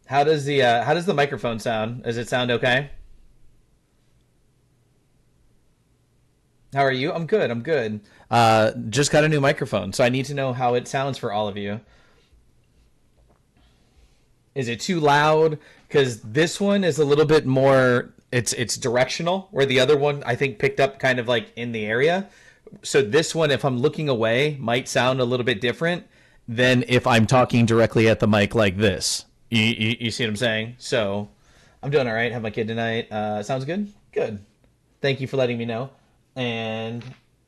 how does the microphone sound? Does it sound okay? How are you? I'm good. I'm good. Just got a new microphone, so I need to know how it sounds for all of you. Is it too loud? Because this one is a little bit more. It's directional, where the other one I think picked up kind of like in the area. So this one, if I'm looking away, might sound a little bit different than if I'm talking directly at the mic like this. You see what I'm saying? So I'm doing all right. Have my kid tonight. Sounds good. Good. Thank you for letting me know. And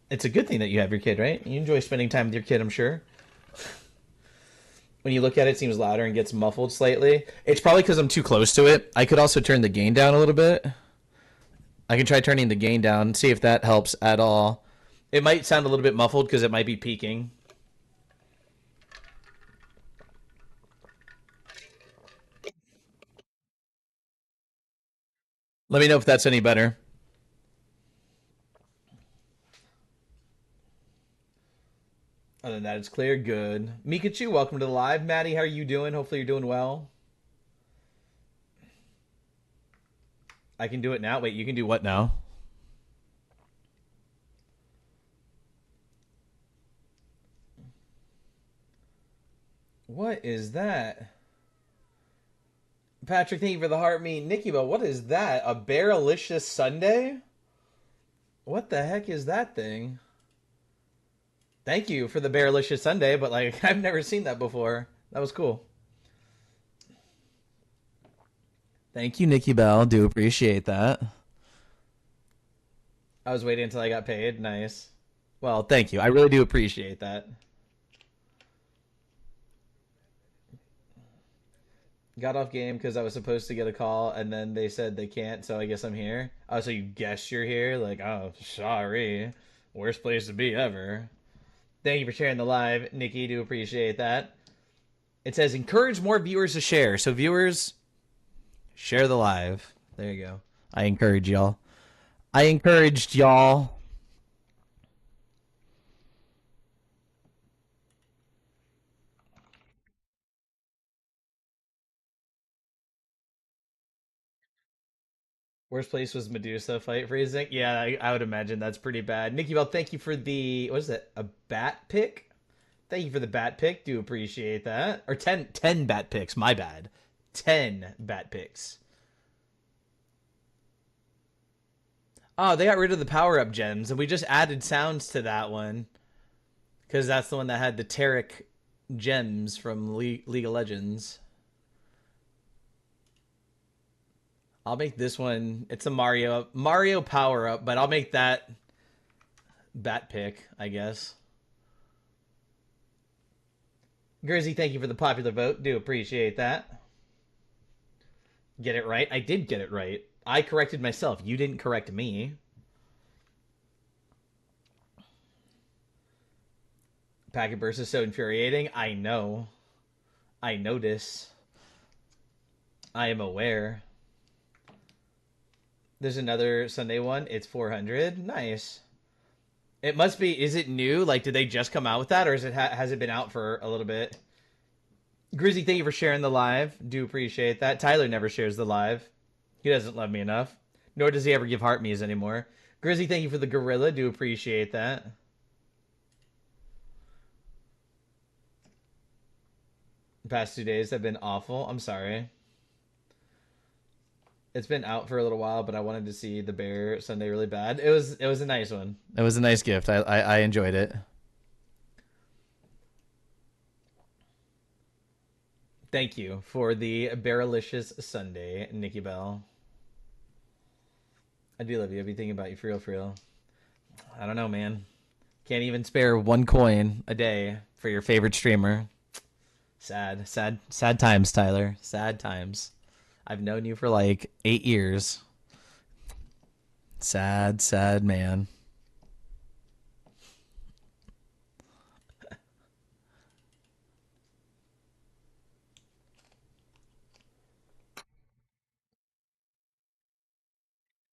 it's a good thing that you have your kid, right? You enjoy spending time with your kid, I'm sure. When you look at it, it seems louder and gets muffled slightly. It's probably because I'm too close to it. I could also turn the gain down a little bit. I can try turning the gain down, see if that helps at all. It might sound a little bit muffled because it might be peaking. Let me know if that's any better. Other than that, it's clear. Good. Mikachu, welcome to the live. Maddie, how are you doing? Hopefully you're doing well. I can do it now. Wait, you can do what now? What is that? Patrick, thank you for the heart me. Nikki, but what is that? A Bearalicious Sunday? What the heck is that thing? Thank you for the Bearalicious Sunday, but like I've never seen that before. That was cool. Thank you, Nikki Bell. Do appreciate that. I was waiting until I got paid. Nice. Well, thank you. I really do appreciate that. Got off game because I was supposed to get a call, and then they said they can't, so I guess I'm here. Oh, so you guess you're here? Like, oh, sorry. Worst place to be ever. Thank you for sharing the live, Nikki. Do appreciate that. It says encourage more viewers to share. So viewers, share the live. There you go. I encourage y'all. I encouraged y'all. Worst place was Medusa fight freezing. Yeah, I would imagine that's pretty bad. Nikki Bell, thank you for the what is it? A bat pick? Thank you for the bat pick. Do appreciate that. Or ten bat picks. My bad. 10 bat picks. Oh, they got rid of the power up gems, and we just added sounds to that one because that's the one that had the Tarek gems from League of Legends. I'll make this one. It's a Mario power up, but I'll make that bat pick, I guess. Grizzy, thank you for the popular vote. Do appreciate that. Get it right. I did get it right. I corrected myself. You didn't correct me. Packet burst is so infuriating. I know. I notice. I am aware. There's another Sunday one. It's 400. Nice. It must be. Is it new? Like, did they just come out with that, or is it has it been out for a little bit? Grizzy, thank you for sharing the live. Do appreciate that. Tyler never shares the live. He doesn't love me enough. Nor does he ever give heart me's anymore. Grizzy, thank you for the gorilla. Do appreciate that. The past 2 days have been awful. I'm sorry. It's been out for a little while, but I wanted to see the bear Sunday really bad. It was a nice one. It was a nice gift. I enjoyed it. Thank you for the Bearalicious Sunday, Nikki Bell. I do love you. I'll be thinking about you for real, for real. I don't know, man. Can't even spare one coin a day for your favorite streamer. Sad, sad, sad times, Tyler. Sad times. I've known you for like 8 years. Sad, sad man.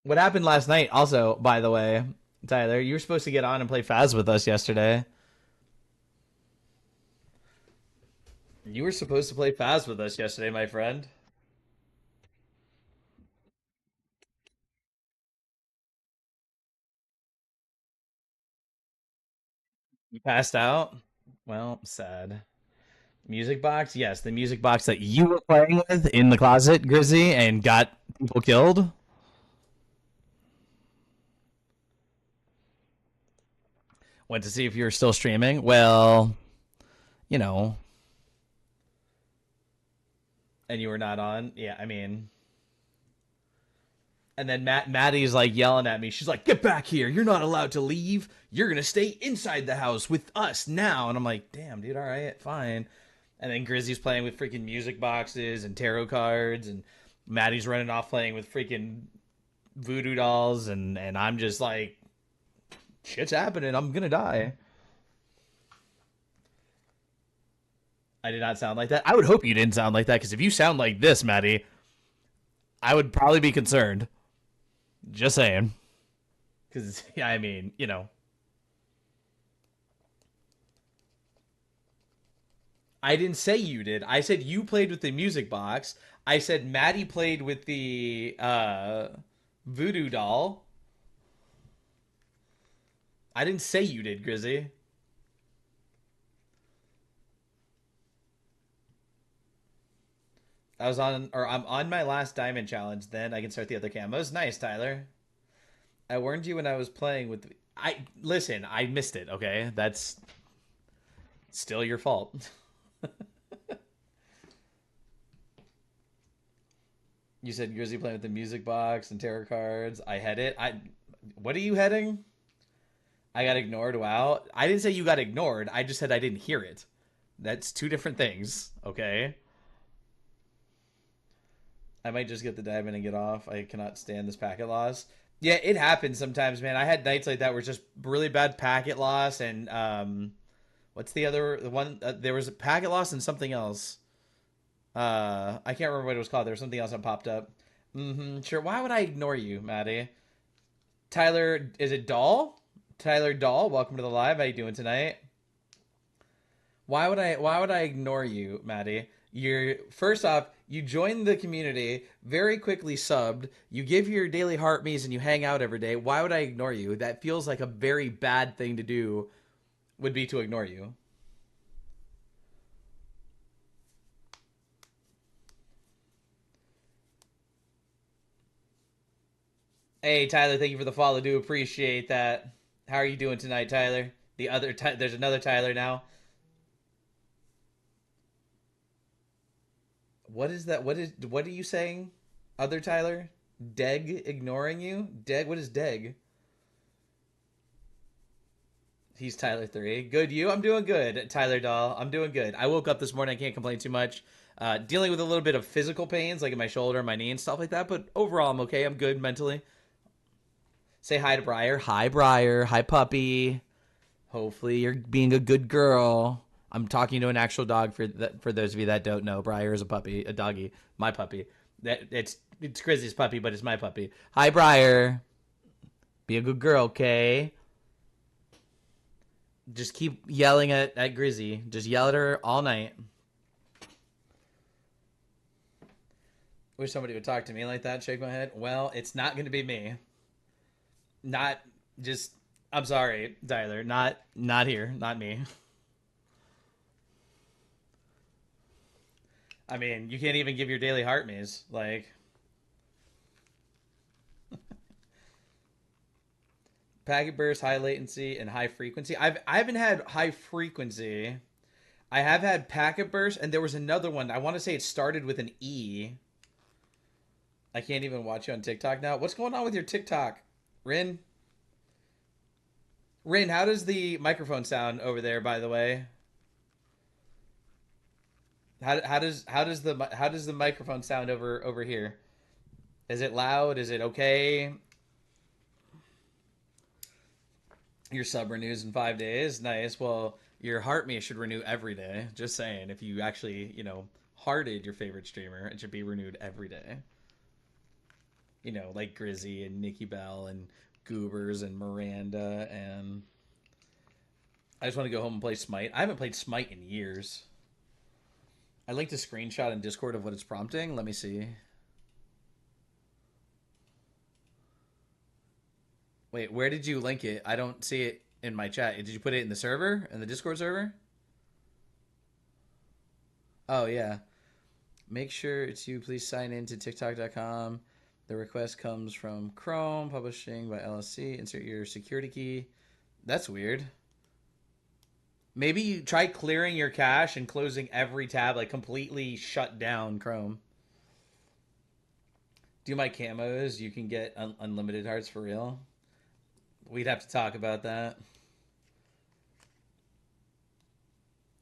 What happened last night, also, by the way, Tyler, you were supposed to get on and play Faz with us yesterday. You were supposed to play Faz with us yesterday, my friend. You passed out? Well, sad. Music box? Yes, the music box that you were playing with in the closet, Grizzy, and got people killed. Went to see if you were still streaming. Well, you know, and you were not on. Yeah, I mean, and then Maddie's like yelling at me. She's like, "Get back here! You're not allowed to leave. You're gonna stay inside the house with us now." And I'm like, "Damn, dude. All right, fine." And then Grizzy's playing with freaking music boxes and tarot cards, and Maddie's running off playing with freaking voodoo dolls, and I'm just like, "Shit's happening. I'm gonna die." I did not sound like that. I would hope you didn't sound like that because if you sound like this, Maddie, I would probably be concerned. Just saying. Because, yeah, I mean, I didn't say you did. I said you played with the music box. I said Maddie played with the voodoo doll. I didn't say you did, Grizzy. I'm on my last diamond challenge. Then I can start the other camos. Nice, Tyler. I warned you when I was playing with. I listen. I missed it. Okay, that's still your fault. You said Grizzly playing with the music box and tarot cards. I had it. What are you heading? I got ignored. Wow. I didn't say you got ignored. I just said I didn't hear it. That's two different things. Okay. I might just get the diamond and get off. I cannot stand this packet loss. Yeah, it happens sometimes, man. I had nights like that where it's just really bad packet loss and what's the one? There was a packet loss and something else. I can't remember what it was called. There was something else that popped up. Sure. Why would I ignore you, Maddie? Tyler, is it Doll? Tyler Doll, welcome to the live. How you doing tonight? Why would I ignore you, Maddie? You're first off, you joined the community, very quickly subbed, you give your daily heart me's and you hang out every day. Why would I ignore you? That feels like a very bad thing to do would be to ignore you. Hey Tyler, thank you for the follow. Do appreciate that. How are you doing tonight, Tyler? There's another Tyler now. What is that? What are you saying? Other Tyler? Deg ignoring you? Deg, what is Deg? He's Tyler 3. Good, you? I'm doing good, Tyler Doll. I'm doing good. I woke up this morning. I can't complain too much. Dealing with a little bit of physical pains, like in my shoulder, my knee, and stuff like that. But overall, I'm okay. I'm good mentally. Say hi to Briar. Hi, Briar. Hi, puppy. Hopefully, you're being a good girl. I'm talking to an actual dog for those of you that don't know. Briar is a puppy, a doggy, my puppy. It's Grizzly's puppy, but it's my puppy. Hi, Briar. Be a good girl, okay? Just keep yelling at Grizzy. Just yell at her all night. Wish somebody would talk to me like that. Shake my head. Well, it's not going to be me. Not just. I'm sorry, Tyler. Not here. Not me. I mean, you can't even give your daily heart maze. Like packet burst, high latency, and high frequency. I haven't had high frequency. I have had packet burst, and there was another one. I want to say it started with an E. I can't even watch you on TikTok now. What's going on with your TikTok, Rin? Rin, how does the microphone sound over there? By the way, how does the microphone sound over here? Is it loud? Is it okay? Your sub renews in 5 days. Nice. Well, your heart me should renew every day. Just saying, if you actually hearted your favorite streamer, it should be renewed every day. Like Grizzy and Nikki Bell and Goobers and Miranda and I just want to go home and play Smite. I haven't played Smite in years. I linked a screenshot in Discord of what it's prompting. Let me see. Wait, where did you link it? I don't see it. in my chat. Did you put it in the server, in the Discord server? Oh yeah. Make sure to please sign in to TikTok.com. The request comes from Chrome, publishing by LLC. Insert your security key. That's weird. Maybe you try clearing your cache and closing every tab, like completely shut down Chrome. Do my camos. You can get unlimited hearts for real. We'd have to talk about that.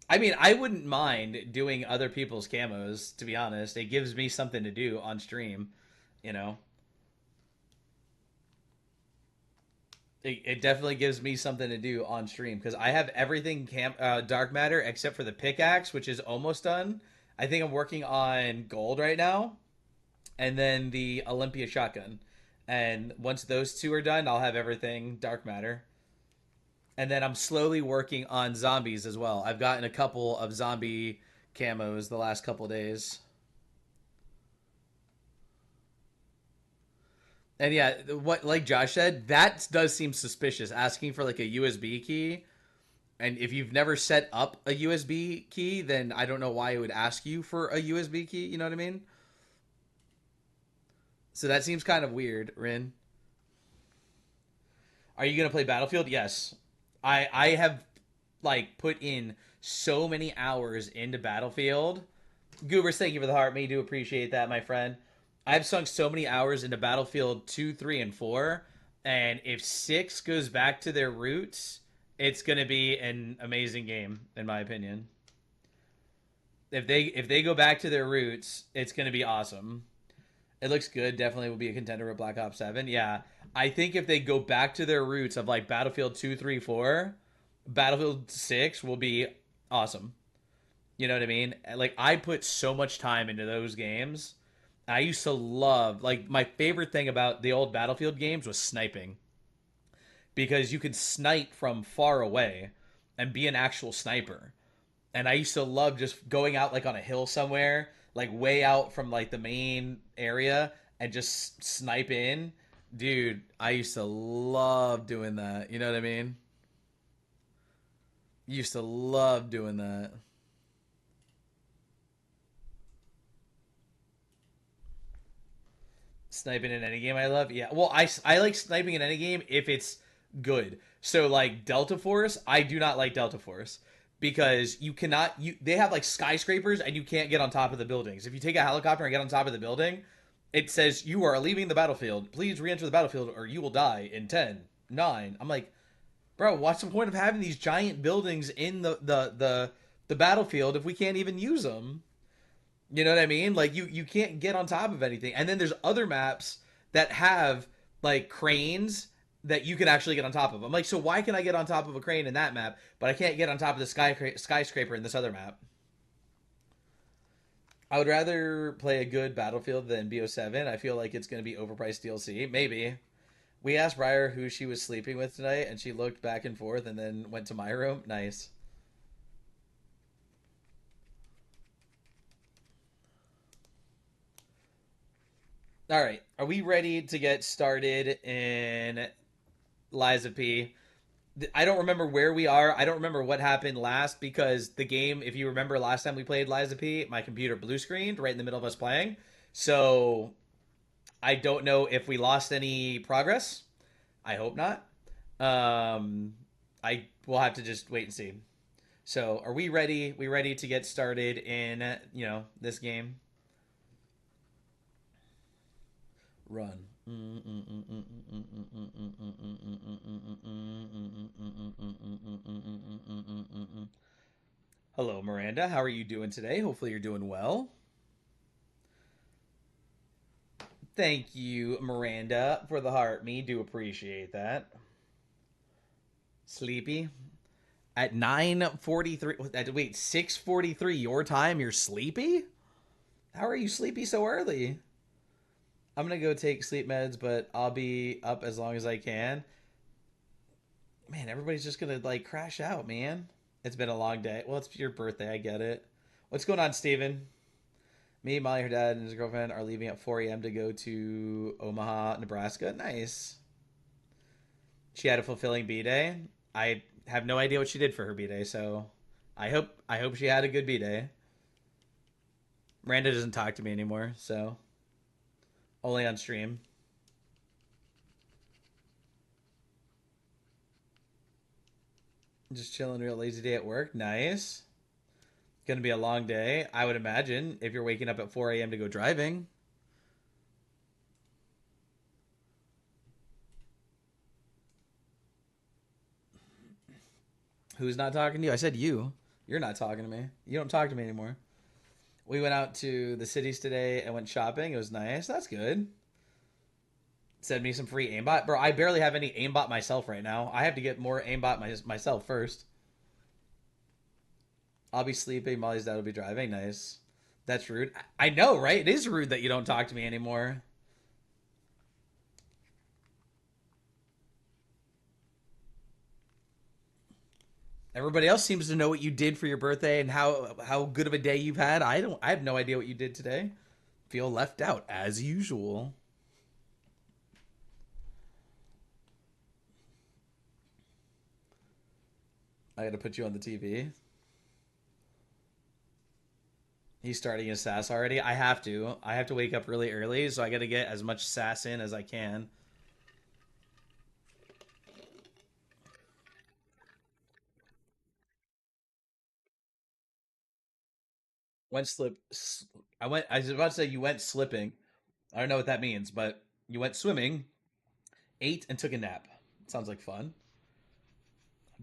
I mean, I wouldn't mind doing other people's camos, to be honest. It gives me something to do on stream, you know? It definitely gives me something to do on stream because I have everything dark matter except for the pickaxe, which is almost done. I think I'm working on gold right now, and then the Olympia shotgun. And once those two are done, I'll have everything dark matter. And then I'm slowly working on zombies as well. I've gotten a couple of zombie camos the last couple days. And yeah, what like Josh said, that does seem suspicious. Asking for like a USB key, and if you've never set up a USB key, then I don't know why it would ask you for a USB key. You know what I mean? So that seems kind of weird, Rin. Are you gonna play Battlefield? Yes. I have like put in so many hours into Battlefield. Goobers, thank you for the heart. Me do appreciate that, my friend. I've sunk so many hours into Battlefield 2, 3, and 4, and if 6 goes back to their roots, it's gonna be an amazing game, in my opinion. If they go back to their roots, it's gonna be awesome. It looks good. Definitely will be a contender with Black Ops 7. Yeah. I think if they go back to their roots of like Battlefield 2, 3, 4, Battlefield 6 will be awesome. You know what I mean? Like, I put so much time into those games. I used to love, like, my favorite thing about the old Battlefield games was sniping because you could snipe from far away and be an actual sniper. And I used to love just going out like on a hill somewhere, like way out from like the main area and just snipe in. Dude, I used to love doing that. You know what I mean? Used to love doing that. Sniping in any game I love. Yeah. Well, I like sniping in any game if it's good. So like Delta Force, I do not like Delta Force because you cannot they have like skyscrapers and you can't get on top of the buildings. If you take a helicopter and get on top of the building, it says you are leaving the battlefield. Please re-enter the battlefield or you will die in 10, 9. I'm like, bro, what's the point of having these giant buildings in the battlefield if we can't even use them? You know what I mean? Like you can't get on top of anything. And then there's other maps that have like cranes that you can actually get on top of. I'm like, so why can I get on top of a crane in that map, but I can't get on top of the skyscraper in this other map? I would rather play a good Battlefield than BO7. I feel like it's going to be overpriced DLC. Maybe. We asked Briar who she was sleeping with tonight, and she looked back and forth and then went to my room. Nice. All right. Are we ready to get started in Liza P? I don't remember where we are. I don't remember what happened last because the game, if you remember last time we played Liza P, my computer blue screened right in the middle of us playing. So I don't know if we lost any progress. I hope not. I will have to just wait and see. So are we ready? We ready to get started in this game? Run. Hello, Miranda. How are you doing today? Hopefully, you're doing well. Thank you, Miranda, for the heart. Me do appreciate that. Sleepy at 9:43. Wait, 6:43 your time. You're sleepy. How are you sleepy so early? I'm gonna go take sleep meds, but I'll be up as long as I can. Man, everybody's just gonna like crash out, man. It's been a long day. Well, it's your birthday. I get it. What's going on, Steven? Me, Molly, her dad, and his girlfriend are leaving at 4 a.m. to go to Omaha, Nebraska. Nice. She had a fulfilling B day. I have no idea what she did for her b day, so I hope she had a good b day. Miranda doesn't talk to me anymore, so only on stream. Just chilling, real lazy day at work. Nice. Gonna be a long day, I would imagine, if you're waking up at 4 a.m. to go driving. Who's not talking to you? I said you. You're not talking to me. You don't talk to me anymore. We went out to the cities today and went shopping. It was nice. That's good. Send me some free aimbot. Bro, I barely have any aimbot myself right now. I have to get more aimbot myself first. I'll be sleeping. Molly's dad will be driving. Nice. That's rude. I know, right? It is rude that you don't talk to me anymore. Everybody else seems to know what you did for your birthday and how good of a day you've had. I don't. I have no idea what you did today. Feel left out as usual. I got to put you on the TV. He's starting his sass already. I have to. I have to wake up really early, so I got to get as much sass in as I can. Went slip. I went. I was about to say you went slipping. I don't know what that means, but you went swimming, ate, and took a nap. Sounds like fun.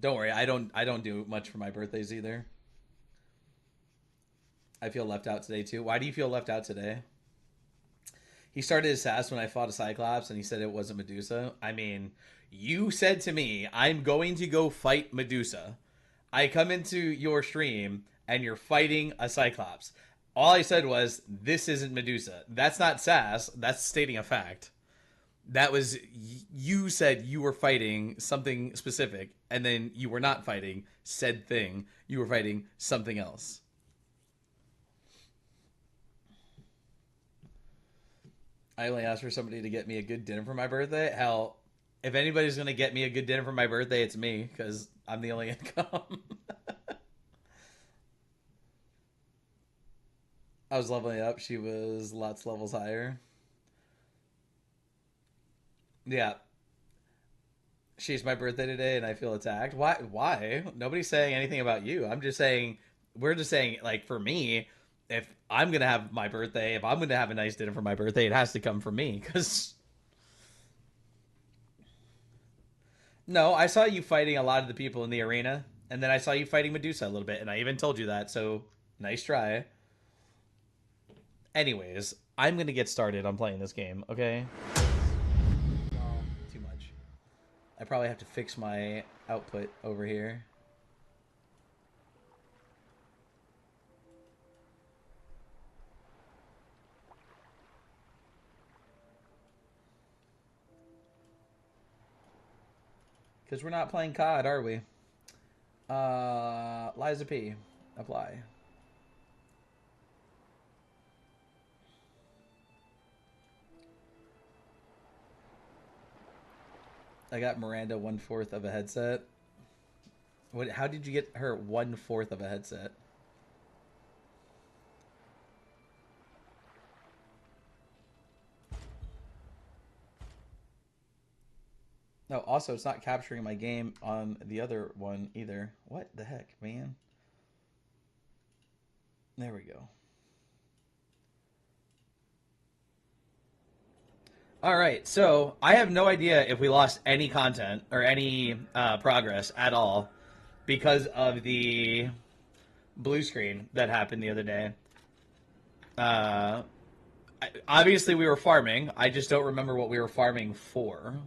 Don't worry. I don't. I don't do much for my birthdays either. I feel left out today too. Why do you feel left out today? He started his sass when I fought a Cyclops, and he said it wasn't Medusa. I mean, you said to me, "I'm going to go fight Medusa." I come into your stream, and you're fighting a Cyclops. All I said was, "This isn't Medusa." That's not sass. That's stating a fact. That was you said you were fighting something specific, and then you were not fighting said thing. You were fighting something else. I only asked for somebody to get me a good dinner for my birthday. Hell, if anybody's gonna get me a good dinner for my birthday, it's me because I'm the only income. I was leveling up. She was lots levels higher. Yeah, she's my birthday today, and I feel attacked. Why? Why? Nobody's saying anything about you. I'm just saying we're just saying like for me, if I'm gonna have my birthday, if I'm gonna have a nice dinner for my birthday, it has to come from me because no, I saw you fighting a lot of the people in the arena, and then I saw you fighting Medusa a little bit, and I even told you that. So nice try. Anyways, I'm gonna get started on playing this game. Okay. No, too much. I probably have to fix my output over here. Because we're not playing COD, are we? Liza P. Apply. I got Miranda 1/4 of a headset. What? How did you get her 1/4 of a headset? No, also it's not capturing my game on the other one either. What the heck, man? There we go. All right, so I have no idea if we lost any content or any progress at all because of the blue screen that happened the other day. Uh, Obviously, we were farming. I just don't remember what we were farming for.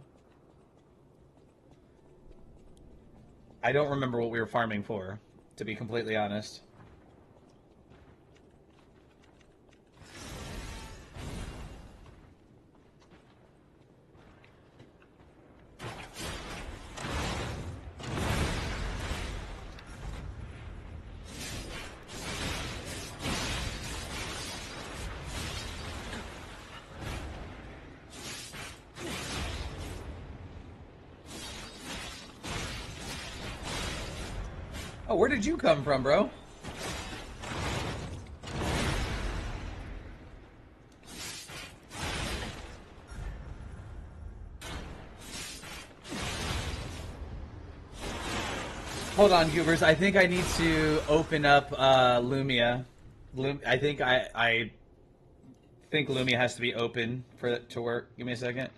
I don't remember what we were farming for, to be completely honest. Oh, where did you come from, bro? Hold on, Goobers. I think I need to open up Lumia. I think I think Lumia has to be open for it to work. Give me a second.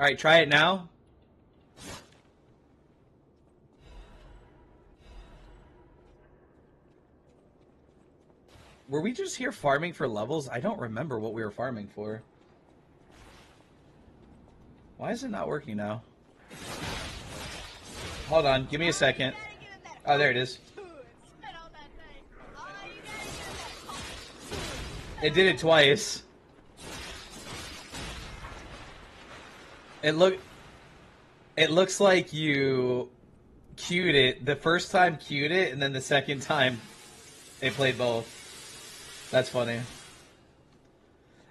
All right, try it now. Were we just here farming for levels? I don't remember what we were farming for. Why is it not working now? Hold on, give me a second. Oh, there it is. It did it twice. It looks like you queued it. The first time queued it, and then the second time it played both. That's funny.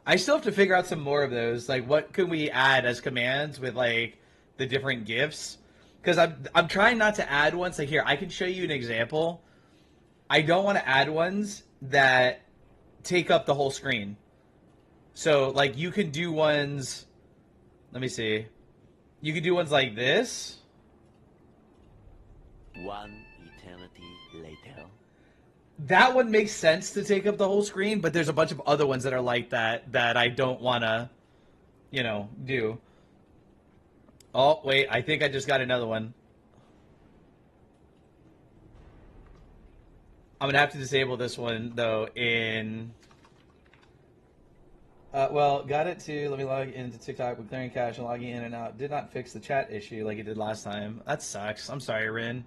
I still have to figure out some more of those. Like, what can we add as commands with like the different gifts? Because I'm trying not to add ones. Like here, I can show you an example. I don't want to add ones that take up the whole screen. So like you can do ones. Let me see. You can do ones like this. One eternity later. That one makes sense to take up the whole screen, but there's a bunch of other ones that are like that that I don't want to, you know, do. Oh, wait, I think I just got another one. I'm going to have to disable this one, though, in... well, got it to... Let me log into TikTok with clearing cache and logging in and out. Did not fix the chat issue like it did last time. That sucks. I'm sorry, Rin.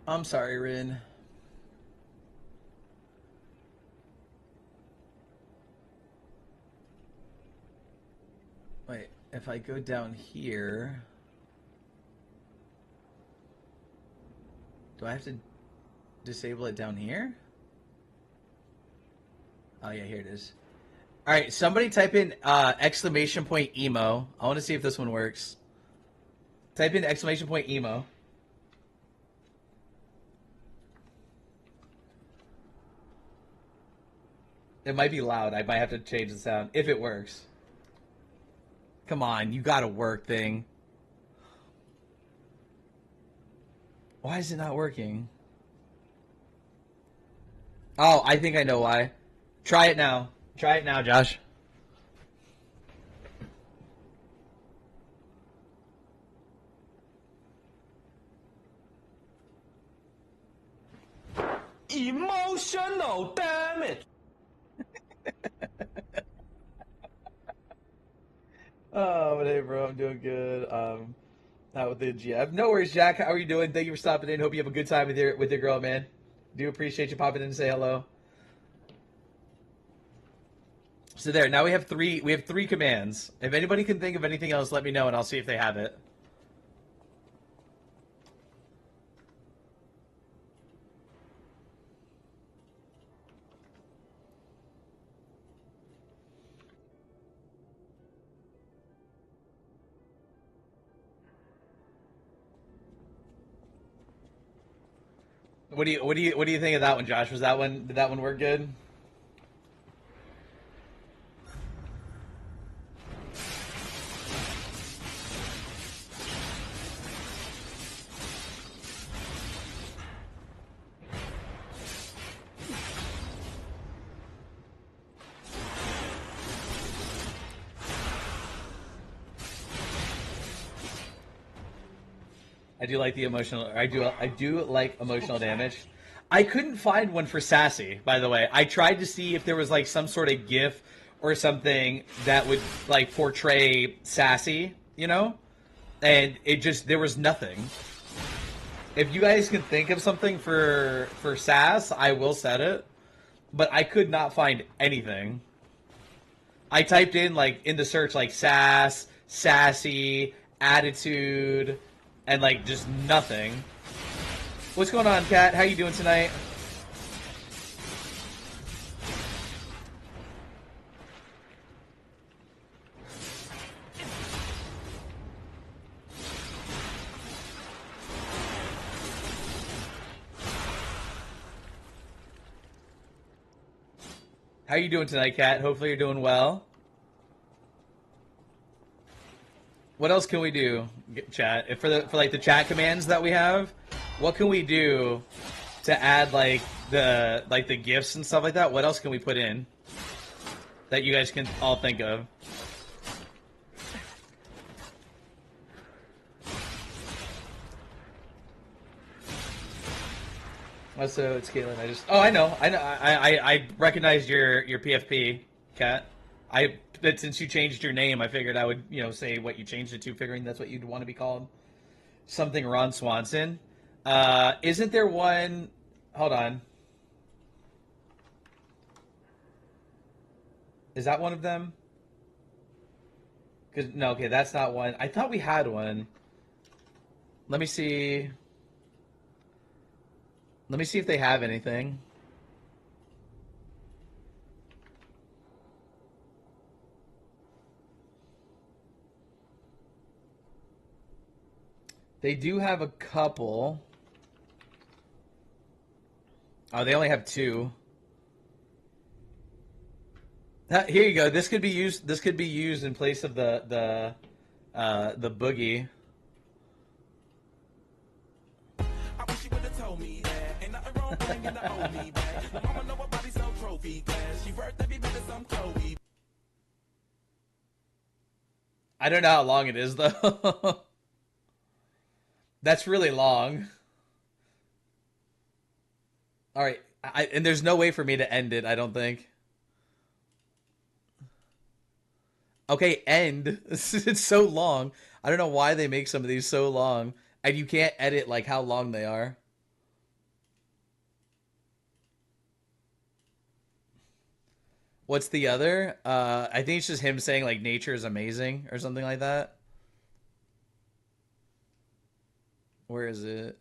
I'm sorry, Rin. Wait, if I go down here... Do I have to disable it down here? Oh, yeah, here it is. All right, somebody type in exclamation point emo. I want to see if this one works. Type in exclamation point emo. It might be loud. I might have to change the sound if it works. Come on, you gotta work, thing. Why is it not working? Oh, I think I know why. Try it now. Try it now, Josh. Emotional damage. Oh, but hey, bro, I'm doing good. Not with the GF. No worries, Jack. How are you doing? Thank you for stopping in. Hope you have a good time with your girl, man. Do appreciate you popping in to say hello. So there. Now we have three. We have three commands. If anybody can think of anything else, let me know, and I'll see if they have it. What do you think of that one, Josh? Did that one work good? I do like the emotional. I do like emotional damage. I couldn't find one for sassy. By the way, I tried to see if there was like some sort of GIF or something that would like portray sassy, you know, and it just there was nothing. If you guys can think of something for sass, I will set it, but I could not find anything. I typed in like in the search like sass, sassy, attitude, and like just nothing. What's going on, Kat? How you doing tonight? How you doing tonight, Kat? Hopefully you're doing well. What else can we do, chat? If for like the chat commands that we have, what can we do to add like the gifts and stuff like that? What else can we put in that you guys can all think of? Also, it's Caitlin. I know. I recognized your PFP, Kat. I But since you changed your name, I figured I would say what you changed it to, figuring that's what you'd want to be called. Something Ron Swanson. Isn't there one? Hold on. Is that one of them? Cause no, okay, that's not one. I thought we had one. Let me see. Let me see if they have anything. They do have a couple. Oh, they only have two. Here you go. This could be used. This could be used in place of the boogie. I wish you would have told me that. Ain't nothing wrong bringing the old me back. My mama know her body so trophy glass. She worth every bit of some Chloe. I don't know how long it is though. That's really long. All right, and there's no way for me to end it. I don't think. Okay, end. It's so long. I don't know why they make some of these so long, and you can't edit like how long they are. What's the other? I think it's just him saying like nature is amazing or something like that. Where is it?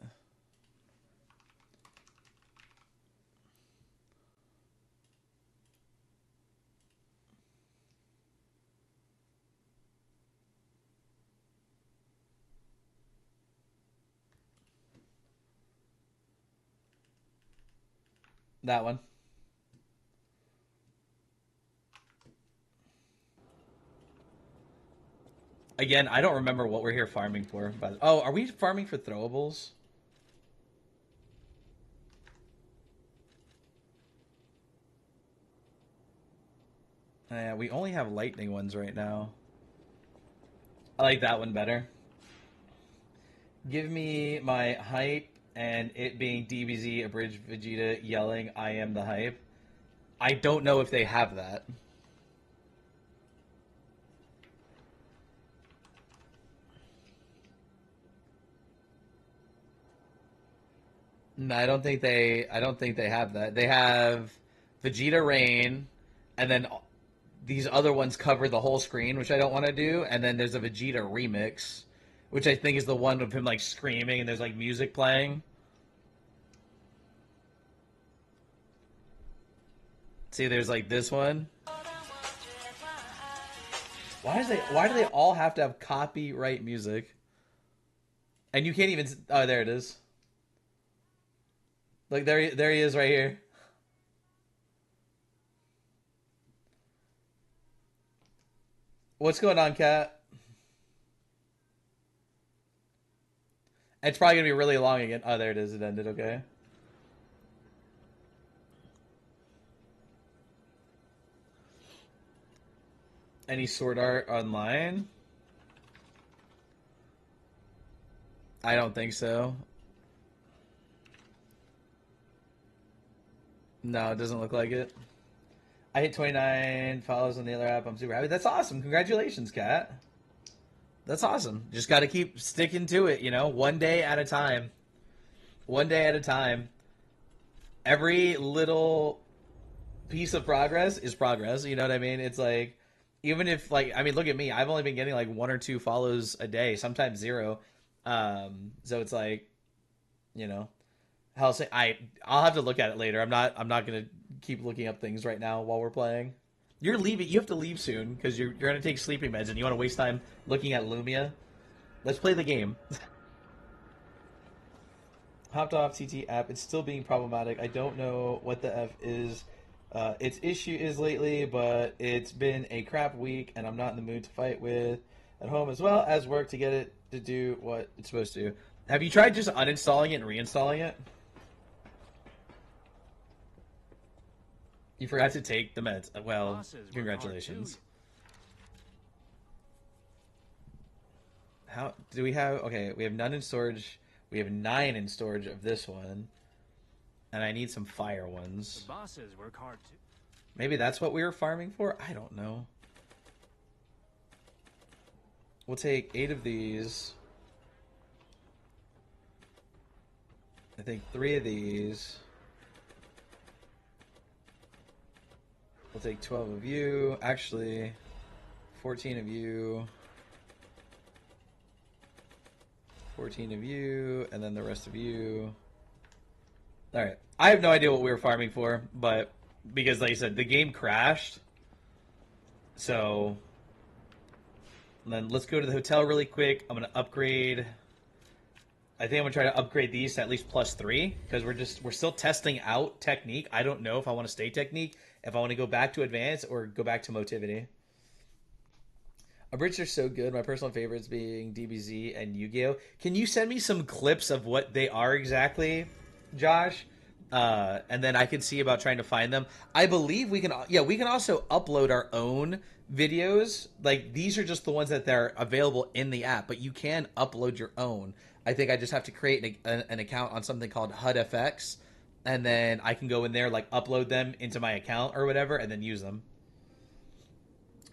That one. Again, I don't remember what we're here farming for. But oh, are we farming for throwables? Yeah, we only have lightning ones right now. I like that one better. Give me my hype and it being DBZ abridged Vegeta yelling, "I am the hype." I don't know if they have that. No, I don't think they. I don't think they have that. They have Vegeta Rain, and then these other ones cover the whole screen, which I don't want to do. And then there's a Vegeta remix, which I think is the one of him like screaming and there's like music playing. See, there's like this one. Why do they all have to have copyright music? And you can't even. Oh, there it is. Like there he is right here. What's going on, Cat? It's probably gonna be really long again. Oh, there it is. It ended. Okay. Any sword art online? I don't think so. No, it doesn't look like it. I hit 29 follows on the other app. I'm super happy. That's awesome. Congratulations, Kat. That's awesome. Just got to keep sticking to it, one day at a time. One day at a time. Every little piece of progress is progress. You know what I mean? It's like, even if, like, I mean, look at me. I've only been getting like one or two follows a day, sometimes zero. So it's like, you know, I'll have to look at it later. I'm not gonna keep looking up things right now while we're playing. You're leaving. You have to leave soon because you're gonna take sleeping meds and you want to waste time looking at Lumia. Let's play the game. Hopped off TT app. It's still being problematic. I don't know what the F is. Its issue is lately, but it's been a crap week, and I'm not in the mood to fight with at home as well as work to get it to do what it's supposed to. Have you tried just uninstalling it and reinstalling it? You forgot to take the meds. Well, congratulations. How do we have? Okay, we have none in storage. We have 9 in storage of this one, and I need some fire ones. The bosses work hard too. Maybe that's what we were farming for? I don't know. We'll take 8 of these. I think 3 of these. We'll take 12 of you. Actually, 14 of you. 14 of you, and then the rest of you. Alright. I have no idea what we were farming for, but because, like I said, the game crashed. So, then let's go to the hotel really quick. I'm going to upgrade. I think I'm going to try to upgrade these to at least +3, because we're still testing out technique. I don't know if I want to stay technique, if I want to go back to advanced, or go back to motivity. Abridged are so good. My personal favorites being DBZ and Yu-Gi-Oh. Can you send me some clips of what they are exactly, Josh? And then I can see about trying to find them. I believe we can. Yeah, we can also upload our own videos. Like these are just the ones that they're available in the app, but you can upload your own. I think I just have to create an account on something called HUDFX, and then I can go in there, like upload them into my account or whatever, and then use them.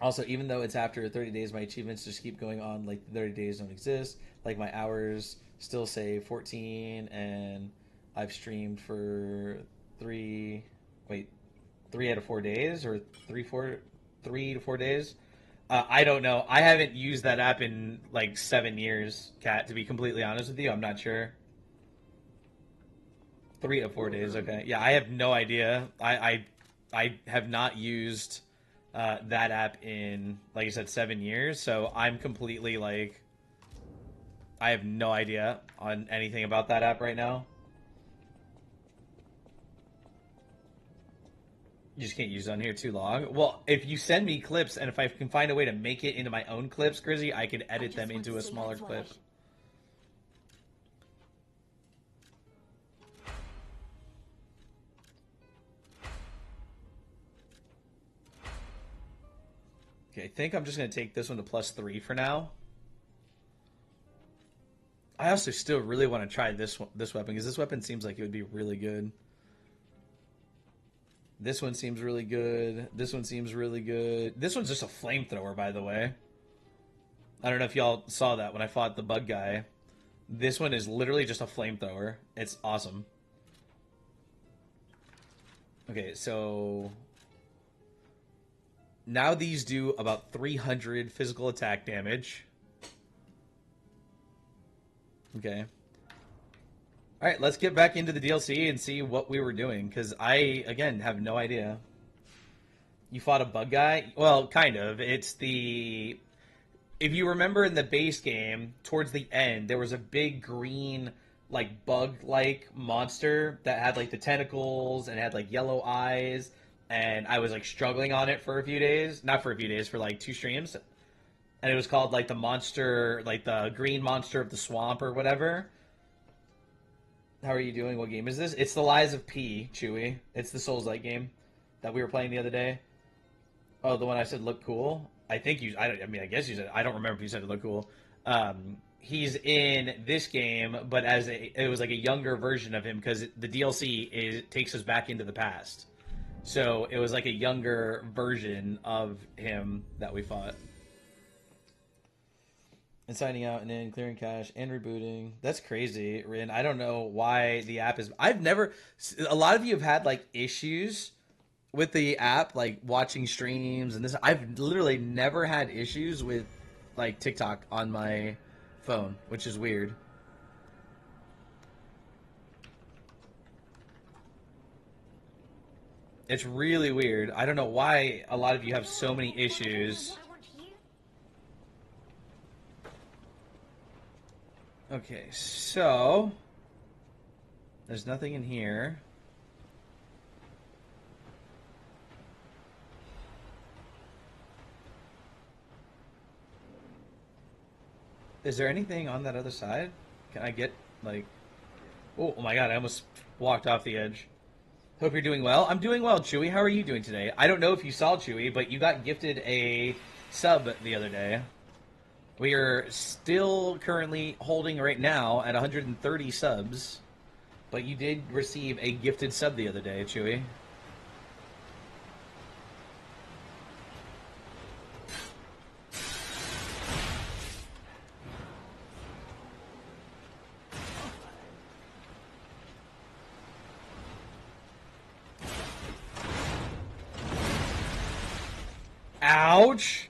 Also, even though it's after 30 days, my achievements just keep going on like the 30 days don't exist. Like my hours still say 14, and I've streamed for 3 out of 4 days, or 3 to 4 days. I don't know. I haven't used that app in like 7 years, Kat, to be completely honest with you. I'm not sure. 3 to 4 days, okay. Yeah, I have no idea. I have not used that app in, like I said, 7 years, so I'm completely like, I have no idea on anything about that app right now. You just can't use it on here too long. Well, if you send me clips, and if I can find a way to make it into my own clips, Grizzy, I could edit them into a smaller clip. Okay, I think I'm just going to take this one to +3 for now. I also still really want to try this weapon, because this weapon seems like it would be really good. This one seems really good. This one seems really good. This one's just a flamethrower, by the way. I don't know if y'all saw that when I fought the bug guy. This one is literally just a flamethrower. It's awesome. Okay, so now these do about 300 physical attack damage. Okay. Alright, let's get back into the DLC and see what we were doing, because I, again, have no idea. You fought a bug guy? Well, kind of. It's the... If you remember in the base game, towards the end, there was a big green, like, bug-like monster that had, like, the tentacles and had, like, yellow eyes, and I was, like, struggling on it for a few days. Not for a few days, for, like, 2 streams. And it was called, like, the monster, like, the green monster of the swamp or whatever. How are you doing? What game is this? It's The Lies of P, Chewy. It's the Souls-like game that we were playing the other day. Oh, the one I said looked cool? I think you... I mean, I guess you said... I don't remember if you said it looked cool. He's in this game, but as it was like a younger version of him, because the DLC takes us back into the past. So it was like a younger version of him that we fought. And signing out and then clearing cache and rebooting. That's crazy, Rin. I don't know why the app is... I've never... A lot of you have had, like, issues with the app, like, watching streams and this. I've literally never had issues with, like, TikTok on my phone, which is weird. It's really weird. I don't know why a lot of you have so many issues. Okay, so there's nothing in here. Is there anything on that other side? Can I get like? Oh my god! I almost walked off the edge. Hope you're doing well. I'm doing well, Chewy. How are you doing today? I don't know if you saw Chewy, but you got gifted a sub the other day. We are still currently holding right now at 130 subs, but you did receive a gifted sub the other day, Chewy. Ouch!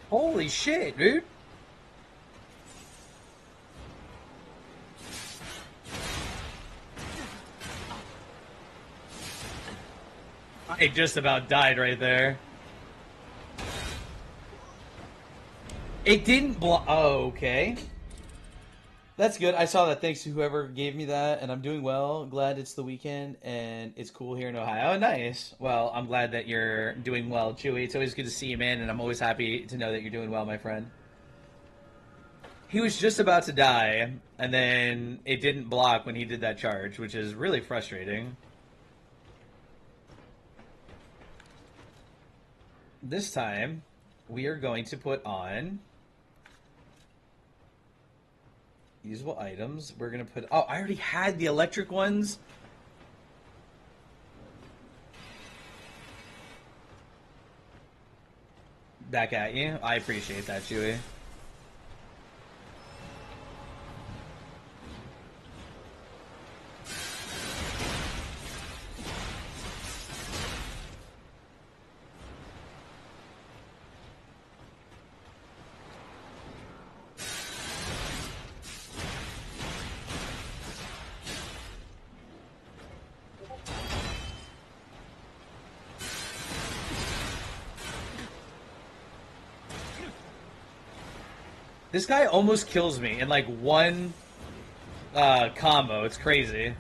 Holy shit, dude! I just about died right there. It didn't block. Oh, okay. That's good. I saw that. Thanks to whoever gave me that, and I'm doing well. Glad it's the weekend and it's cool here in Ohio. Oh, nice. Well, I'm glad that you're doing well, Chewy. It's always good to see you, man, and I'm always happy to know that you're doing well, my friend. He was just about to die, and then it didn't block when he did that charge, which is really frustrating. This time, we are going to put on usable items. We're going to put... Oh, I already had the electric ones. Back at you. I appreciate that, Chewy. This guy almost kills me in like one combo. It's crazy.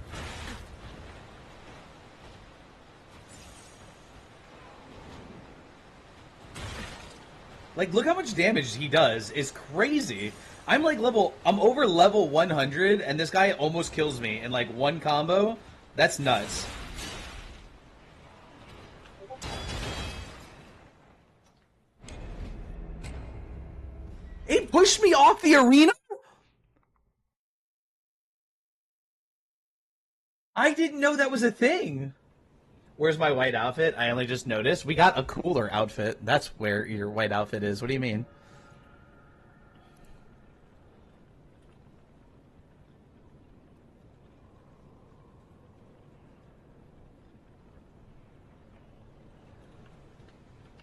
Like, look how much damage he does. It's crazy. I'm over level 100, and this guy almost kills me in like one combo. That's nuts. It pushed me off the arena? I didn't know that was a thing. Where's my white outfit? I only just noticed. We got a cooler outfit. That's where your white outfit is. What do you mean?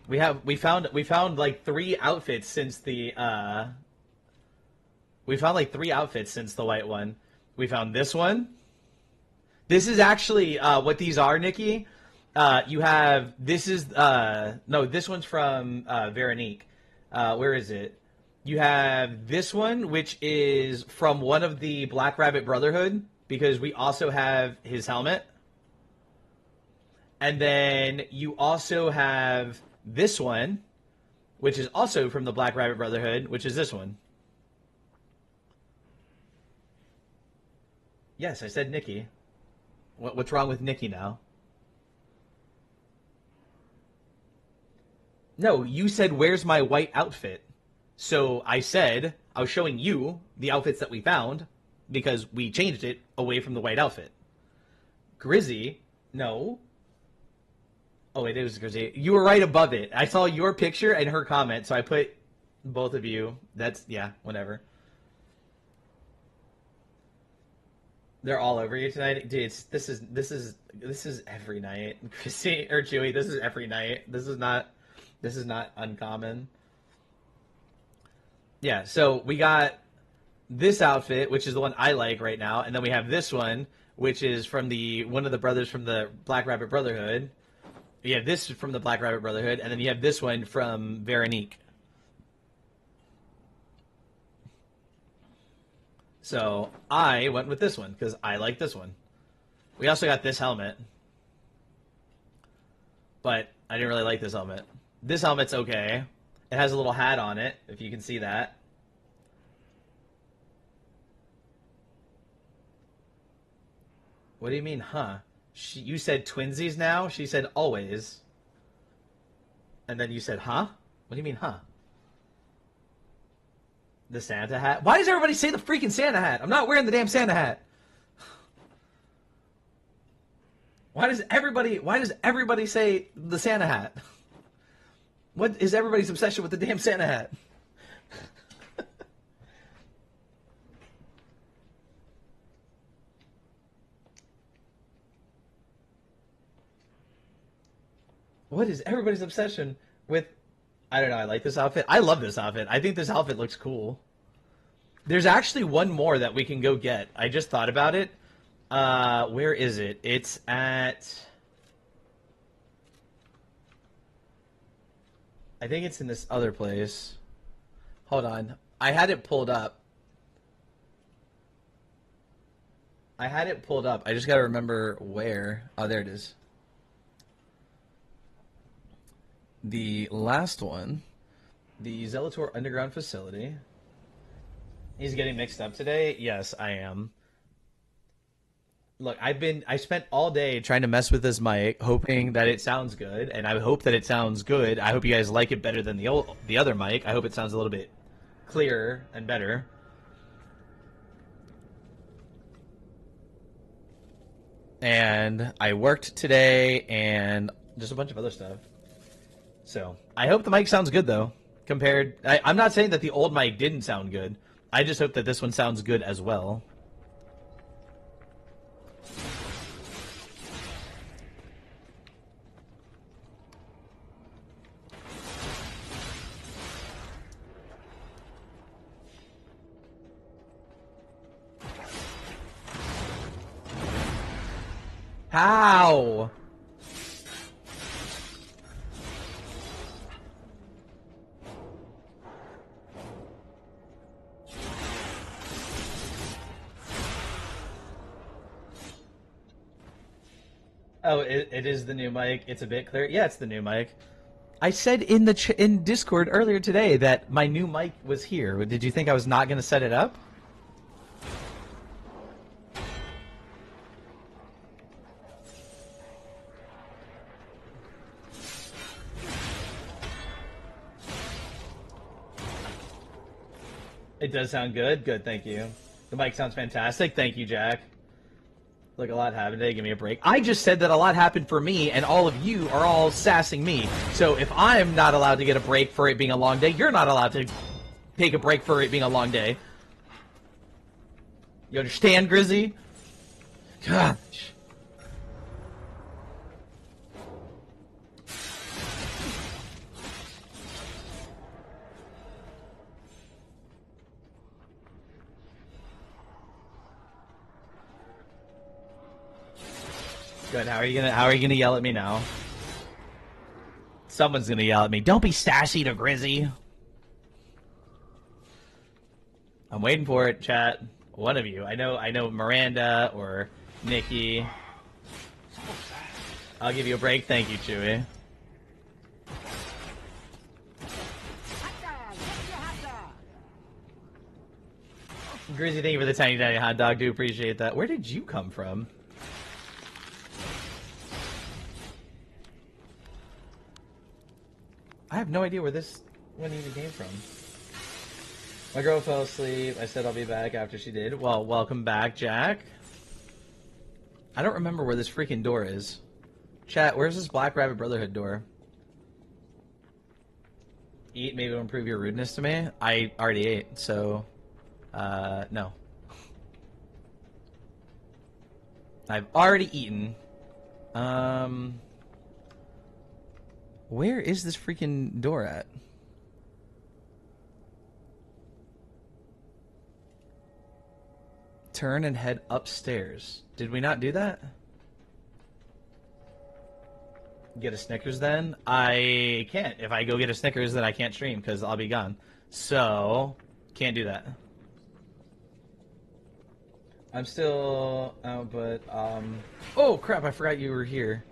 We found like three outfits since the we found like three outfits since the white one. We found this one. This is actually what these are, Nikki. You have this is no, this one's from Veronique. Where is it? You have this one, which is from one of the Black Rabbit Brotherhood, because we also have his helmet. And then you also have this one, which is also from the Black Rabbit Brotherhood, which is this one. Yes, I said Nikki. What's wrong with Nikki now? No, you said, where's my white outfit? So I said, I was showing you the outfits that we found because we changed it away from the white outfit. Grizzy, no. Oh, it is Grizzy. You were right above it. I saw your picture and her comment, so I put both of you. That's, yeah, whatever. They're all over you tonight, dude. This is every night, Chrissy or Chewy. This is every night. This is not uncommon. Yeah. So we got this outfit, which is the one I like right now, and then we have this one, which is from the one of the brothers from the Black Rabbit Brotherhood. You have this from the Black Rabbit Brotherhood, and then you have this one from Veronique. So I went with this one because I like this one. We also got this helmet, but I didn't really like this helmet. This helmet's okay. It has a little hat on it, if you can see that. What do you mean, huh? You said twinsies now? She said always. And then you said, huh? What do you mean, huh? The Santa hat? Why does everybody say the freaking Santa hat? I'm not wearing the damn Santa hat. Why does everybody say the Santa hat? What is everybody's obsession with the damn Santa hat? What is everybody's obsession with? I don't know. I like this outfit. I love this outfit. I think this outfit looks cool. There's actually one more that we can go get. I just thought about it. Where is it? It's at. I think it's in this other place. Hold on. I had it pulled up. I just gotta remember where. Oh, there it is. The last one, the Zelator Underground Facility. He's getting mixed up today. Yes, I am. Look, I spent all day trying to mess with this mic, hoping that it sounds good, and I hope that it sounds good. I hope you guys like it better than the other mic. I hope it sounds a little bit clearer and better. And I worked today and just a bunch of other stuff. So I hope the mic sounds good though. I'm not saying that the old mic didn't sound good. I just hope that this one sounds good as well. How? Oh, it is the new mic. It's a bit clear. Yeah, it's the new mic. I said in the in Discord earlier today that my new mic was here. Did you think I was not going to set it up? It does sound good. Good, thank you. The mic sounds fantastic. Thank you, Jack. Look, a lot happened today. Give me a break. I just said that a lot happened for me, and all of you are all sassing me. So if I'm not allowed to get a break for it being a long day, you're not allowed to take a break for it being a long day. You understand, Grizzy? Gosh. Good. How are you gonna yell at me now? Someone's gonna yell at me. Don't be sassy to Grizzy. I'm waiting for it, chat. One of you. I know Miranda or Nikki. I'll give you a break. Thank you, Chewy. Grizzy, thank you for the tiny hot dog. Do appreciate that. Where did you come from? I have no idea where this one even came from. My girl fell asleep. I said I'll be back after she did. Well, welcome back, Jack. I don't remember where this freaking door is. Chat, where's this Black Rabbit Brotherhood door? Eat, maybe it'll improve your rudeness to me? I already ate, so... no. I've already eaten. Where is this freaking door at? Turn and head upstairs. Did we not do that? Get a Snickers then? I can't. If I go get a Snickers, then I can't stream because I'll be gone. So, can't do that. I'm still out, but, oh, crap, I forgot you were here.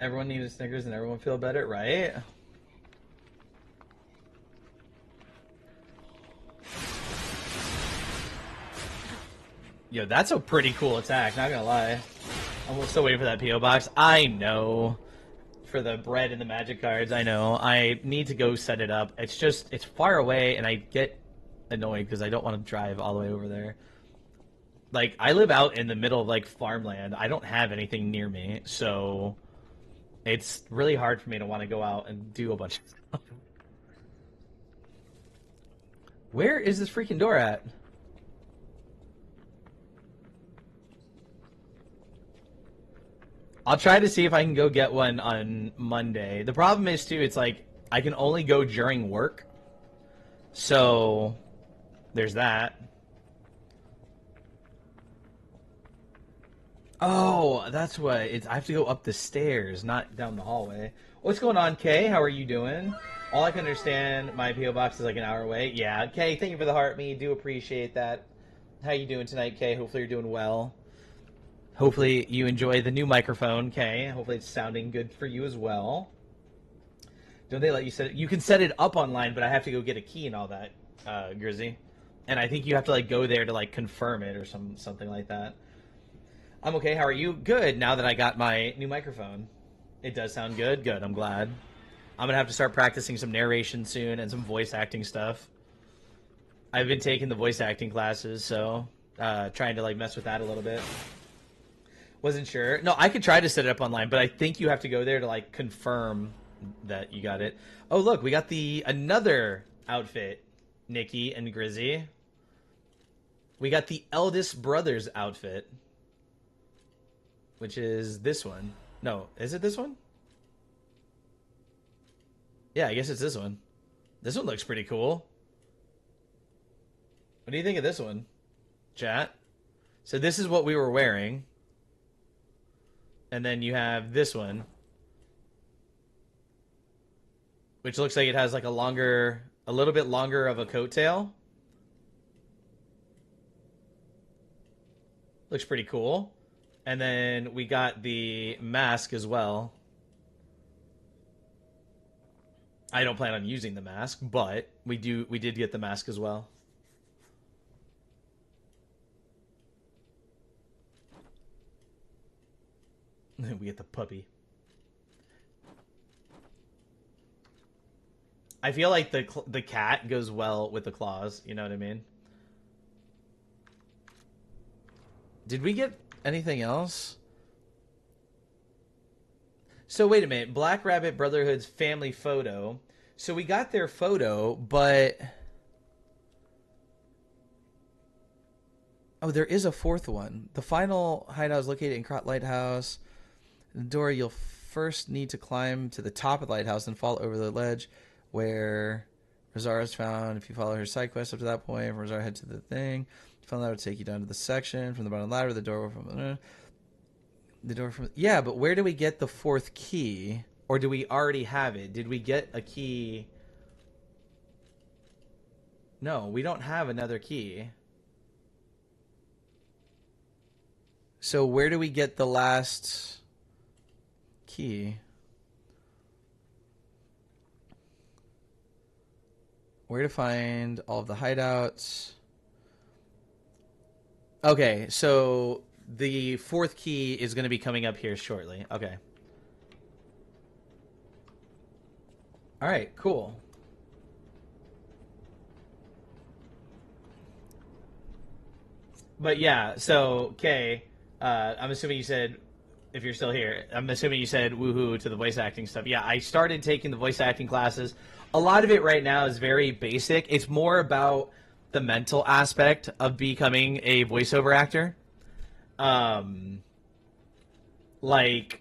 Everyone needs a Snickers and everyone feel better, right? Yo, that's a pretty cool attack, not gonna lie. I'm still waiting for that P.O. box. I know. For the bread and the magic cards, I know. I need to go set it up. It's just, it's far away, and I get annoyed because I don't want to drive all the way over there. Like, I live out in the middle of, like, farmland. I don't have anything near me, so it's really hard for me to want to go out and do a bunch of stuff. Where is this freaking door at? I'll try to see if I can go get one on Monday. The problem is, too, it's like, I can only go during work. So, there's that. Oh, that's what it's. I have to go up the stairs, not down the hallway. What's going on, Kay? How are you doing? All I can understand, my PO box is like an hour away. Yeah, Kay, thank you for the heart. Me, do appreciate that. How you doing tonight, Kay? Hopefully you're doing well. Hopefully you enjoy the new microphone, Kay. Hopefully it's sounding good for you as well. Don't they let you set it? You can set it up online, but I have to go get a key and all that, Grizzy. And I think you have to like go there to like confirm it or something like that. I'm okay. How are you? Good. Now that I got my new microphone, it does sound good. Good. I'm glad. I'm gonna have to start practicing some narration soon and some voice acting stuff. I've been taking the voice acting classes, so trying to like mess with that a little bit. Wasn't sure. No, I could try to set it up online, but I think you have to go there to like confirm that you got it. Oh, look, we got the another outfit, Nikki and Grizzy. We got the eldest brother's outfit, which is this one. No, is it this one? Yeah, I guess it's this one. This one looks pretty cool. What do you think of this one, chat? So this is what we were wearing. And then you have this one, which looks like it has like a little bit longer of a coattail. Looks pretty cool. And then we got the mask as well. I don't plan on using the mask, but we did get the mask as well. We get the puppy. I feel like the cat goes well with the claws, you know what I mean? Did we get anything else? So wait a minute, Black Rabbit Brotherhood's family photo. So we got their photo, but oh, there is a fourth one. The final hideout is located in Crot Lighthouse. The door, you'll first need to climb to the top of the lighthouse and fall over the ledge where Rosara is found. If you follow her side quest up to that point, from Rosara head to the thing. Follow that would take you down to the section from the bottom ladder. The door from yeah, but where do we get the fourth key? Or do we already have it? Did we get a key? No, we don't have another key. So where do we get the last key? Where to find all of the hideouts? Okay, so the fourth key is going to be coming up here shortly. Okay. All right, cool. But yeah, so Kay, I'm assuming you said, if you're still here, I'm assuming you said woohoo to the voice acting stuff. Yeah, I started taking the voice acting classes. A lot of it right now is very basic. It's more about the mental aspect of becoming a voiceover actor. Um, like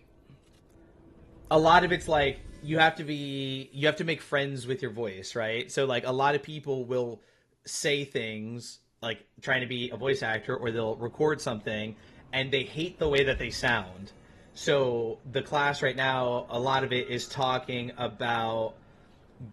a lot of it's like you have to make friends with your voice, right? So like a lot of people will say things like trying to be a voice actor, or they'll record something and they hate the way that they sound. So the class right now, a lot of it is talking about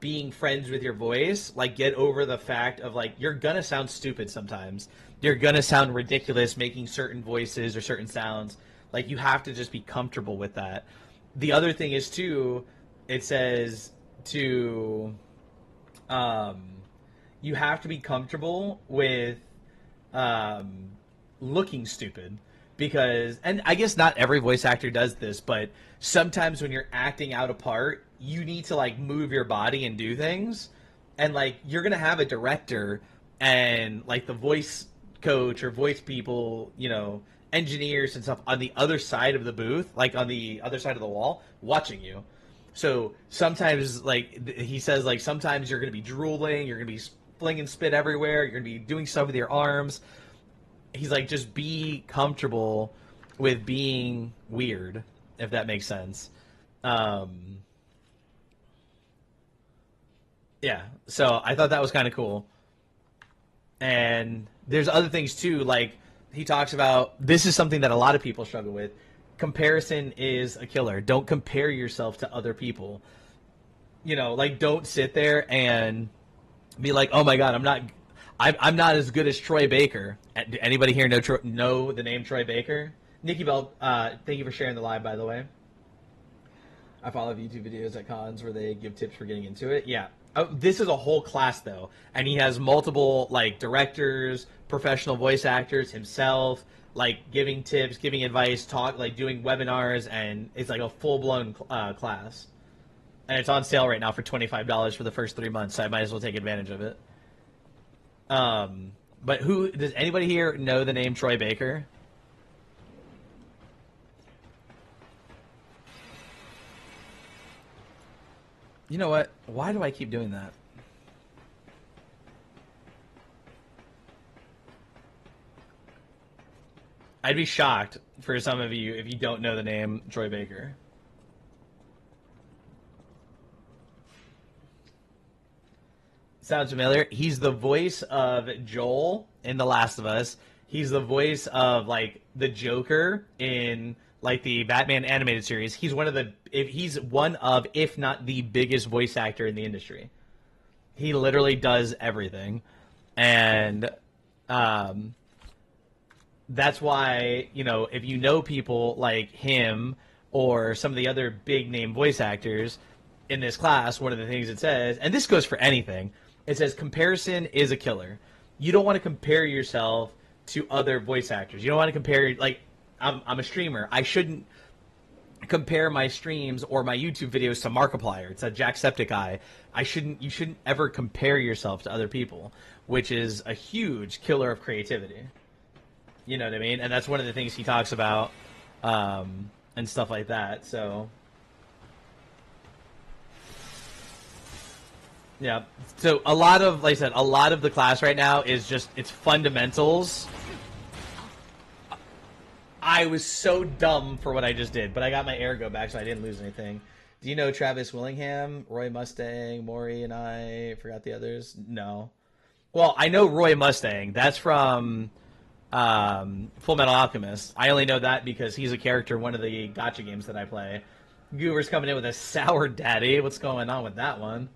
being friends with your voice. Like, get over the fact of like you're gonna sound stupid sometimes. You're gonna sound ridiculous making certain voices or certain sounds. Like, you have to just be comfortable with that. The other thing is too, it says to um you have to be comfortable with um, looking stupid, because, and I guess not every voice actor does this, but sometimes when you're acting out a part, you need to like move your body and do things, and like you're gonna have a director and like the voice coach or voice people, engineers and stuff on the other side of the booth, like on the other side of the wall, watching you. So sometimes, like he says, like sometimes you're gonna be drooling, you're gonna be flinging spit everywhere, you're gonna be doing stuff with your arms. He's like, just be comfortable with being weird, if that makes sense. Um, yeah, so I thought that was kind of cool. And there's other things too, like he talks about, this is something that a lot of people struggle with. Comparison is a killer. Don't compare yourself to other people. Like, don't sit there and be like, oh my god, I'm not as good as Troy Baker. Anybody here know the name Troy Baker? Nikki Bell, thank you for sharing the live, by the way. I follow YouTube videos at cons where they give tips for getting into it. Yeah. Oh, this is a whole class though, and he has multiple like directors, professional voice actors, himself, like giving tips, giving advice, like doing webinars, and it's like a full blown class. And it's on sale right now for $25 for the first 3 months. So I might as well take advantage of it. But who does anybody here know the name Troy Baker? You know what? Why do I keep doing that? I'd be shocked for some of you if you don't know the name Troy Baker. Sounds familiar? He's the voice of Joel in The Last of Us. He's the voice of like the Joker in like the Batman animated series. He's one of, if not the biggest voice actor in the industry. He literally does everything. And um that's why, if you know people like him or some of the other big name voice actors in this class, one of the things it says, and this goes for anything, it says comparison is a killer. You don't want to compare yourself to other voice actors. You don't want to compare, like, I'm a streamer. I shouldn't compare my streams or my YouTube videos to Markiplier. It's a Jacksepticeye. You shouldn't ever compare yourself to other people, which is a huge killer of creativity. You know what I mean? And that's one of the things he talks about, and stuff like that. So, yeah. So a lot of, like I said, a lot of the class right now is just, it's fundamentals. I was so dumb for what I just did, but I got my ergo back, so I didn't lose anything. Do you know Travis Willingham, Roy Mustang, Maury, and I forgot the others? No. Well, I know Roy Mustang. That's from Full Metal Alchemist. I only know that because he's a character in one of the gacha games that I play. Goober's coming in with a sour daddy. What's going on with that one?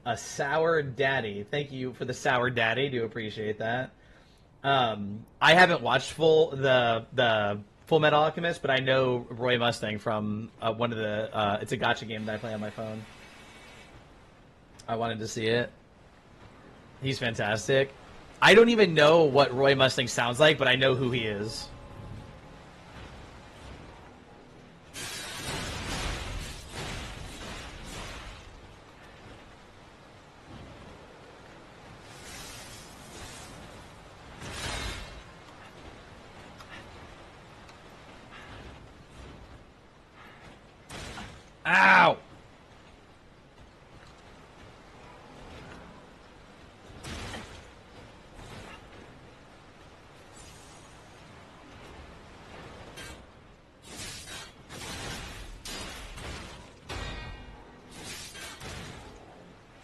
A sour daddy. Thank you for the sour daddy. Do appreciate that. I haven't watched the Full Metal Alchemist, but I know Roy Mustang from one of the. It's a gacha game that I play on my phone. I wanted to see it. He's fantastic. I don't even know what Roy Mustang sounds like, but I know who he is. Ow!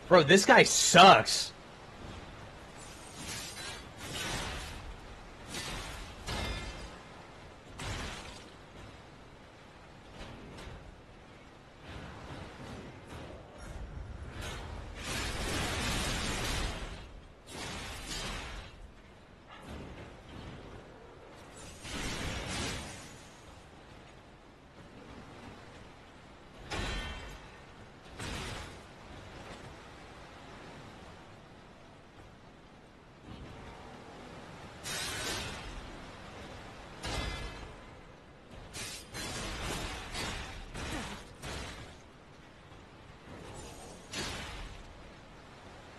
Bro, this guy sucks.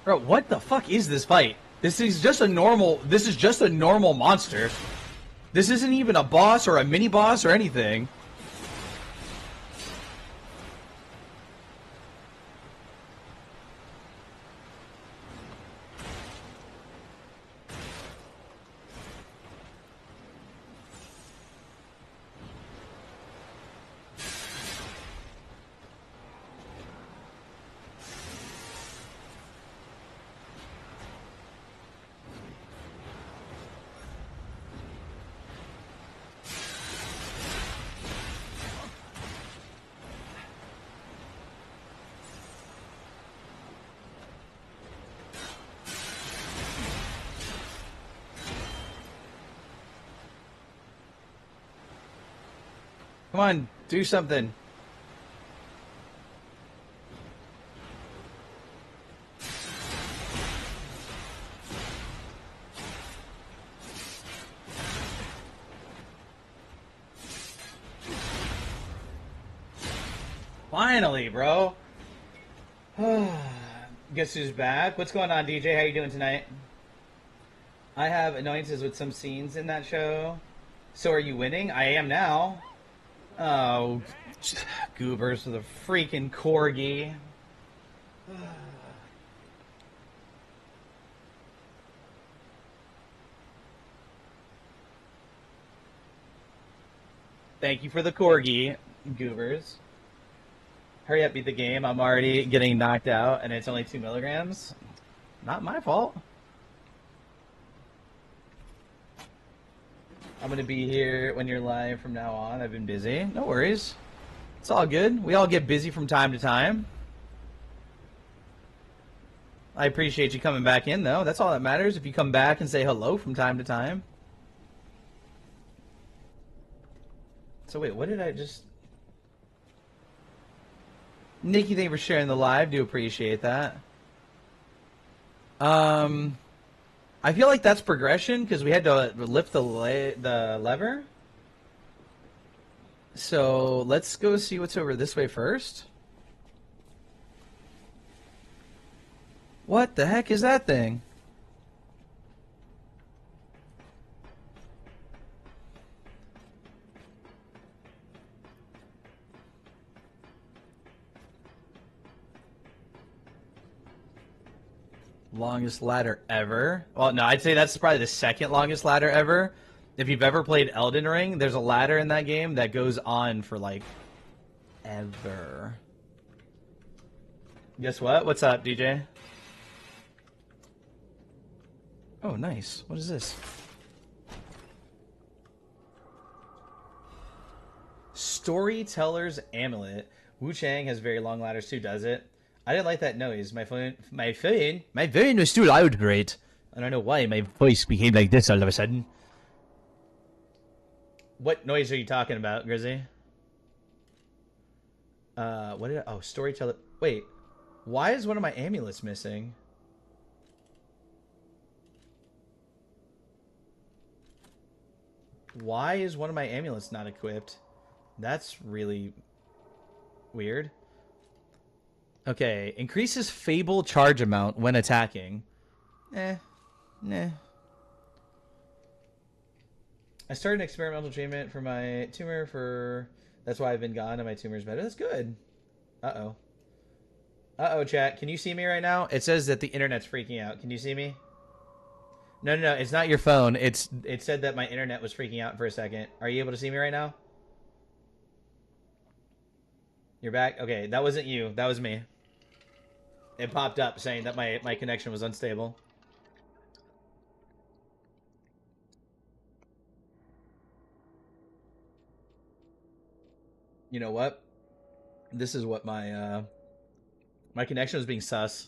Bro, what the fuck is this fight? This is just a normal monster. This isn't even a boss or a mini boss or anything. Come on, do something. Finally, bro. Guess who's back? What's going on, DJ? How you doing tonight? I have annoyances with some scenes in that show. So are you winning? I am now. Oh, goobers with a freaking corgi. Thank you for the corgi, goobers. Hurry up, beat the game. I'm already getting knocked out, and it's only 2 milligrams. Not my fault. I'm going to be here when you're live from now on. I've been busy. No worries. It's all good. We all get busy from time to time. I appreciate you coming back in, though. That's all that matters. If you come back and say hello from time to time. So wait, what did I just... Nikki, thank you for sharing the live. Do appreciate that. I feel like that's progression because we had to lift the lever. So let's go see what's over this way first. What the heck is that thing? Longest ladder ever. Well, no, I'd say that's probably the second longest ladder ever. If you've ever played Elden Ring, there's a ladder in that game that goes on for, like, ever. Guess what? What's up, DJ? Oh, nice. What is this? Storyteller's Amulet. Wu Chang has very long ladders too, does it? I didn't like that noise. My phone was too loud, great. I don't know why my voice became like this all of a sudden. What noise are you talking about, Grizzy? What did I... Oh, storyteller... Wait. Why is one of my amulets missing? Why is one of my amulets not equipped? That's really weird. Okay, increases Fable charge amount when attacking. Nah. I started an experimental treatment for my tumor for... That's why I've been gone and my tumor's better. That's good. Uh-oh. Uh-oh, chat. Can you see me right now? It says that the internet's freaking out. Can you see me? No, no, no. It's not your phone. It said that my internet was freaking out for a second. Are you able to see me right now? You're back? Okay, that wasn't you. That was me. It popped up saying that my connection was unstable. You know what? This is what my connection was being sus.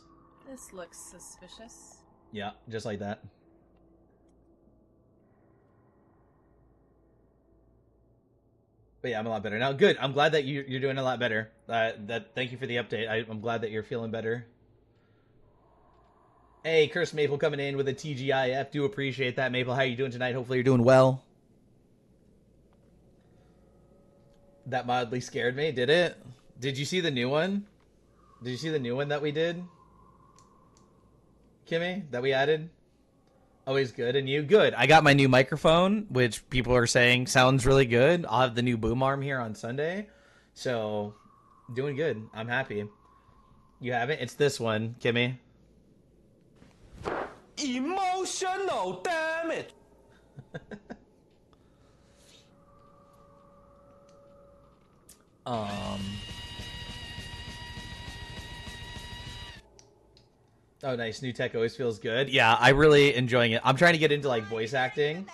This looks suspicious. Yeah, just like that. But yeah, I'm a lot better now. Good. I'm glad that you're doing a lot better. Thank you for the update. I'm glad that you're feeling better. Hey, Curse Maple coming in with a TGIF. Do appreciate that, Maple. How you doing tonight? Hopefully you're doing well. That mildly scared me. Did it? Did you see the new one? Did you see the new one that we did? Kimmy, that we added? Always good. And you? Good. I got my new microphone, which people are saying sounds really good. I'll have the new boom arm here on Sunday. So, doing good. I'm happy. You have it? It's this one, Kimmy. Emotional damage. Oh, nice. New tech always feels good. Yeah, I really enjoying it. I'm trying to get into like voice acting.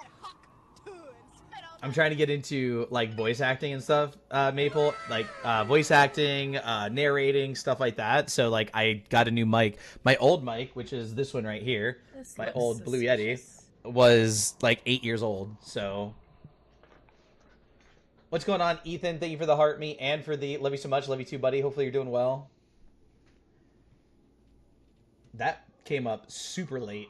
I'm trying to get into like voice acting and stuff, Maple, like voice acting, narrating, stuff like that. So like I got a new mic. My old mic, which is this one right here, This my looks old Blue Yeti, suspicious. was like 8 years old. So what's going on, Ethan? Thank you for the heart me and for the love you so much. Love you too, buddy. Hopefully you're doing well. That came up super late.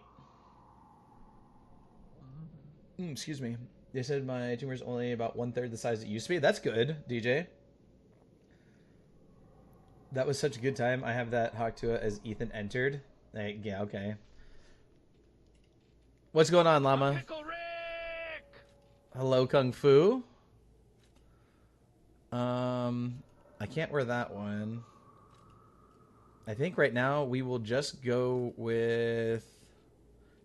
Excuse me. They said my tumor is only about 1/3 the size it used to be. That's good, DJ. That was such a good time. I have that Haktua as Ethan entered. Like, yeah, okay. What's going on, Llama? Hello, Kung Fu. I can't wear that one. I think right now we will just go with...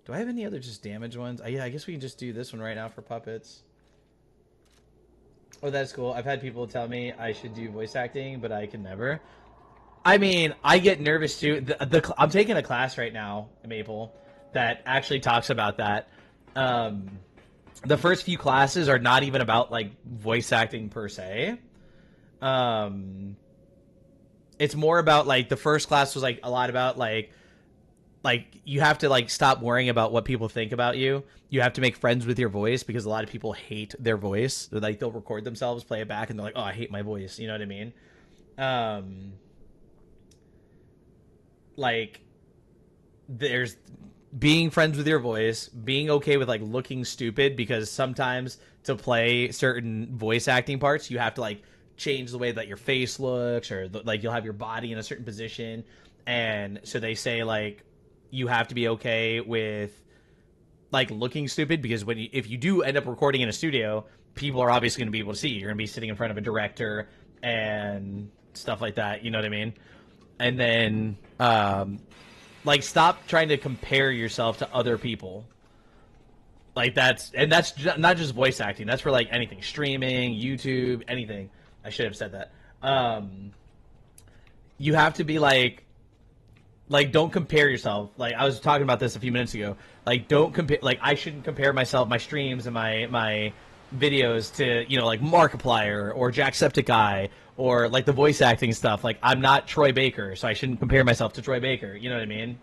Do I have any other just damage ones? Yeah, I guess we can just do this one right now for puppets. Oh, that's cool. I've had people tell me I should do voice acting, but I can never. I mean, I get nervous too. I'm taking a class right now, Maple, that actually talks about that. The first few classes are not even about like voice acting per se. It's more about like the first class was like a lot about like you have to like stop worrying about what people think about you. You have to make friends with your voice because a lot of people hate their voice. They're like they'll record themselves, play it back, and they're like, "Oh, I hate my voice." You know what I mean? Like there's being friends with your voice, being okay with like looking stupid because sometimes to play certain voice acting parts, you have to like change the way that your face looks or like you'll have your body in a certain position. And so they say like you have to be okay with like looking stupid because if you do end up recording in a studio, people are obviously going to be able to see you. You're going to be sitting in front of a director and stuff like that. You know what I mean? And then like stop trying to compare yourself to other people. Like that's not just voice acting. That's for like anything, streaming, YouTube, anything. I should have said that. You have to be like don't compare yourself. Like I was talking about this a few minutes ago. Like don't compare. Like I shouldn't compare myself, my streams and my videos to like Markiplier or Jacksepticeye or like the voice acting stuff. Like I'm not Troy Baker, so I shouldn't compare myself to Troy Baker. You know what I mean?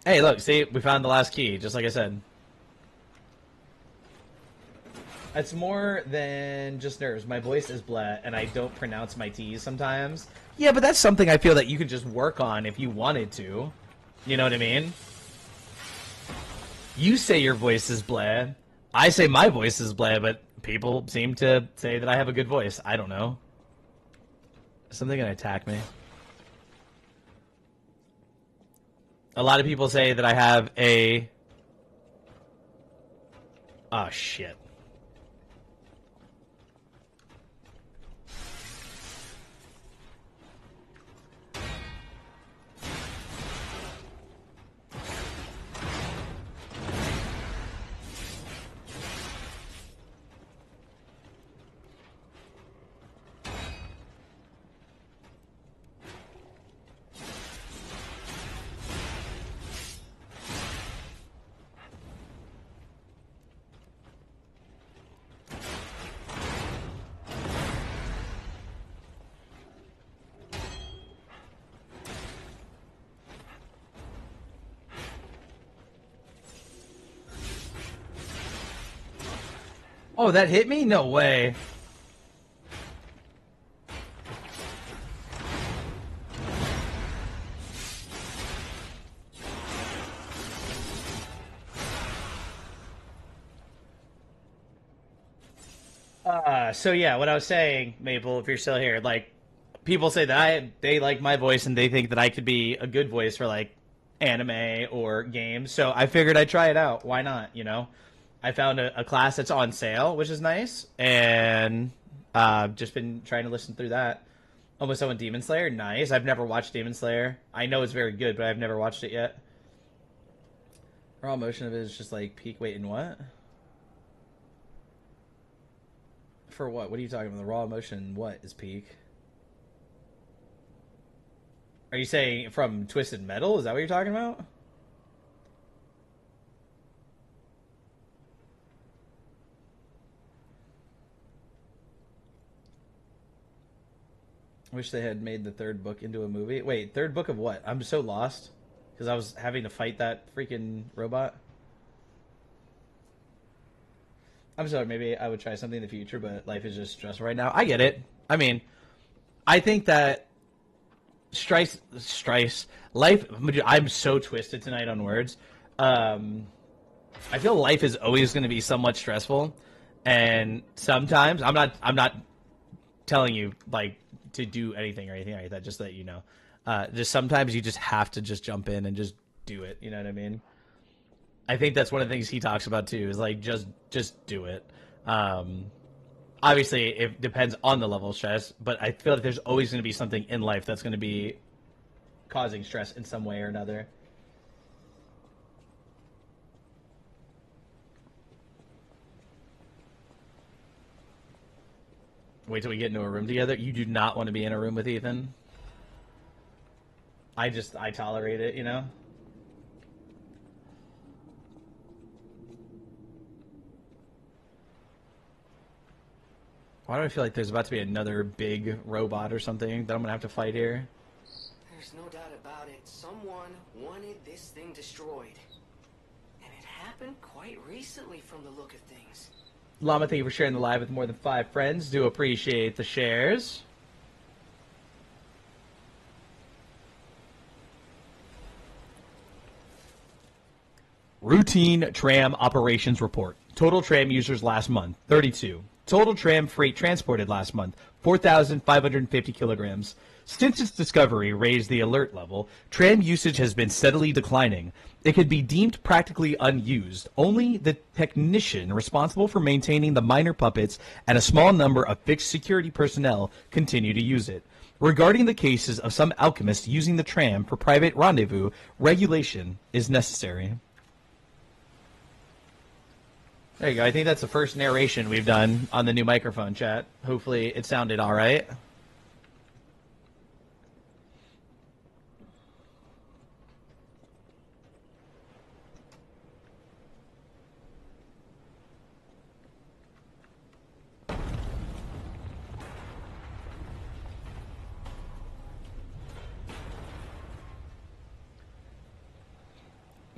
Hey, look, see, we found the last key, just like I said. It's more than just nerves. My voice is blah, and I don't pronounce my T's sometimes. Yeah, but that's something I feel that you could just work on if you wanted to. You know what I mean? You say your voice is blah. I say my voice is blah, but people seem to say that I have a good voice. I don't know. Is something gonna attack me? A lot of people say that I have a... Oh, shit. Oh, that hit me? No way. So yeah, what I was saying, Maple, if you're still here, like people say that they like my voice and they think that I could be a good voice for like anime or games. So I figured I'd try it out. Why not? You know, I found a class that's on sale, which is nice, and just been trying to listen through that. Almost done with Demon Slayer. Nice. I've never watched Demon Slayer. I know it's very good, but I've never watched it yet. Raw motion of it is just like peak weight and what? For what? What are you talking about? The raw emotion, what is peak? Are you saying from Twisted Metal? Is that what you're talking about? Wish they had made the third book into a movie. Wait, third book of what? I'm so lost because I was having to fight that freaking robot. I'm sorry, maybe I would try something in the future, but life is just stressful right now. I get it. I mean, I think that life. I'm so twisted tonight on words. Um, I feel life is always going to be somewhat stressful, and sometimes I'm not telling you like to do anything or anything like that. Just so that you know, just sometimes you just have to just jump in and just do it. You know what I mean? I think that's one of the things he talks about too. Is like just do it. Um, Obviously, it depends on the level of stress, but I feel like there's always going to be something in life that's going to be causing stress in some way or another. Wait till we get into a room together. You do not want to be in a room with Ethan. I tolerate it, you know. Why do I feel like there's about to be another big robot or something that I'm gonna have to fight here? There's no doubt about it. Someone wanted this thing destroyed. And it happened quite recently from the look of things. Llama, thank you for sharing the live with more than 5 friends. Do appreciate the shares. Routine tram operations report. Total tram users last month, 32. Total tram freight transported last month, 4,550 kilograms. Since its discovery raised the alert level, tram usage has been steadily declining. It could be deemed practically unused. Only the technician responsible for maintaining the minor puppets and a small number of fixed security personnel continue to use it. Regarding the cases of some alchemists using the tram for private rendezvous, regulation is necessary. There you go. I think that's the first narration we've done on the new microphone, chat. Hopefully it sounded all right.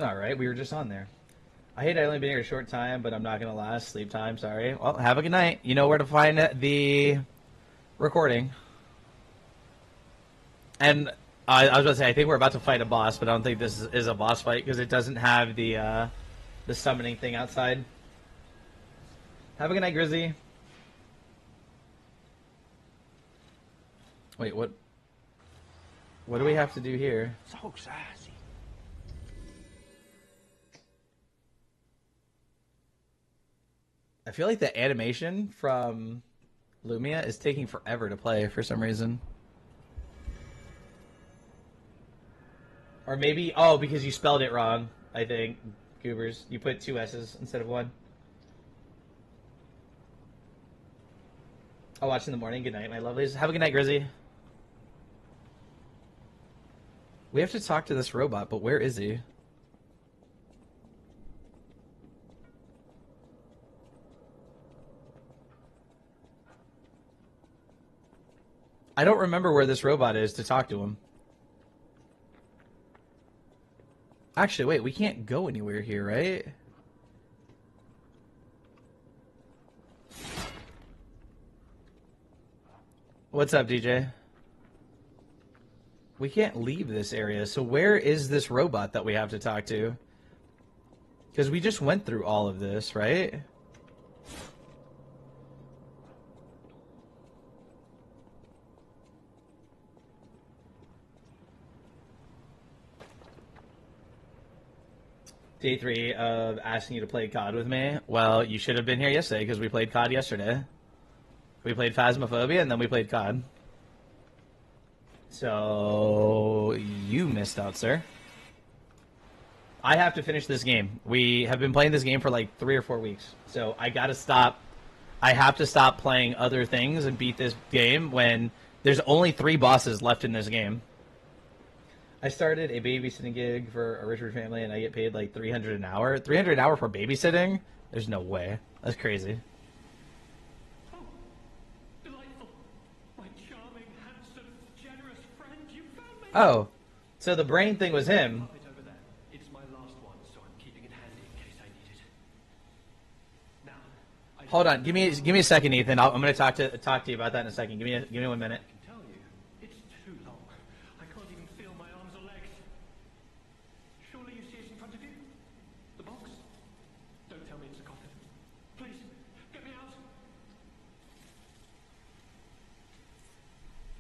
All right, we were just on there. I hate I only been here a short time, but I'm not going to last. Sleep time, sorry. Well, have a good night. You know where to find the recording. And I was about to say, I think we're about to fight a boss, but I don't think this is a boss fight because it doesn't have the summoning thing outside. Have a good night, Grizzy. Wait, what? What do we have to do here? So sassy. I feel like the animation from Lumia is taking forever to play for some reason. Or maybe, oh, because you spelled it wrong, I think, Goobers. You put 2 S's instead of 1. I'll watch in the morning. Good night, my lovelies. Have a good night, Grizzy. We have to talk to this robot, but where is he? I don't remember where this robot is to talk to him. Actually, wait, we can't go anywhere here, right? What's up, DJ? We can't leave this area, so where is this robot that we have to talk to? Because we just went through all of this, right? Day 3 of asking you to play COD with me. Well, you should have been here yesterday because we played COD yesterday. We played Phasmophobia and then we played COD. So, you missed out, sir. I have to finish this game. We have been playing this game for like 3 or 4 weeks. So, I gotta stop. I have to stop playing other things and beat this game when there's only 3 bosses left in this game. I started a babysitting gig for a Richard family and I get paid like $300 an hour. $300 an hour for babysitting? There's no way. That's crazy. Oh, delightful. My charming, handsome, generous friend, you found me. Oh, so the brain thing was him. It's over there. It's my last one, so I'm keeping it handy in case I need it. Now, Hold on, give me a second, Ethan. I'm gonna talk to you about that in a second. Give me 1 minute. I can tell you, it's too long. I can't even feel my arms or legs. Surely you see it in front of you? The box? Don't tell me it's a coffin. Please, get me out.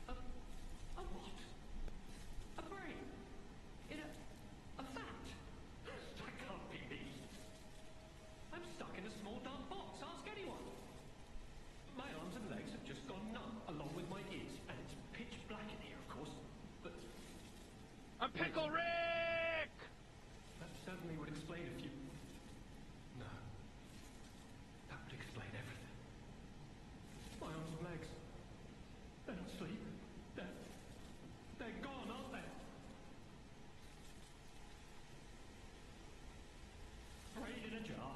A what? A brain? In a vat? That can't be me. I'm stuck in a small dark box. Ask anyone. My arms and legs have just gone numb, along with my ears, and it's pitch black in here, of course. But A Pickle Rick! that certainly would explain a few. No, that would explain everything. My arms and legs. They're not asleep. They're gone, aren't they? Brain in a jar.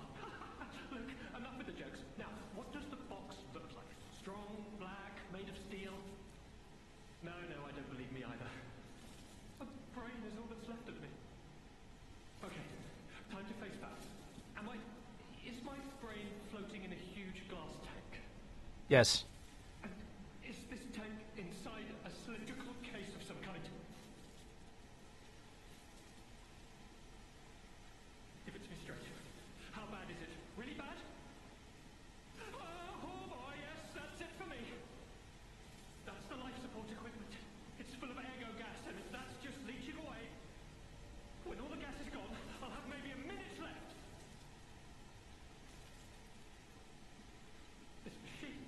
Look, enough with the jokes. Now, what does the box look like? Strong, black, made of steel? No, I don't believe me either. A brain is all that's left of me. Okay, time to face facts. Is my brain floating in a huge glass tank? Yes. And is this tank inside a cylindrical case of some kind? If it's me straight, how bad is it? Really bad? Oh boy, yes, that's it for me. That's the life support equipment. It's full of ergo gas, and if that's just leaching away, when all the gas is gone, I'll have maybe a minute left. This machine?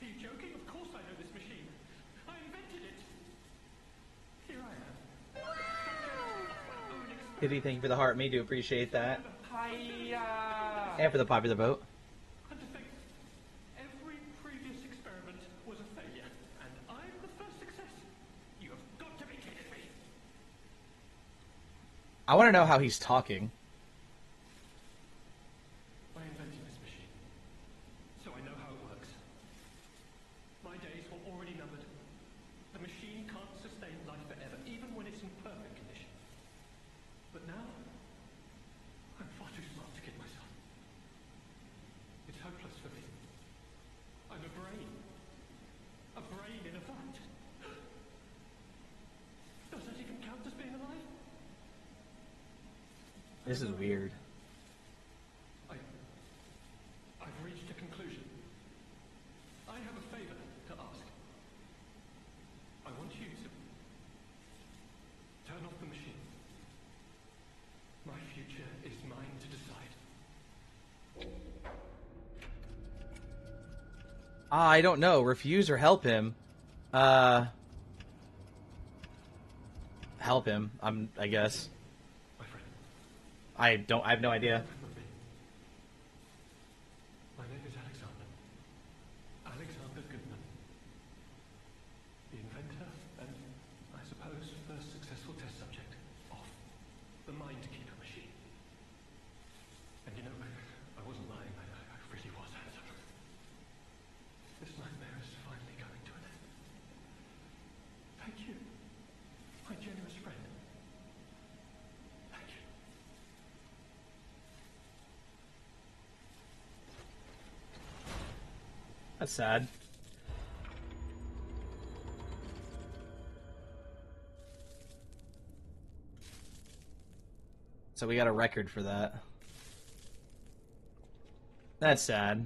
Are you joking? Of course I know this machine. I invented it. Here I am. Kitty, thank you for the heart. Me do appreciate that. Hiya! And for the popular vote. And to think, every previous experiment was a failure, and I'm the first success. You have got to be kidding me. I want to know how he's talking. I invented this machine, so I know how it works. My days were already numbered. The machine can't sustain life forever, even when it's in perfect condition. But now, I'm far too smart to kid myself. It's hopeless for me. I'm a brain. A brain in a vat. Does that even count as being alive? This is weird. I've reached a conclusion. I have a favor to ask. I want you to turn off the machine. My future is mine to decide. I don't know. Refuse or help him. Help him. I guess. My friend, I have no idea. remember me. My name is Alexander. Alexander Goodman. The inventor and, I suppose, first successful test subject of the mind-keeper machine. And you know, I wasn't lying. I really was handsome. This nightmare is finally coming to an end. Thank you, my generous friend. Thank you. That's sad. So we got a record for that. That's sad.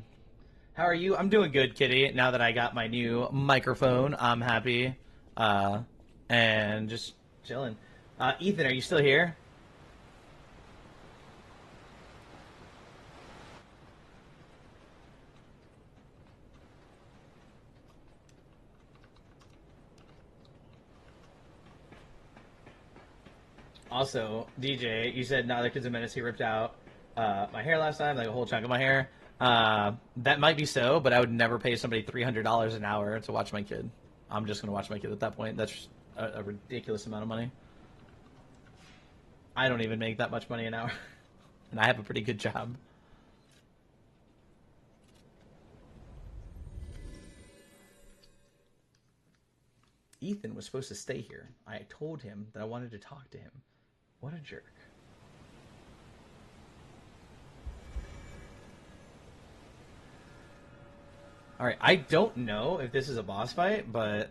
How are you? I'm doing good, Kitty. Now that I got my new microphone, I'm happy. Uh, and just chilling. Ethan, are you still here? Also, DJ, you said now the kid's a menace. He ripped out my hair last time, like a whole chunk of my hair. That might be so, but I would never pay somebody $300 an hour to watch my kid. I'm just gonna watch my kid at that point. That's a ridiculous amount of money. I don't even make that much money an hour, and I have a pretty good job. Ethan was supposed to stay here. I told him that I wanted to talk to him. What a jerk. All right, I don't know if this is a boss fight, but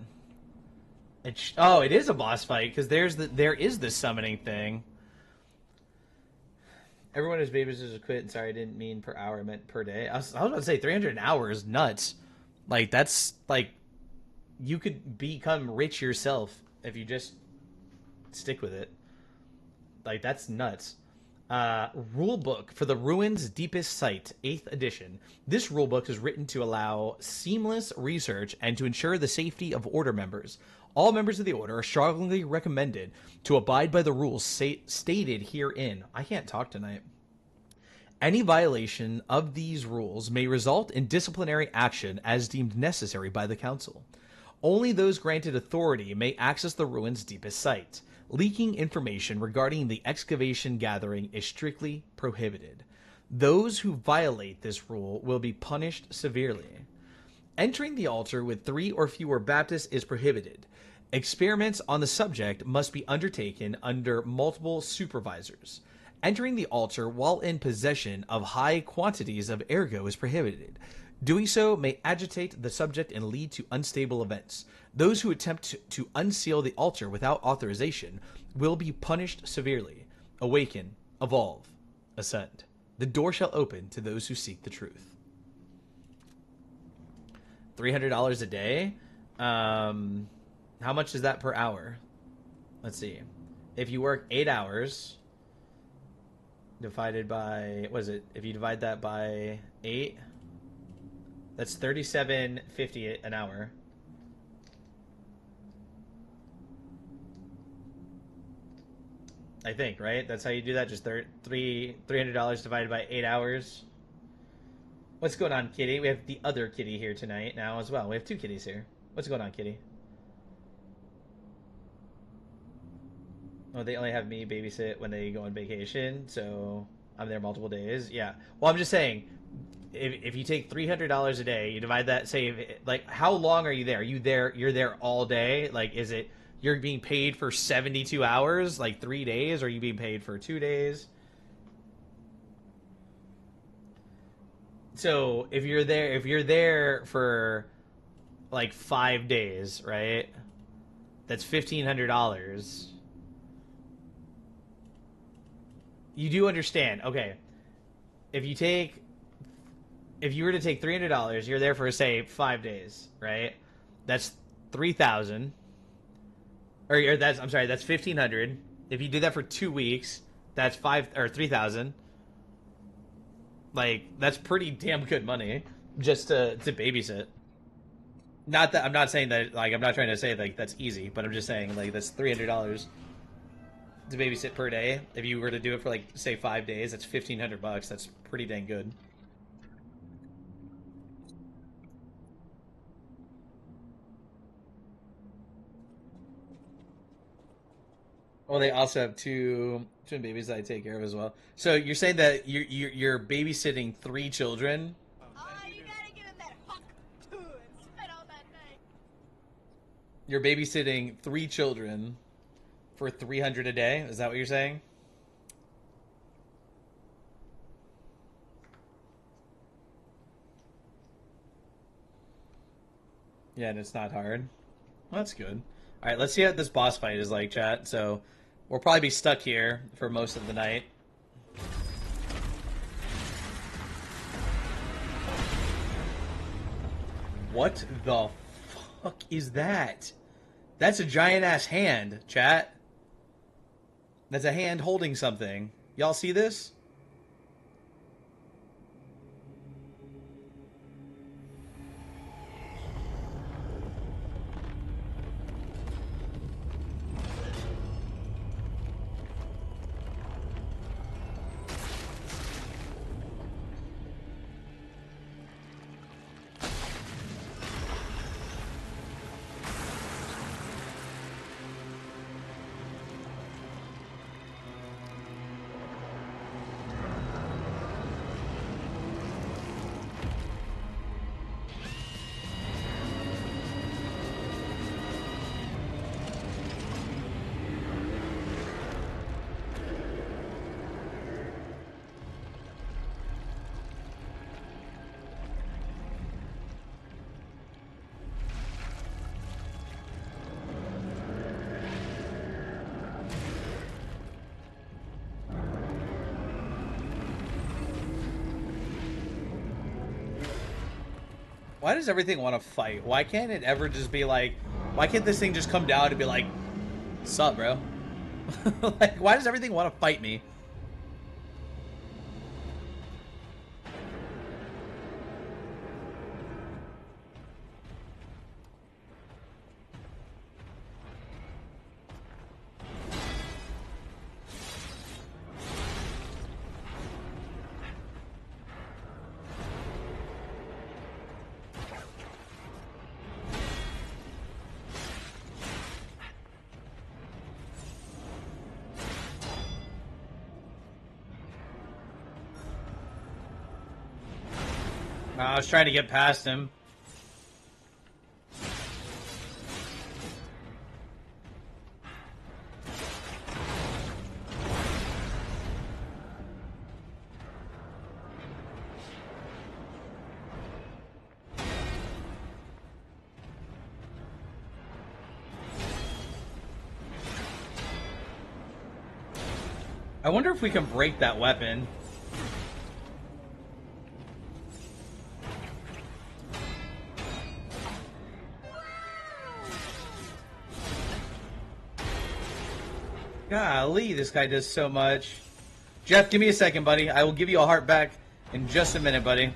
oh, it is a boss fight because there is the summoning thing. Everyone whose babysitters quit. And sorry, I didn't mean per hour. I meant per day. I was about to say 300 an hour is nuts. Like that's like you could become rich yourself if you just stick with it. Like that's nuts. Rulebook for the Ruins Deepest Site, 8th edition. This rulebook is written to allow seamless research and to ensure the safety of Order members. All members of the Order are strongly recommended to abide by the rules stated herein. I can't talk tonight. Any violation of these rules may result in disciplinary action as deemed necessary by the Council. Only those granted authority may access the ruins' deepest site. Leaking information regarding the excavation gathering is strictly prohibited. Those who violate this rule will be punished severely. Entering the altar with 3 or fewer Baptists is prohibited. Experiments on the subject must be undertaken under multiple supervisors. Entering the altar while in possession of high quantities of ergo is prohibited. Doing so may agitate the subject and lead to unstable events. Those who attempt to unseal the altar without authorization will be punished severely. Awaken, evolve, ascend. The door shall open to those who seek the truth. $300 a day? How much is that per hour? Let's see. If you work 8 hours divided by, what is it? If you divide that by 8, that's $37.50 an hour. I think, right? That's how you do that. Just $300 divided by 8 hours. What's going on, Kitty? We have the other Kitty here tonight now as well. We have 2 kitties here. What's going on, Kitty? Oh, they only have me babysit when they go on vacation, so I'm there multiple days. Yeah. Well, I'm just saying, if you take $300 a day, you divide that, say, like, how long are you there? You're there all day? Like, is it, you're being paid for 72 hours, like 3 days, or are you being paid for 2 days? So if you're there for like 5 days, right? That's $1,500. You do understand, okay? If you were to take $300, you're there for say 5 days, right? That's 3,000. Or that's, I'm sorry, that's 1,500. If you do that for 2 weeks, that's 3,000. Like, that's pretty damn good money just to babysit. Not that I'm not saying that, like, I'm not trying to say like that's easy, but I'm just saying like that's $300 to babysit per day. If you were to do it for like say 5 days, that's $1,500. That's pretty dang good. Well, they also have two twin babies that I take care of as well. So you're saying that you're babysitting 3 children. Oh, you gotta give him that hawk too and spit all that night. You're babysitting 3 children for 300 a day. Is that what you're saying? Yeah, and it's not hard. Well, that's good. All right, let's see what this boss fight is like, chat. So we'll probably be stuck here for most of the night. What the fuck is that? That's a giant ass hand, chat. That's a hand holding something. Y'all see this? Why does everything want to fight? Why can't it ever just be like, why can't this thing just come down and be like, sup, bro? Like, why does everything want to fight me? I was trying to get past him. I wonder if we can break that weapon. Golly, this guy does so much. Jeff, give me a second, buddy. I will give you a heart back in just a minute, buddy.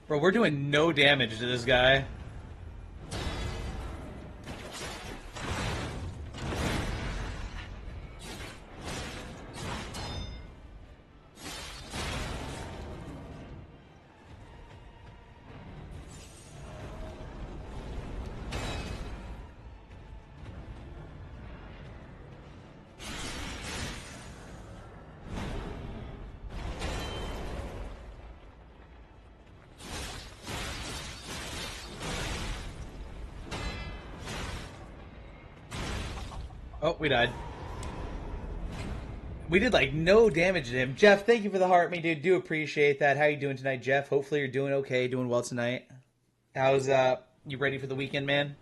Bro, we're doing no damage to this guy. Oh, we died. We did like no damage to him. Jeff, thank you for the heart, me dude. Do appreciate that. How you doing tonight, Jeff? Hopefully you're doing okay, doing well tonight. How's you ready for the weekend, man?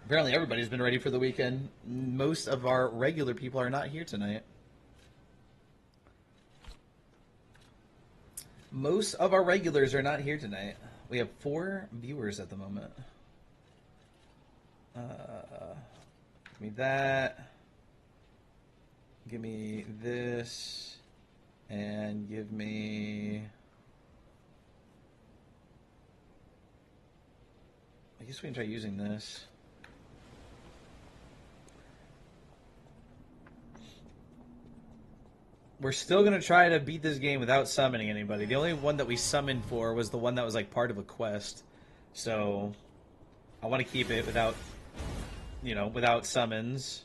Apparently everybody's been ready for the weekend. Most of our regular people are not here tonight. Most of our regulars are not here tonight. We have 4 viewers at the moment. Give me that. Give me this. And give me... I guess we can try using this. We're still going to try to beat this game without summoning anybody. The only one that we summoned for was the one that was like part of a quest. So I want to keep it without, you know, without summons.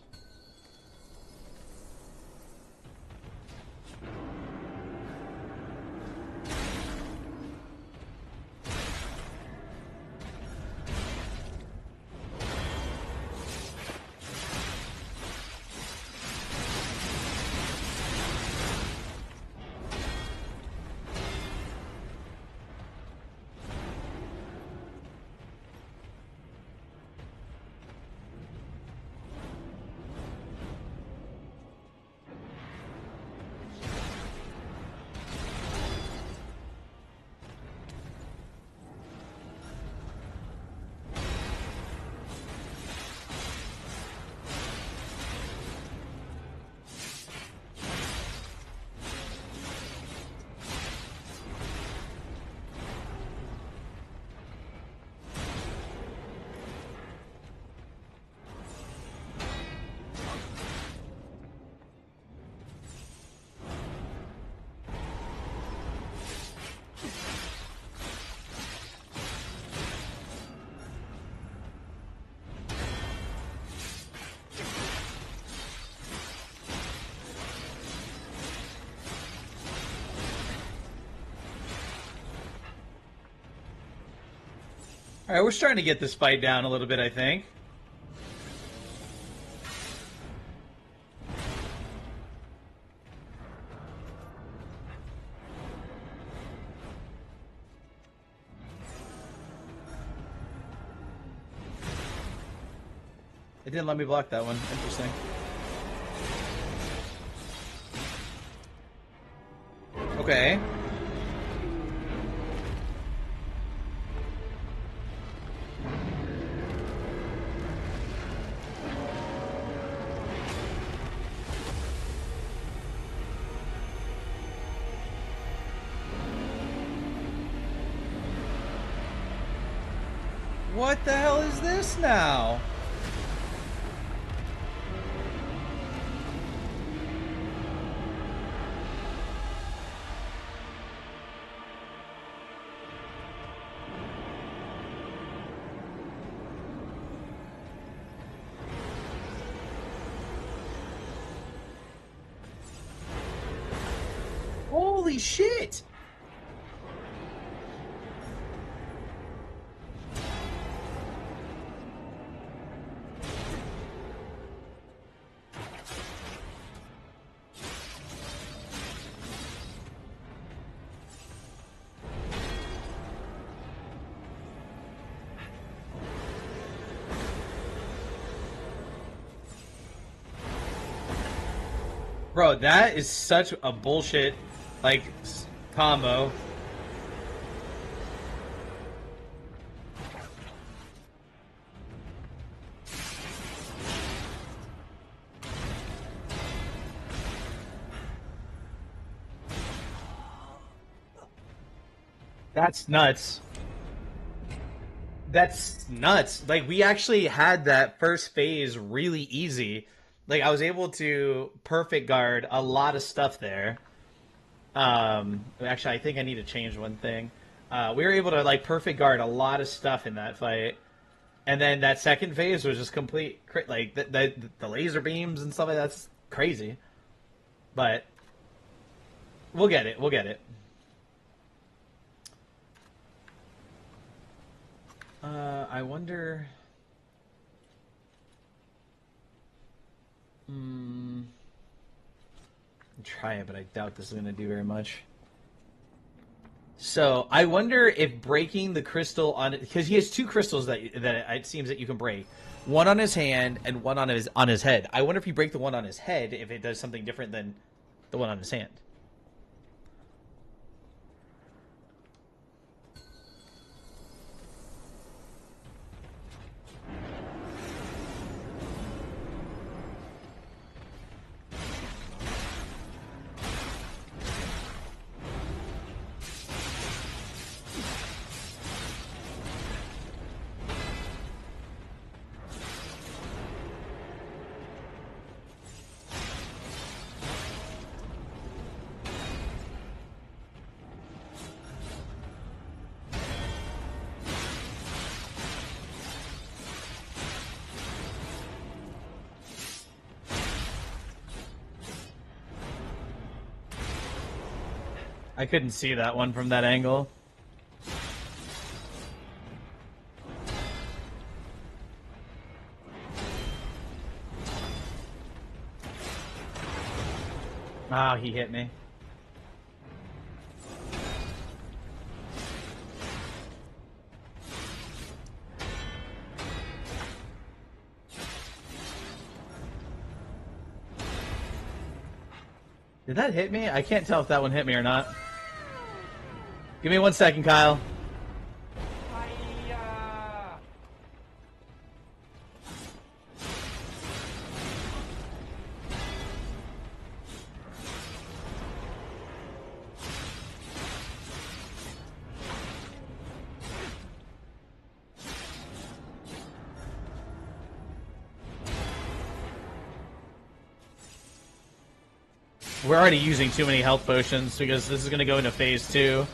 All right, we're starting to get this fight down a little bit, I think. It didn't let me block that one. Interesting. Okay. What the hell is this now? Holy shit! Bro, that is such a bullshit, like, combo. That's nuts. That's nuts. Like, we actually had that first phase really easy. Like, I was able to perfect guard a lot of stuff there. Actually, I think I need to change one thing. We were able to, like, perfect guard a lot of stuff in that fight. And then that second phase was just complete, like, the laser beams and stuff like that's crazy. But we'll get it. We'll get it. I wonder. Try it, but I doubt this is going to do very much. So I wonder if breaking the crystal on it, because he has two crystals that it seems that you can break, one on his hand and one on his head. I wonder if you break the one on his head, if it does something different than the one on his hand. I couldn't see that one from that angle. Ah, he hit me. Did that hit me? I can't tell if that one hit me or not. Give me 1 second, Kyle. We're already using too many health potions because this is going to go into phase 2.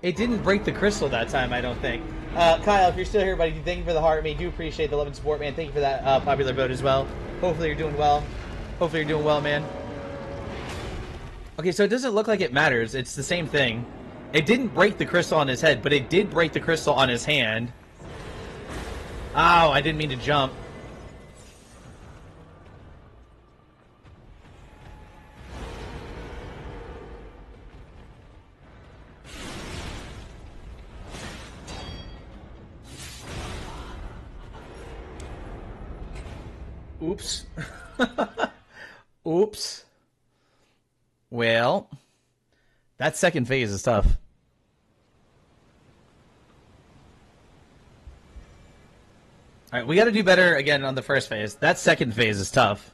It didn't break the crystal that time, I don't think. Kyle, if you're still here, buddy, thank you for the heart, man. Do appreciate the love and support, man. Thank you for that popular vote as well. Hopefully you're doing well. Hopefully you're doing well, man. Okay, so it doesn't look like it matters. It's the same thing. It didn't break the crystal on his head, but it did break the crystal on his hand. Ow, I didn't mean to jump. Oops. Oops. Well, that second phase is tough. All right, we got to do better again on the first phase. That second phase is tough.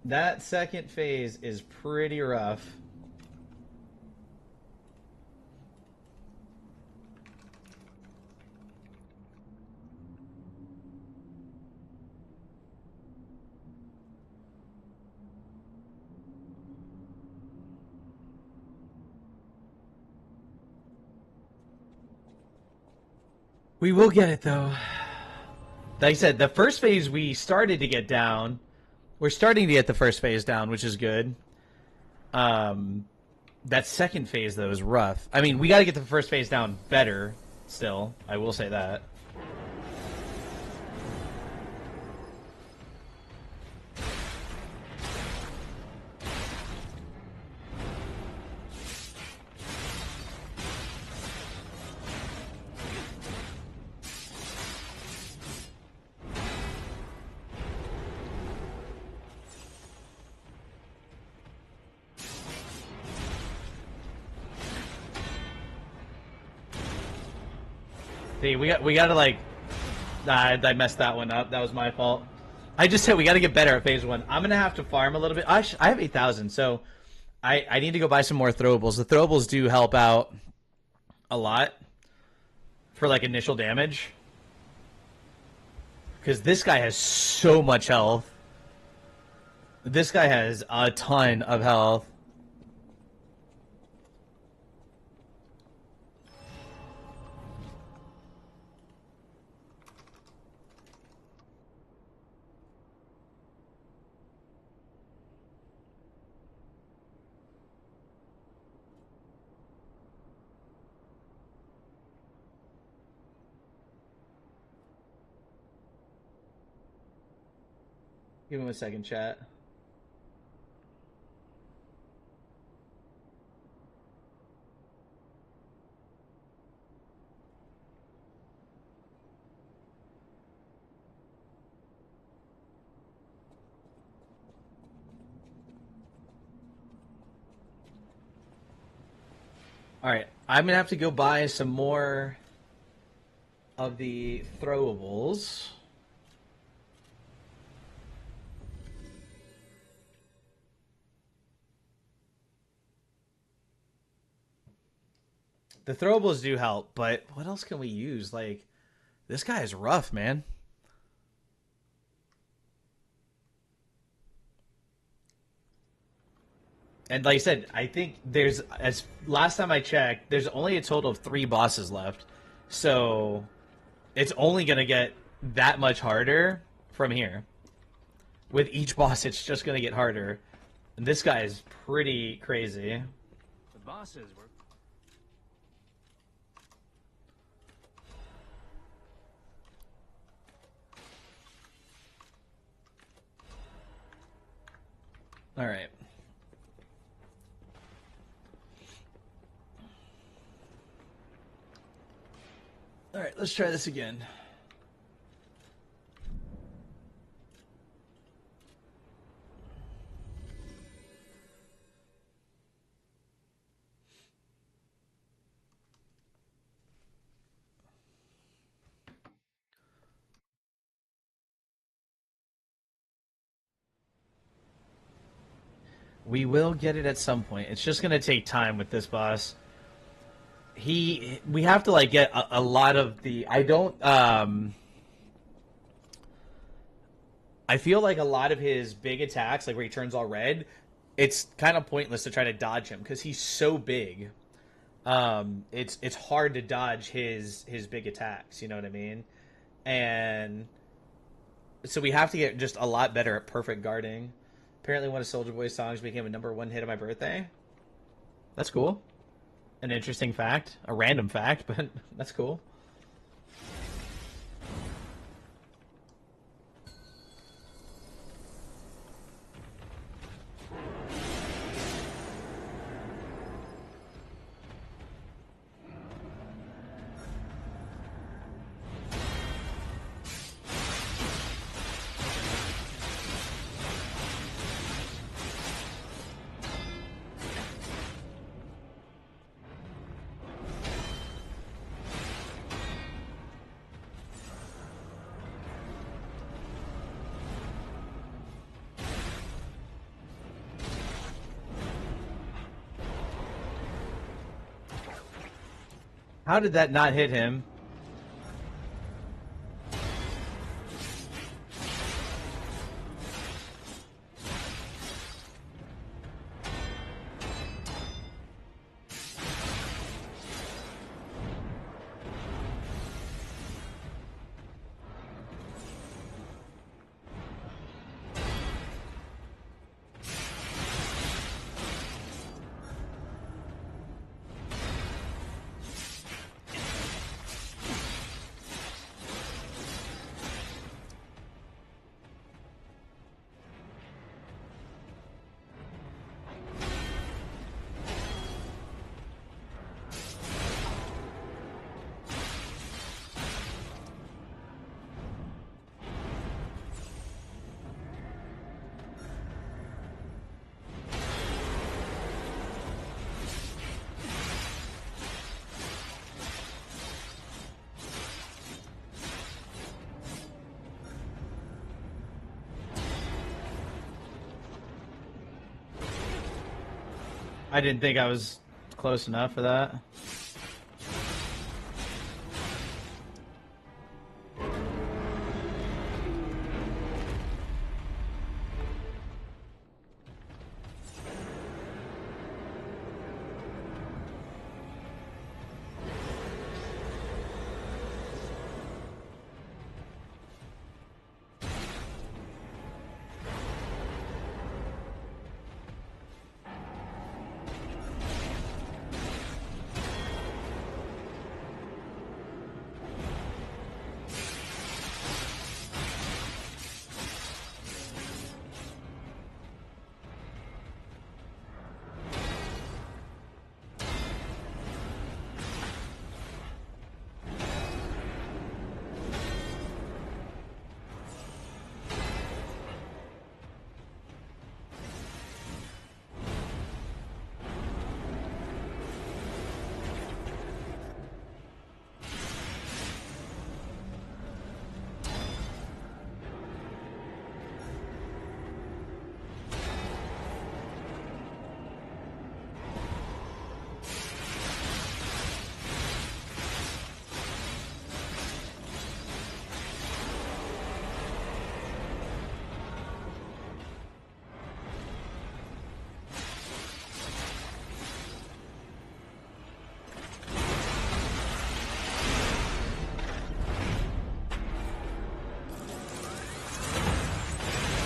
That second phase is pretty rough. We will get it, though. Like I said, the first phase we started to get down. We're starting to get the first phase down, which is good. That second phase, though, is rough. I mean, we got to get the first phase down better still. I will say that. See, we got to like. Nah, I messed that one up. That was my fault. I just said we got to get better at phase one. I'm gonna have to farm a little bit. I have 8,000, so I need to go buy some more throwables. The throwables do help out a lot for like initial damage, because this guy has so much health. This guy has a ton of health. Give him a second, chat. All right, I'm gonna have to go buy some more of the throwables. The throwables do help, but what else can we use? Like, this guy is rough, man. And like I said, I think there's, as last time I checked, there's only a total of 3 bosses left. So it's only gonna get that much harder from here. With each boss, it's just gonna get harder. And this guy is pretty crazy. The bosses were. All right. All right, let's try this again. We will get it at some point. It's just gonna take time with this boss. We have to like get a lot of the. I feel like a lot of his big attacks, like where he turns all red, it's kind of pointless to try to dodge him because he's so big. It's hard to dodge his big attacks. You know what I mean? And So we have to get just a lot better at perfect guarding. Apparently, one of Soldier Boy's songs became a #1 hit on my birthday. That's cool. An interesting fact, a random fact, but that's cool. How did that not hit him? I didn't think I was close enough for that.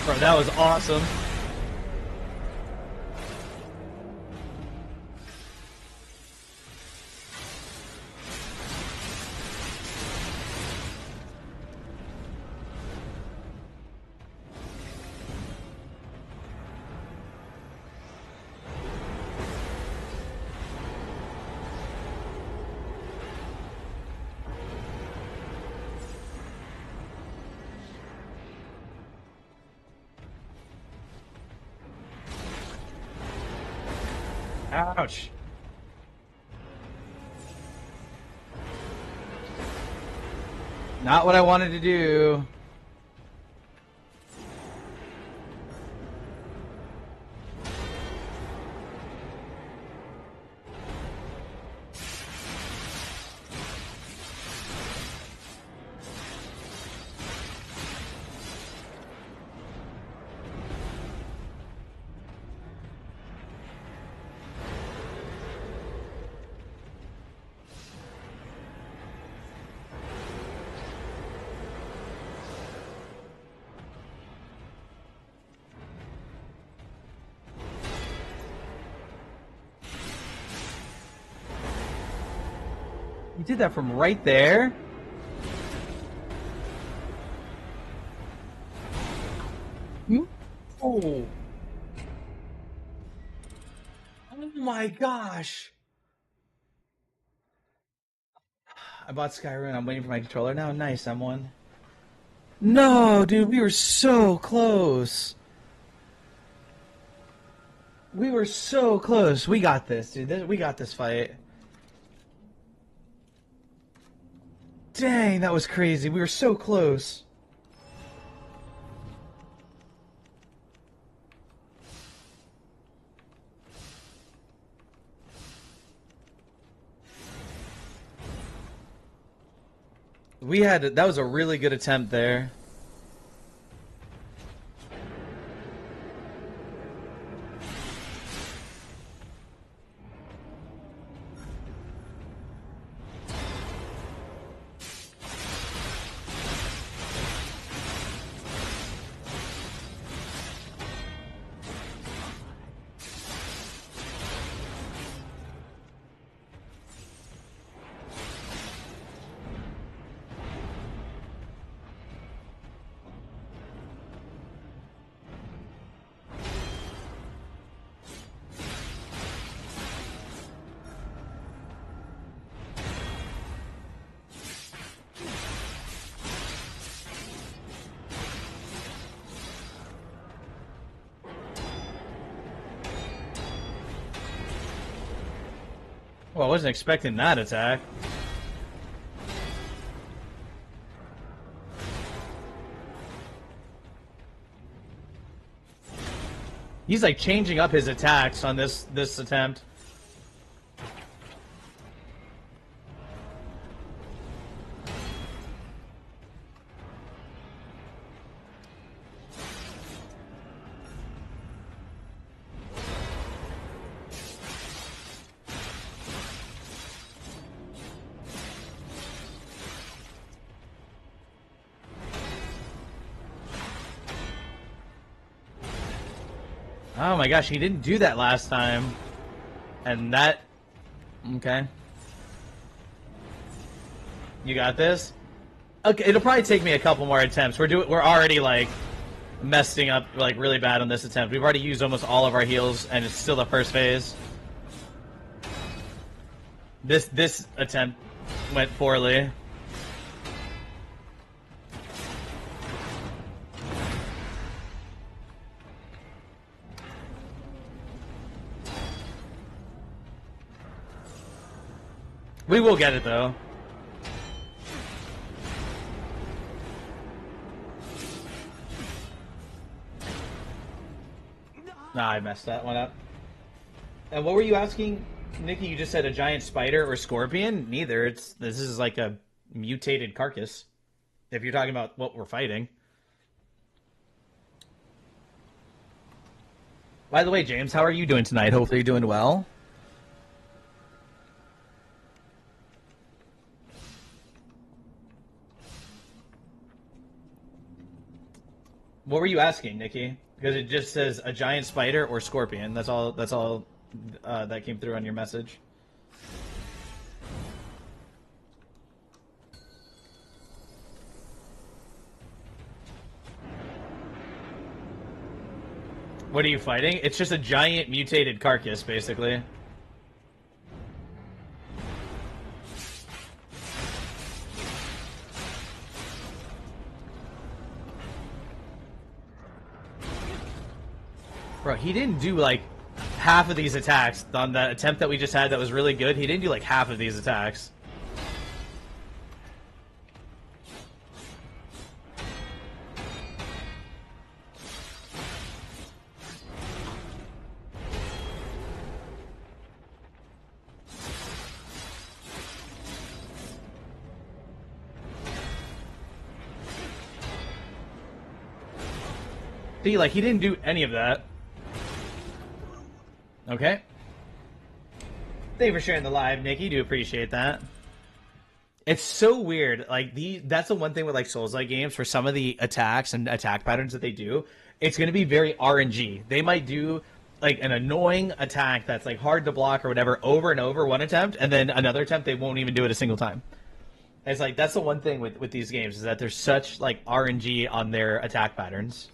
Bro, that was awesome. Ouch. Not what I wanted to do. You did that from right there? Oh. Oh my gosh. I bought Skyrim. I'm waiting for my controller now. Nice, I'm one. No, dude, we were so close. We were so close. We got this, dude. We got this fight. Dang, that was crazy. We were so close. That was a really good attempt there. Well, I wasn't expecting that attack. He's like changing up his attacks on this attempt. Oh my gosh, he didn't do that last time. And that... Okay. You got this? Okay, it'll probably take me a couple more attempts. We're already like messing up like really bad on this attempt. We've already used almost all of our heals and it's still the first phase. This attempt went poorly. We will get it though. Nah, I messed that one up. And what were you asking, Nikki? You just said a giant spider or scorpion? Neither. This is like a mutated carcass. If you're talking about what we're fighting. By the way, James, how are you doing tonight? Hopefully you're doing well. What were you asking, Nikki? Because it just says a giant spider or scorpion. That's all. That's all that came through on your message. What are you fighting? It's just a giant mutated carcass, basically. Bro, he didn't do like half of these attacks on that attempt that we just had that was really good. He didn't do like half of these attacks. See, like, he didn't do any of that. Okay. Thank you for sharing the live, Nick. You do appreciate that. It's so weird. Like, that's the one thing with, like, Souls-like games, for some of the attacks and attack patterns that they do, it's going to be very RNG. They might do like an annoying attack that's like hard to block or whatever over and over one attempt, and then another attempt they won't even do it a single time. It's like that's the one thing with these games is that there's such like RNG on their attack patterns.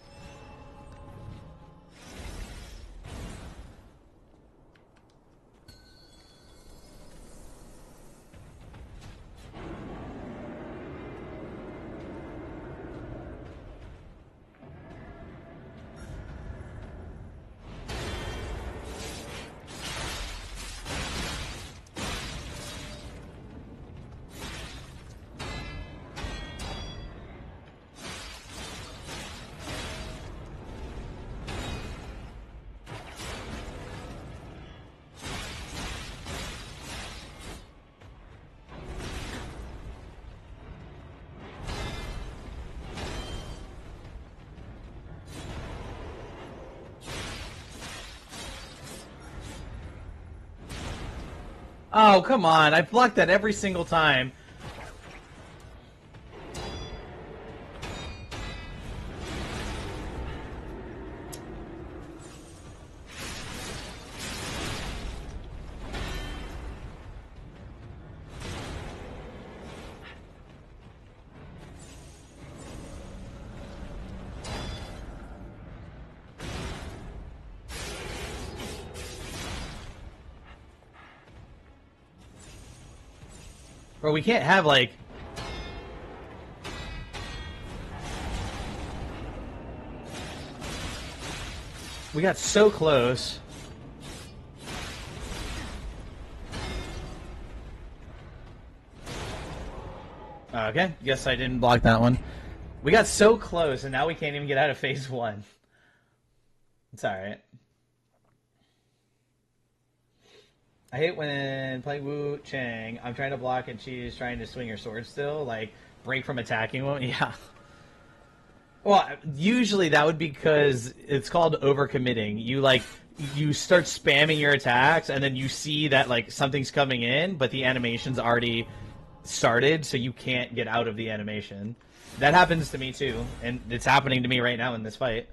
Oh, come on. I blocked that every single time. Bro, we can't have, like... We got so close. Okay, guess I didn't block that one. We got so close, and now we can't even get out of phase one. It's alright. I hate when playing Wu Chang, I'm trying to block and she's trying to swing her sword still, like break from attacking one. Yeah. Well, usually that would be because it's called overcommitting. You start spamming your attacks and then you see that like something's coming in, but the animation's already started, so you can't get out of the animation. That happens to me too, and it's happening to me right now in this fight.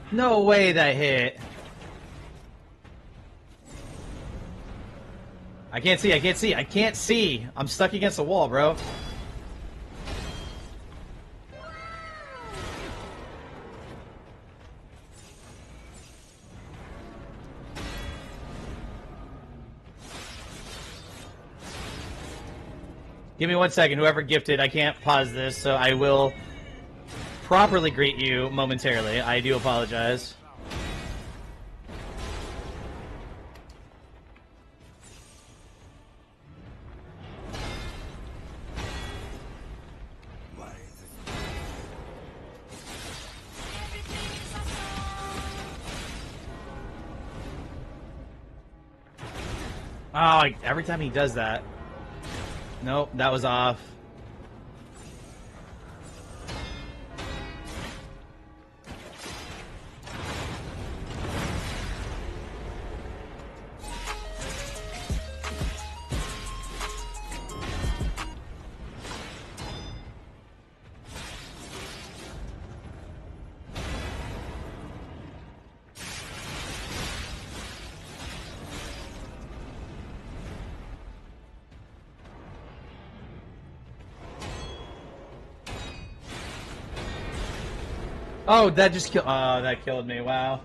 No way that hit. I can't see, I can't see, I can't see. I'm stuck against the wall, bro. Give me 1 second. Whoever gifted, I can't pause this, so I will properly greet you momentarily. I do apologize. Oh, every time he does that. Nope, that was off. Oh, that just killed. Oh, that killed me. Wow.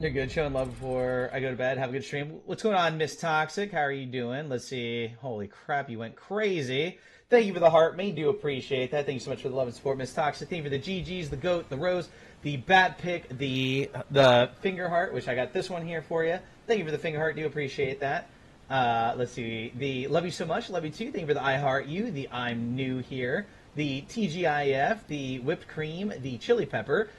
You're good. Showing love before I go to bed. Have a good stream. What's going on, Miss Toxic? How are you doing? Let's see. Holy crap, you went crazy. Thank you for the heart, man. Do appreciate that. Thank you so much for the love and support, Miss Toxic. Thank you for the GGs, the goat, the rose, the bat pick, the finger heart, which I got this one here for you. Thank you for the finger heart. Do appreciate that. Let's see. The love you so much. Love you too. Thank you for the I heart you. The I'm new here. The TGIF. The whipped cream. The chili pepper.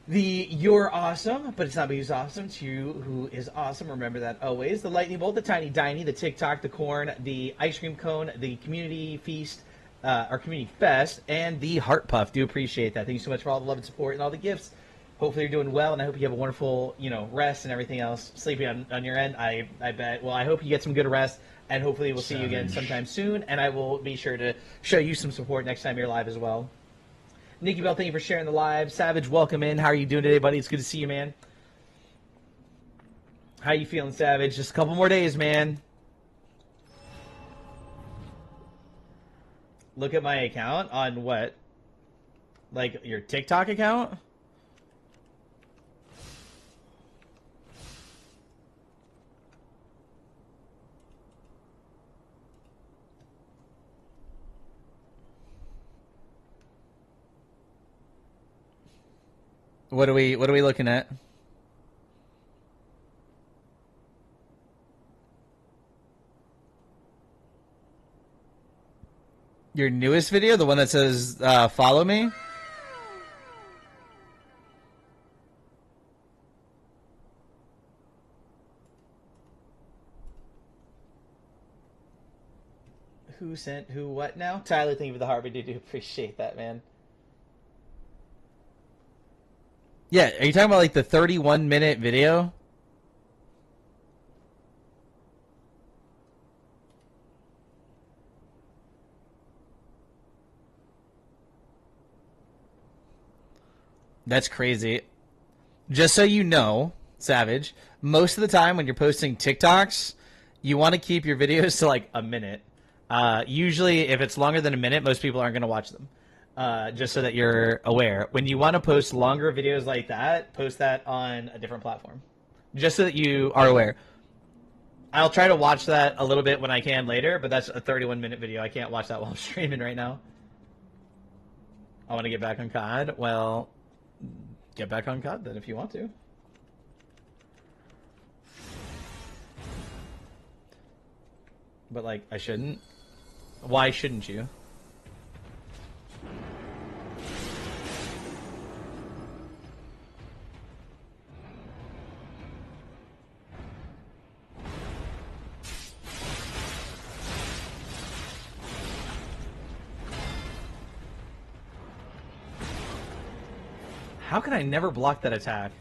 The you're awesome, but it's not because awesome. It's you who is awesome. Remember that always. The lightning bolt, the tiny diny, the TikTok, the corn, the ice cream cone, the community feast, our community fest, and the heart puff. Do appreciate that. Thank you so much for all the love and support and all the gifts. Hopefully you're doing well, and I hope you have a wonderful, rest and everything else. Sleepy on your end, I bet. Well, I hope you get some good rest, and hopefully we'll see you again sometime soon. And I will be sure to show you some support next time you're live as well. Nikki Bell, thank you for sharing the live. Savage, welcome in. How are you doing today, buddy? It's good to see you, man. How you feeling, Savage? Just a couple more days, man. Look at my account on what? Like your TikTok account? What are we looking at? Your newest video, the one that says follow me? Who sent who what now? Tyler, thank you for the heart. We do appreciate that, man. Yeah, are you talking about like the 31-minute video? That's crazy. Just so you know, Savage, most of the time when you're posting TikToks, you want to keep your videos to like a minute. Usually, if it's longer than a minute, most people aren't going to watch them. Just so that you're aware. When you want to post longer videos like that, post that on a different platform. Just so that you are aware. I'll try to watch that a little bit when I can later, but that's a 31-minute video. I can't watch that while I'm streaming right now. I want to get back on COD. Well, get back on COD then if you want to. But, like, I shouldn't. Why shouldn't you? How can I never block that attack?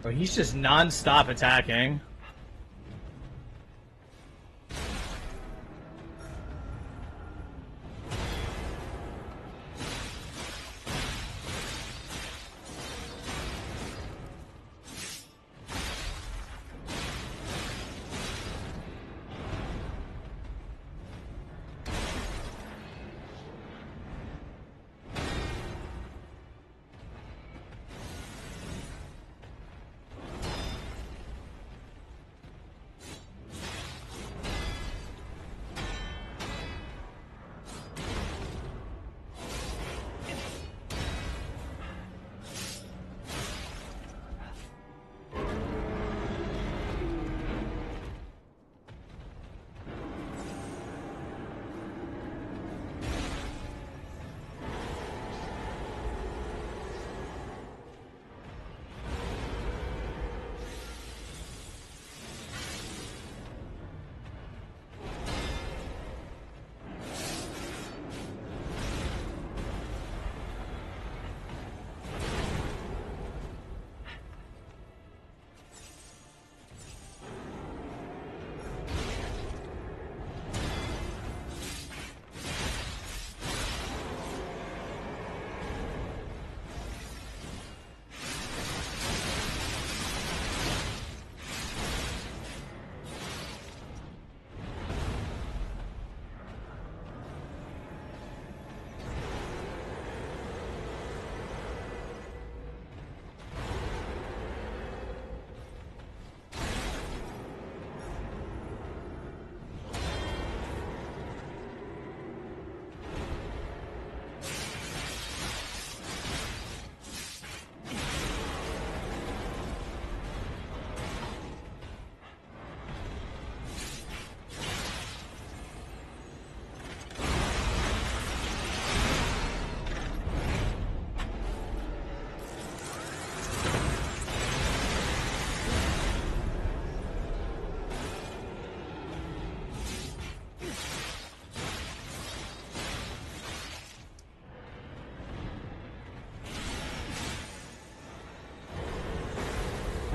Oh, he's just non-stop attacking.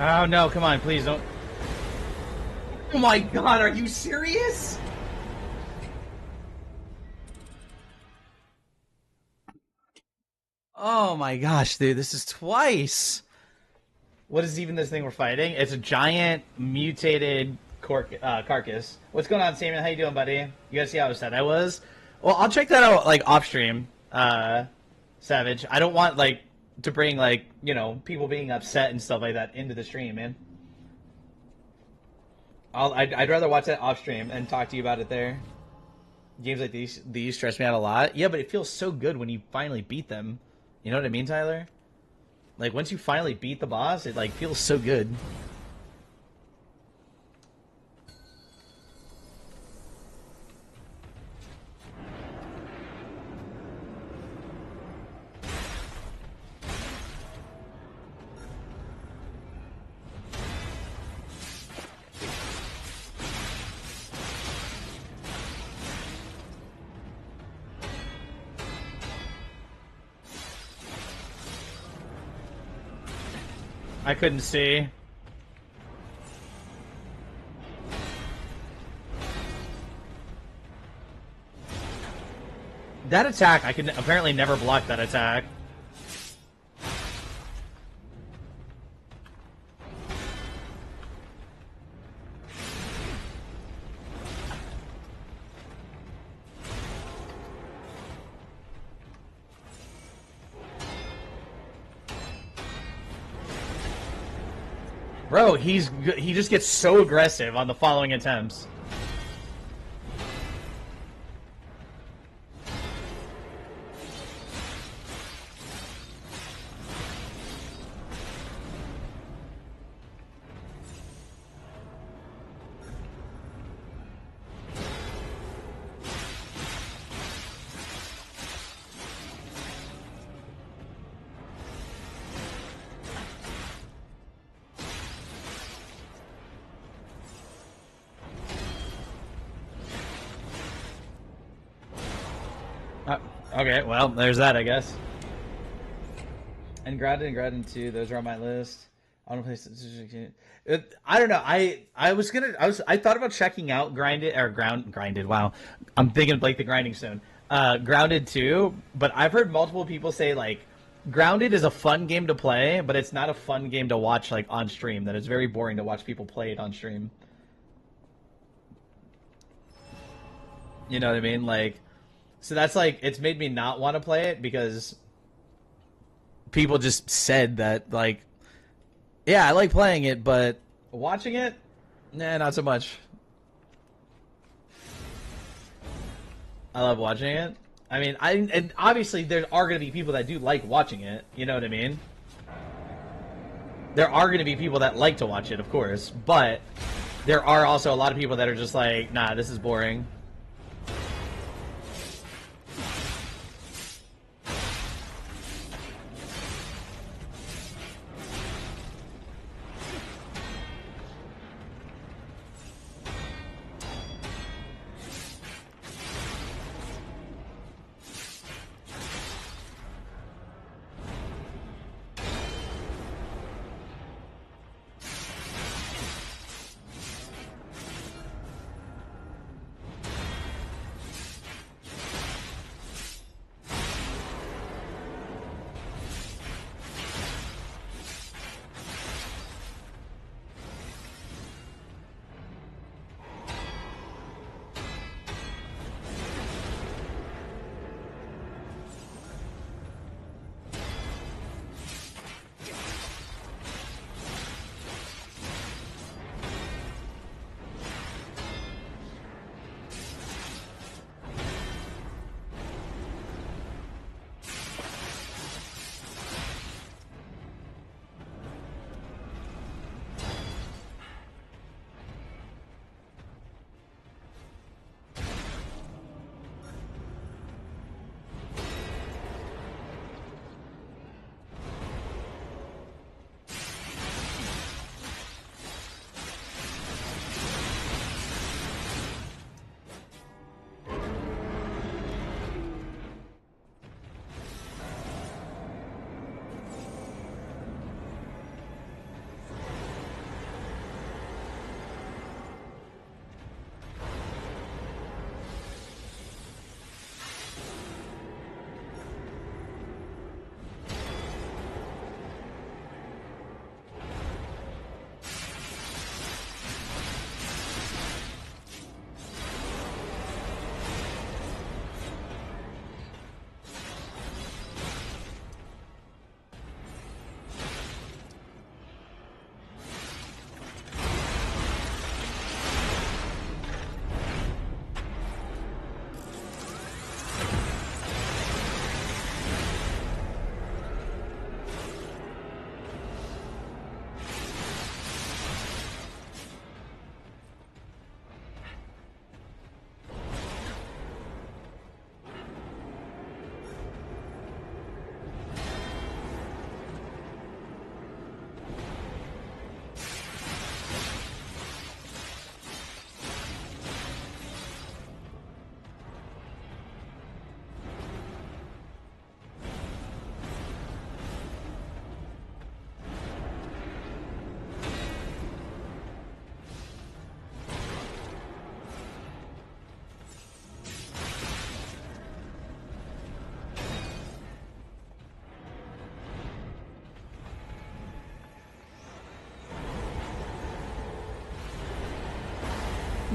Oh no, come on, please don't. Oh my god, are you serious? Oh my gosh, dude, this is twice. What is even this thing we're fighting? It's a giant mutated carcass. What's going on, Samuel? How you doing, buddy? You guys see how upset I was? Well, I'll check that out like off stream, Savage. I don't want like to bring like people being upset and stuff like that into the stream, man. I'd rather watch that off stream and talk to you about it there. Games like these stress me out a lot. Yeah, but it feels so good when you finally beat them. You know what I mean, Tyler? Like once you finally beat the boss, it like feels so good. I couldn't see. That attack, I could apparently never block that attack. Bro, he just gets so aggressive on the following attempts. Okay, well, there's that, I guess. And Grounded 2, those are on my list. I don't play. I don't know. I thought about checking out Grounded. Wow, I'm thinking like the Grinding Stone. Grounded 2, but I've heard multiple people say like Grounded is a fun game to play, but it's not a fun game to watch like on stream. That it's very boring to watch people play it on stream. You know what I mean? Like, so that's like it's made me not want to play it because people just said that like, yeah, I like playing it, but watching it, nah, not so much. I love watching it. I mean, and obviously there are going to be people that do like watching it. You know what I mean? There are going to be people that like to watch it, of course, but there are also a lot of people that are just like, nah, this is boring.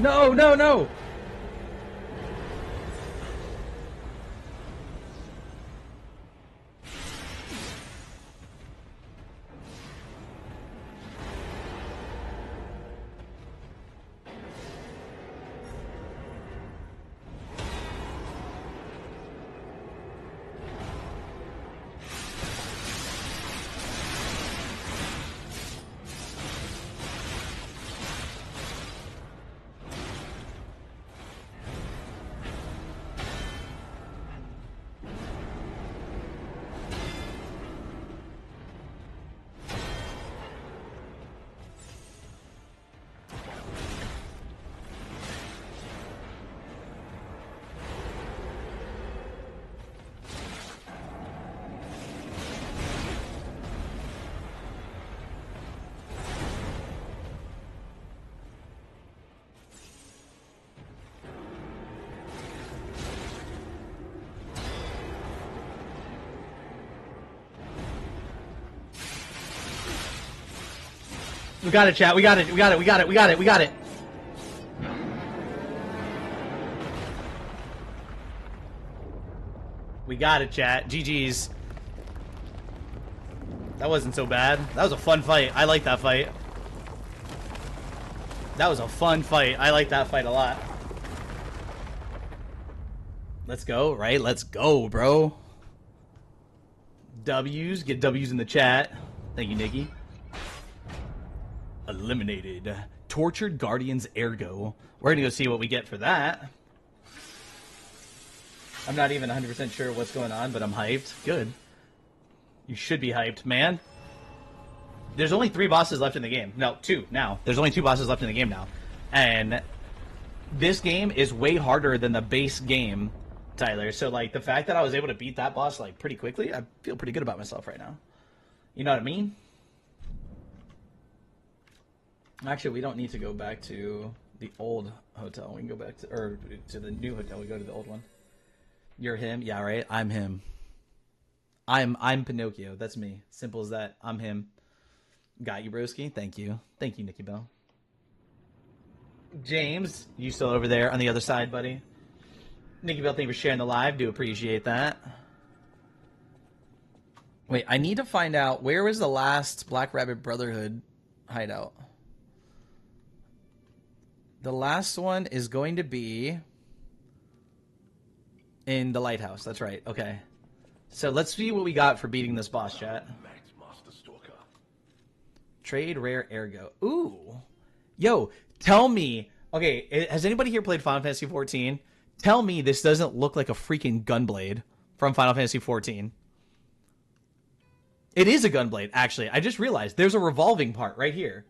No, no, no! We got it, chat. We got it. We got it. We got it. We got it. We got it. We got it, chat. GG's. That wasn't so bad. That was a fun fight. I like that fight. That was a fun fight. I like that fight a lot. Let's go, right? Let's go, bro. W's. Get W's in the chat. Thank you, Nikki. Eliminated. Tortured Guardians Ergo. We're gonna go see what we get for that. I'm not even 100% sure what's going on, but I'm hyped. Good. You should be hyped, man. There's only 3 bosses left in the game. No, 2 now. There's only 2 bosses left in the game now. And this game is way harder than the base game, Tyler. So, like, the fact that I was able to beat that boss, like, pretty quickly, I feel pretty good about myself right now. You know what I mean? Actually, we don't need to go back to the old hotel. We can go back to, or to the new hotel. We go to the old one. You're him? Yeah, right? I'm him. I'm Pinocchio. That's me. Simple as that. I'm him. Got you, broski. Thank you. Thank you, Nikki Bell. James, you still over there on the other side, buddy? Nikki Bell, thank you for sharing the live. Do appreciate that. Wait, I need to find out, where was the last Black Rabbit Brotherhood hideout? The last one is going to be in the lighthouse. That's right. Okay. So let's see what we got for beating this boss, chat. Trade rare ergo. Ooh. Yo, tell me. Okay, has anybody here played Final Fantasy 14? Tell me this doesn't look like a freaking gunblade from Final Fantasy 14. It is a gunblade, actually. I just realized there's a revolving part right here.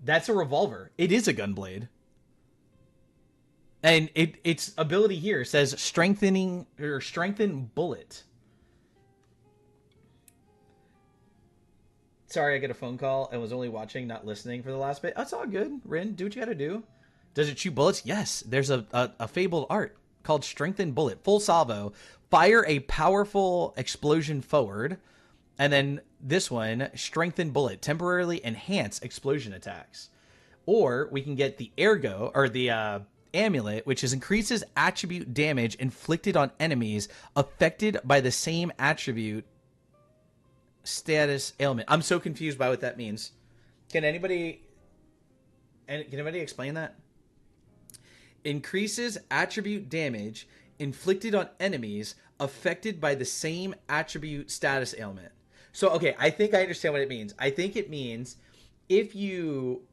That's a revolver. It is a gunblade. And its ability here says strengthen bullet. Sorry, I get a phone call and was only watching, not listening for the last bit. That's all good. Rin, do what you gotta do. Does it shoot bullets? Yes. There's a fabled art called Strengthen Bullet. Full salvo. Fire a powerful explosion forward. And then this one, Strengthen Bullet. Temporarily enhance explosion attacks. Or we can get the Ergo, or the Amulet, which increases attribute damage inflicted on enemies affected by the same attribute status ailment. I'm so confused by what that means. Can anybody explain that? Increases attribute damage inflicted on enemies affected by the same attribute status ailment. So, okay, I think I understand what it means. I think it means if you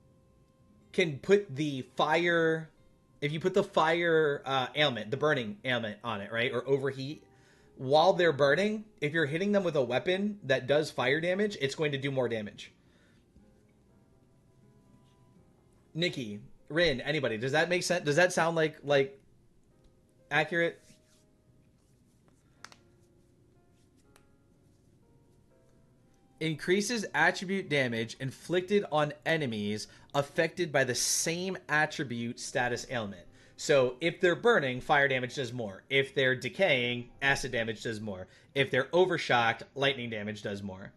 can put the fire... If you put the fire ailment, the burning ailment on it, right? Or overheat, while they're burning, if you're hitting them with a weapon that does fire damage, it's going to do more damage. Nikki, Rin, anybody, does that make sense? Does that sound like accurate? Increases attribute damage inflicted on enemies affected by the same attribute status ailment. So if they're burning, fire damage does more. If they're decaying, acid damage does more. If they're overshocked, lightning damage does more.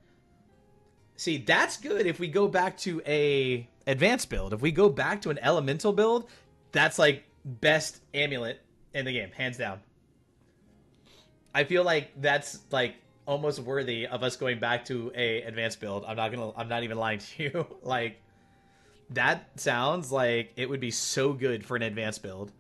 See, that's good if we go back to a advanced build. If we go back to an elemental build, That's like best amulet in the game, hands down. I feel like that's like almost worthy of us going back to a advanced build. I'm not even lying to you. Like that sounds like it would be so good for an advanced build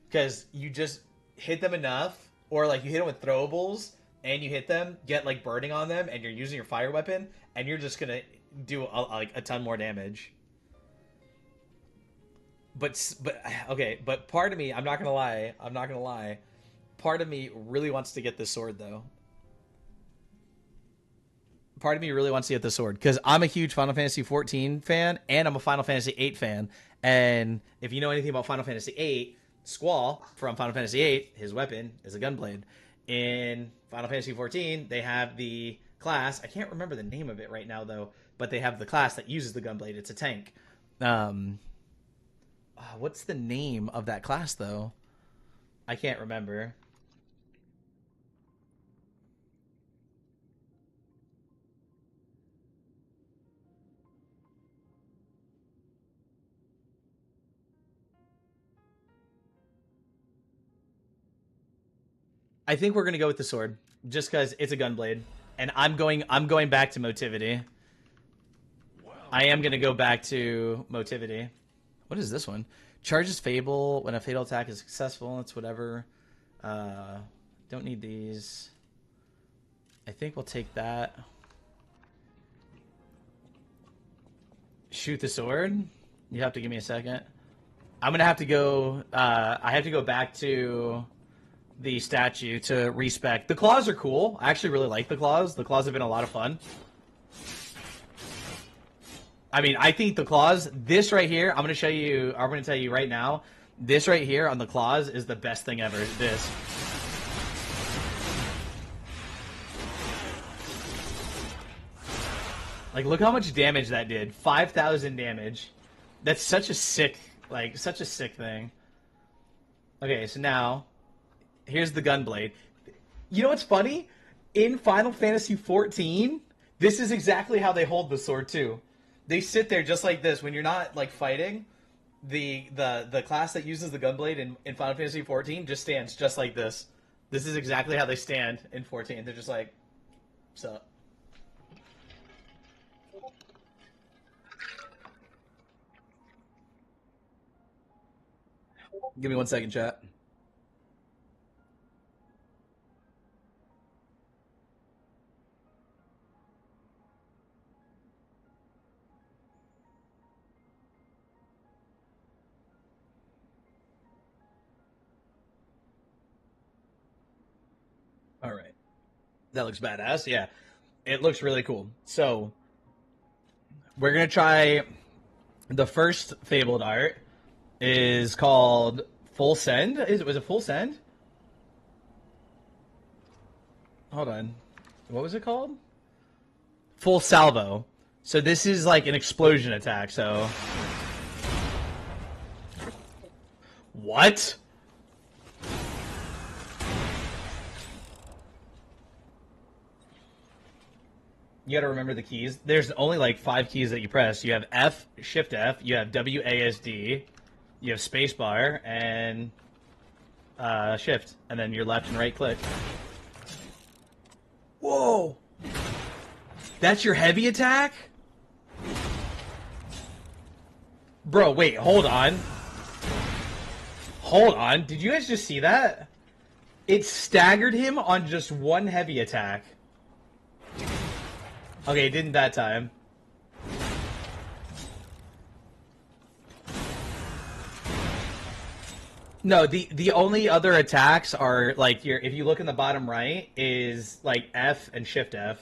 because you just hit them enough, or like you hit them with throwables and you hit them, get like burning on them, and you're using your fire weapon, and you're just gonna do like a ton more damage. But okay, but part of me, I'm not gonna lie, part of me really wants to get this sword though. Part of me really wants to get the sword because I'm a huge Final Fantasy 14 fan and I'm a Final Fantasy 8 fan. And if you know anything about Final Fantasy 8, Squall from Final Fantasy 8, his weapon is a gunblade. In Final Fantasy 14, they have the class. I can't remember the name of it right now though, but they have the class that uses the gunblade. It's a tank. What's the name of that class though? I can't remember. I think we're gonna go with the sword, just because it's a gunblade, and I'm going back to motivity. I am gonna go back to motivity. What is this one? Charges Fable when a fatal attack is successful. It's whatever. Don't need these. I think we'll take that. Shoot the sword. You have to give me a second. I'm gonna have to go. I have to go back to the statue to respec. The claws are cool. I actually really like the claws. The claws have been a lot of fun. I mean, I think the claws, this right here, I'm going to tell you right now, this right here on the claws is the best thing ever. This. Like, look how much damage that did. 5,000 damage. That's such a sick, like, such a sick thing. Okay, so now, here's the gunblade. You know what's funny? In Final Fantasy XIV, this is exactly how they hold the sword, too. They sit there just like this. When you're not, like, fighting, the class that uses the gunblade in Final Fantasy XIV just stands just like this. This is exactly how they stand in 14. They're just like, what's up? Give me 1 second, chat. All right. That looks badass. Yeah. It looks really cool. So, we're going to try the first fabled art is called Full Send. Was it Full Send? Hold on. What was it called? Full Salvo. So this is like an explosion attack, so... What? You gotta remember the keys. There's only like 5 keys that you press. You have F, Shift F, you have WASD, you have spacebar, and Shift, and then your left and right click. Whoa! That's your heavy attack? Bro, wait, hold on. Hold on, did you guys just see that? It staggered him on just one heavy attack. Okay, it didn't that time. No, the only other attacks are like if you look in the bottom right is like F and Shift F.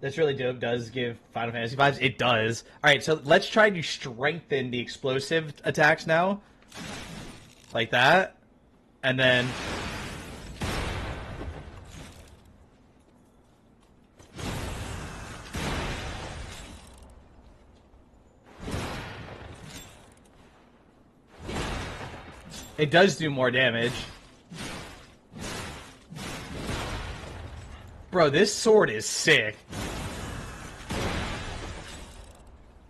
That's really dope. Does give Final Fantasy vibes. It does. All right, so let's try to strengthen the explosive attacks now, like that, and then. It does do more damage. Bro, this sword is sick.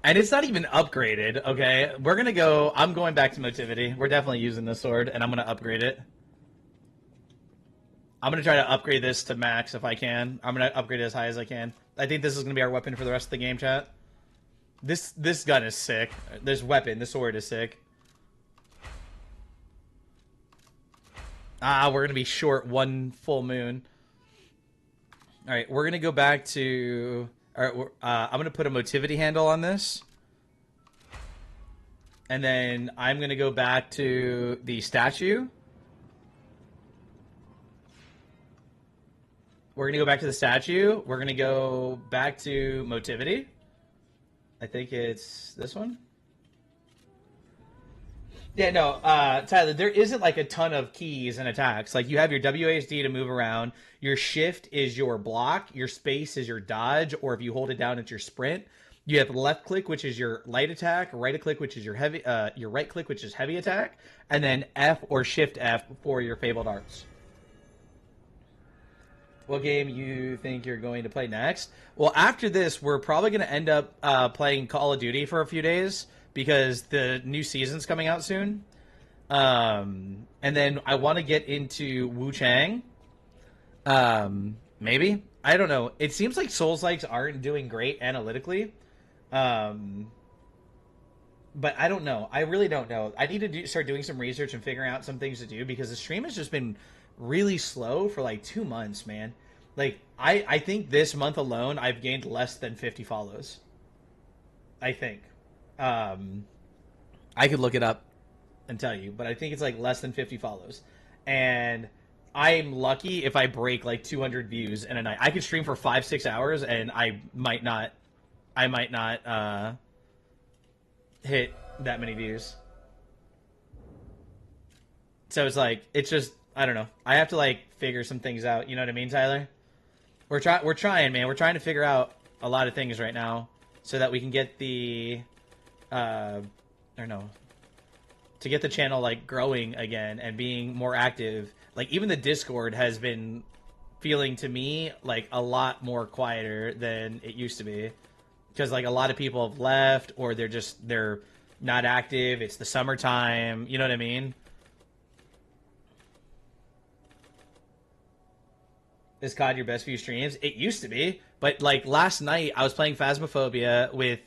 And it's not even upgraded, okay? We're gonna go... I'm going back to Motivity. We're definitely using this sword, and I'm gonna upgrade it. I'm gonna try to upgrade this to max if I can. I'm gonna upgrade it as high as I can. I think this is gonna be our weapon for the rest of the game, chat. This gun is sick. This weapon, this sword is sick. Ah, we're gonna be short one full moon. All right, we're gonna go back to... All right, I'm gonna put a Motivity handle on this. And then I'm gonna go back to the statue. We're gonna go back to the statue. We're gonna go back to Motivity. I think it's this one. Yeah, no, Tyler, there isn't like a ton of keys and attacks. Like you have your WASD to move around. Your shift is your block. Your space is your dodge, or if you hold it down, it's your sprint. You have left click, which is your light attack. Right click, which is your heavy. Your right click, which is heavy attack, and then F or Shift F for your fabled arts. What game you think you're going to play next? Well, after this, we're probably going to end up playing Call of Duty for a few days because the new season's coming out soon. And then I want to get into Wu Chang. Maybe. I don't know. It seems like Souls-likes aren't doing great analytically. But I don't know. I really don't know. I need to start doing some research and figuring out some things to do because the stream has just been really slow for like 2 months, man. Like, I think this month alone, I've gained less than 50 follows. I think. I could look it up and tell you, but I think it's like less than 50 follows. And I'm lucky if I break like 200 views in a night. I could stream for 5-6 hours and I might not hit that many views. So it's like, it's just, I don't know. I have to like figure some things out. You know what I mean, Tyler? We're trying, man. We're trying to figure out a lot of things right now so that we can get the, I don't know, to get the channel like growing again and being more active. Like even the Discord has been feeling to me like a lot more quieter than it used to be because like a lot of people have left or they're not active. It's the summertime. You know what I mean? Is COD your best few streams? It used to be, but like last night I was playing Phasmophobia with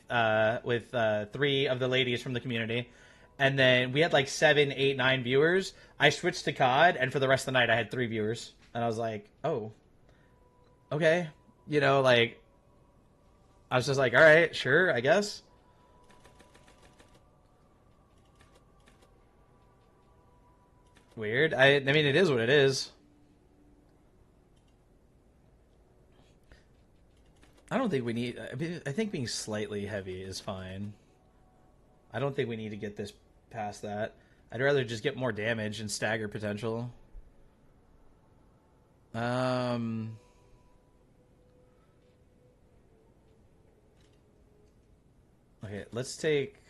3 of the ladies from the community, and then we had like 7, 8, 9 viewers. I switched to COD, and for the rest of the night I had 3 viewers, and I was like, oh, okay, you know, like I was just like, all right, sure, I guess. Weird. I mean, it is what it is. I don't think we need... I think being slightly heavy is fine. I don't think we need to get this past that. I'd rather just get more damage and stagger potential. Okay, let's take...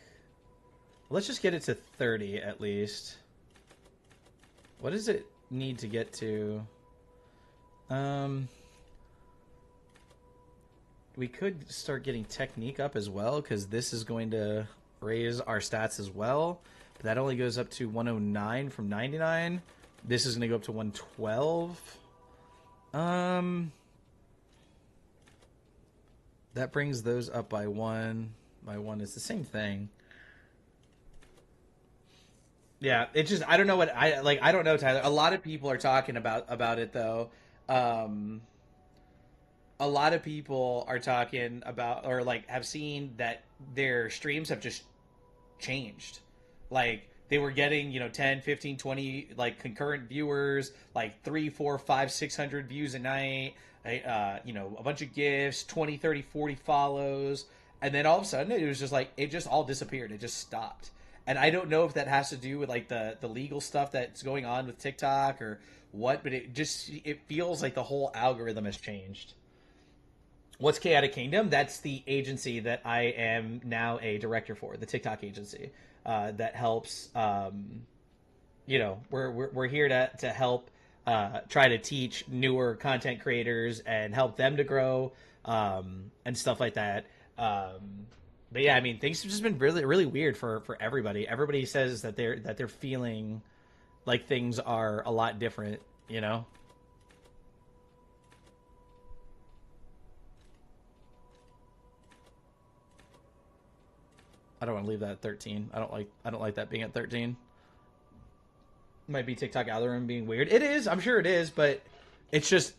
Let's just get it to 30 at least. What does it need to get to? We could start getting technique up as well, because this is going to raise our stats as well. But that only goes up to 109 from 99. This is going to go up to 112. That brings those up by 1. By 1 is the same thing. Yeah, it just... I don't know what... I don't know, Tyler. A lot of people are talking about it, though. A lot of people are talking about or like have seen that their streams have just changed. Like they were getting, 10, 15, 20 like concurrent viewers, like 3, 4, 5, 600 views a night, a bunch of gifts, 20, 30, 40 follows. And then all of a sudden it was just like, it just all disappeared. It just stopped. And I don't know if that has to do with like the legal stuff that's going on with TikTok or what, but it feels like the whole algorithm has changed. What's Chaotic Kingdom? That's the agency that I am now a director for, the TikTok agency that helps. We're here to help try to teach newer content creators and help them to grow and stuff like that. But yeah, I mean, things have just been really, really weird for everybody. Everybody says that they're feeling like things are a lot different. You know. I don't want to leave that at 13. I don't like that being at 13. Might be TikTok algorithm being weird. It is. I'm sure it is, but it's just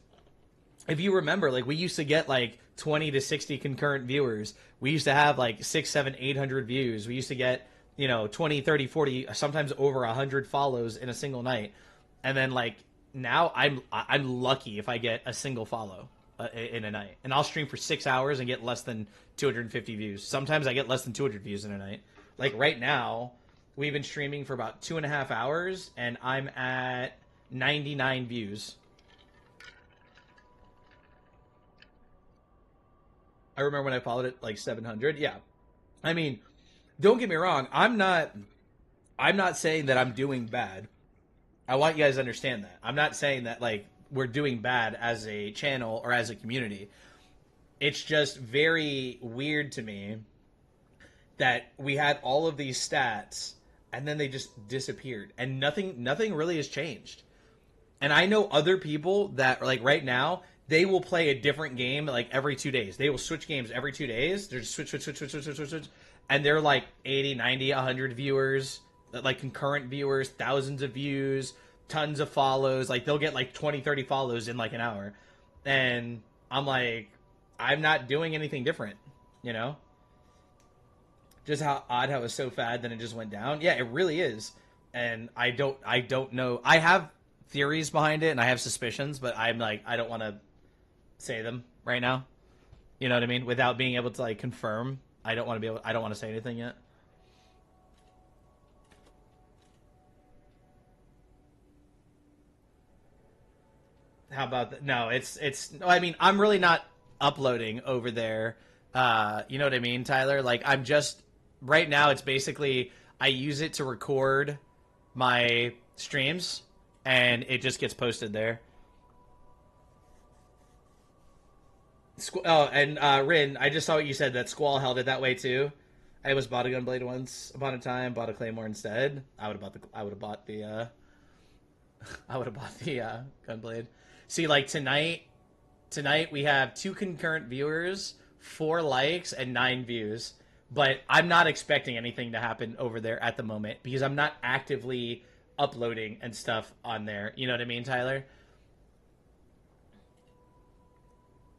if you remember, like we used to get like 20 to 60 concurrent viewers. We used to have like 6, 7, 800 views. We used to get, 20, 30, 40, sometimes over 100 follows in a single night. And then like now I'm lucky if I get a single follow in a night. And I'll stream for 6 hours and get less than 250 views. Sometimes I get less than 200 views in a night. Like right now, we've been streaming for about 2.5 hours and I'm at 99 views. I remember when I followed it like 700. Yeah. I mean, don't get me wrong. I'm not saying that I'm doing bad. I want you guys to understand that. I'm not saying that like we're doing bad as a channel or as a community. It's just very weird to me that we had all of these stats and then they just disappeared and nothing really has changed. And I know other people that like right now they will play a different game like every 2 days. They will switch games every 2 days. They're just switch. And they're like 80, 90, 100 viewers, like concurrent viewers, thousands of views, tons of follows. Like they'll get like 20, 30 follows in like an hour. And I'm like, I'm not doing anything different, you know? Just how odd how it was so fast, then it just went down. Yeah, it really is. And I don't know. I have theories behind it and I have suspicions, but I'm like, I don't want to say them right now. You know what I mean? Without being able to like confirm. I don't want to say anything yet. How about that? No, I mean, I'm really not uploading over there. You know what I mean, Tyler? Like I'm just right now it's basically I use it to record my streams and it just gets posted there. Oh, and Rin, I just saw what you said that Squall held it that way too. I was bought a gunblade once upon a time, bought a claymore instead. I would have bought the gunblade. See, like tonight we have 2 concurrent viewers, 4 likes, and 9 views. But I'm not expecting anything to happen over there at the moment because I'm not actively uploading and stuff on there. You know what I mean, Tyler?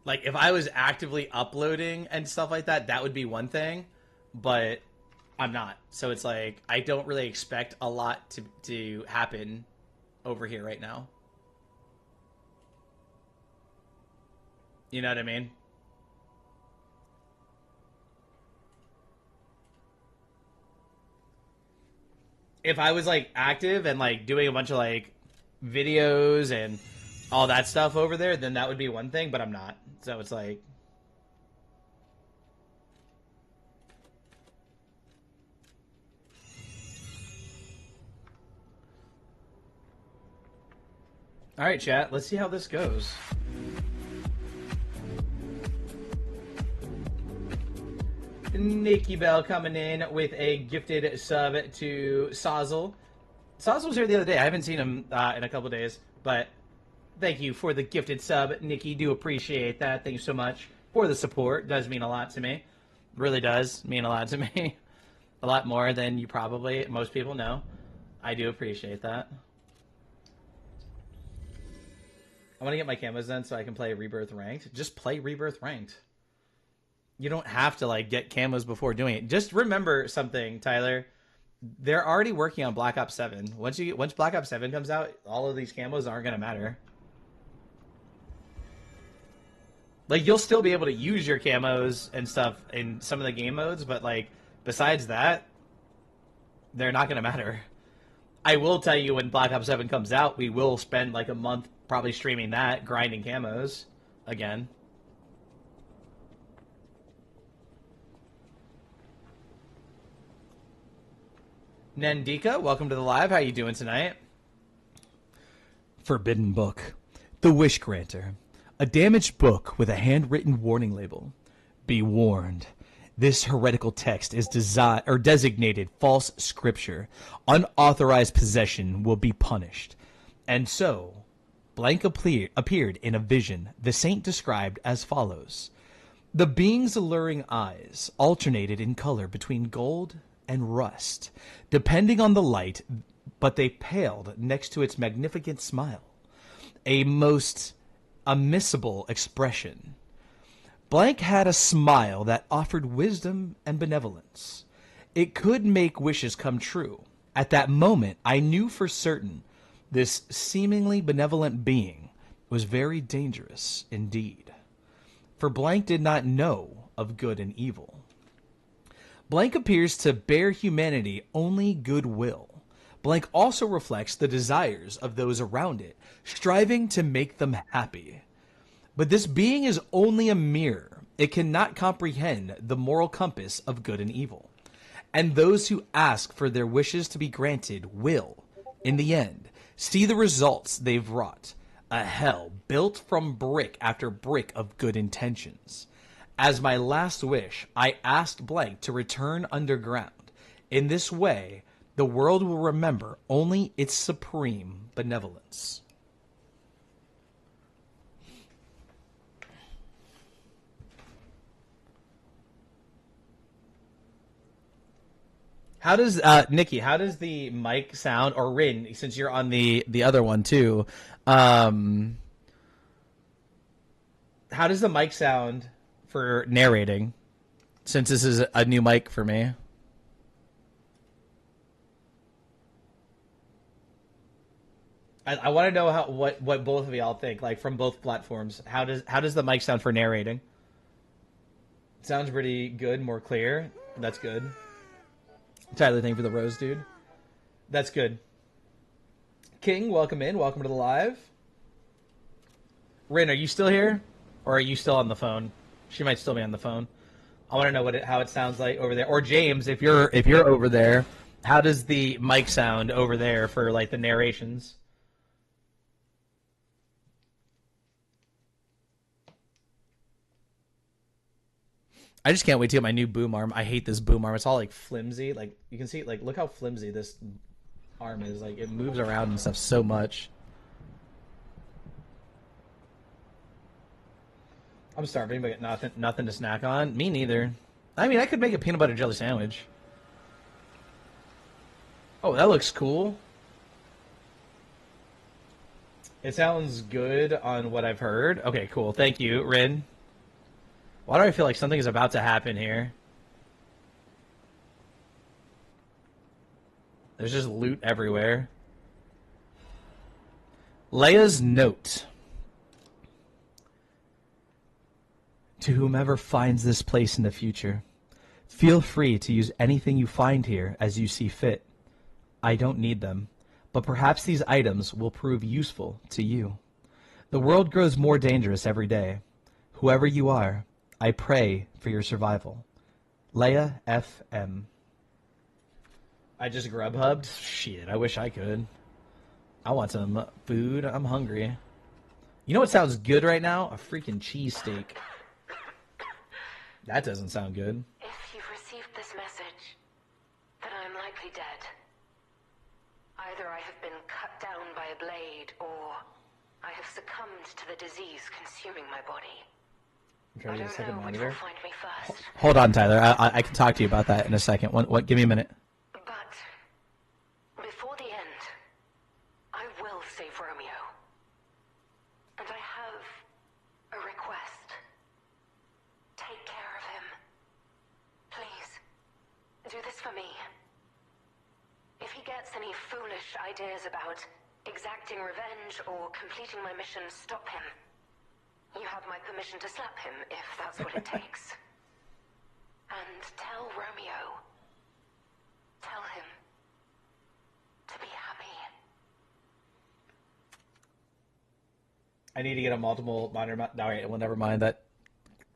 Like, if I was actively uploading and stuff like that, that would be one thing. But I'm not. So it's like, I don't really expect a lot to happen over here right now. You know what I mean? If I was, like, active and, like, doing a bunch of, like, videos and all that stuff over there, then that would be one thing, but I'm not. So it's like... Alright, chat, let's see how this goes. Nikki Bell coming in with a gifted sub to Sazzle. Sazzle was here the other day. I haven't seen him in a couple days, but thank you for the gifted sub, Nikki. Do appreciate that. Thank you so much for the support. Does mean a lot to me. Really does mean a lot to me. A lot more than you probably, most people know. I do appreciate that. I want to get my camos done so I can play Rebirth Ranked. Just play Rebirth Ranked. You don't have to, like, get camos before doing it. Just remember something, Tyler. They're already working on Black Ops 7. Once Black Ops 7 comes out, all of these camos aren't going to matter. Like, you'll still be able to use your camos and stuff in some of the game modes, but, like, besides that, they're not going to matter. I will tell you when Black Ops 7 comes out, we will spend, like, a month probably streaming that, grinding camos again. Nandika, welcome to the live. How you doing tonight? Forbidden Book. The Wish Granter. A damaged book with a handwritten warning label. Be warned. This heretical text is designated false scripture. Unauthorized possession will be punished. And so, blank appeared in a vision, the saint described as follows. The being's alluring eyes alternated in color between gold and rust, depending on the light, but they paled next to its magnificent smile. A most unmissable expression. Blank had a smile that offered wisdom and benevolence. It could make wishes come true. At that moment, I knew for certain this seemingly benevolent being was very dangerous indeed. For Blank did not know of good and evil. Blank appears to bear humanity only goodwill. Blank also reflects the desires of those around it, striving to make them happy. But this being is only a mirror. It cannot comprehend the moral compass of good and evil. And those who ask for their wishes to be granted will, in the end, see the results they've wrought. A hell built from brick after brick of good intentions. As my last wish, I asked Blank to return underground. In this way, the world will remember only its supreme benevolence. How does Nikki? How does the mic sound, or Rin? Since you're on the other one too, how does the mic sound for narrating? Since this is a new mic for me, I want to know what both of y'all think, like from both platforms. How does the mic sound for narrating? It sounds pretty good, more clear. That's good. Tyler, thank you for the rose, dude. That's good. King, welcome in. Welcome to the live. Rin, are you still here? Or are you still on the phone? She might still be on the phone. I want to know how it sounds like over there. Or James, if you're over there, how does the mic sound over there for like the narrations? I just can't wait to get my new boom arm. I hate this boom arm. It's all like flimsy. Like you can see, like look how flimsy this arm is. Like it moves around and stuff so much. I'm starving, but nothing to snack on. Me neither. I mean, I could make a peanut butter jelly sandwich. Oh, that looks cool. It sounds good on what I've heard. Okay, cool. Thank you, Rin. Why do I feel like something is about to happen here? There's just loot everywhere. Leia's note. To whomever finds this place in the future, feel free to use anything you find here as you see fit. I don't need them, but perhaps these items will prove useful to you. The world grows more dangerous every day. Whoever you are, I pray for your survival. Leia F.M. I just Grubhubbed? Shit, I wish I could. I want some food. I'm hungry. You know what sounds good right now? A freaking cheesesteak. That doesn't sound good. If you've received this message, then I am likely dead. Either I have been cut down by a blade, or I have succumbed to the disease consuming my body. I'm trying to get a second I don't know which monitor. will find me first. Hold on, Tyler. I can talk to you about that in a second. Give me a minute. But before the end, I will save Romeo. And I have a request. Take care of him. Please, do this for me. If he gets any foolish ideas about exacting revenge or completing my mission, stop him. You have my permission to slap him, if that's what it takes. And tell Romeo. Tell him to be happy. I need to get a multiple monitor. All right, well, never mind. That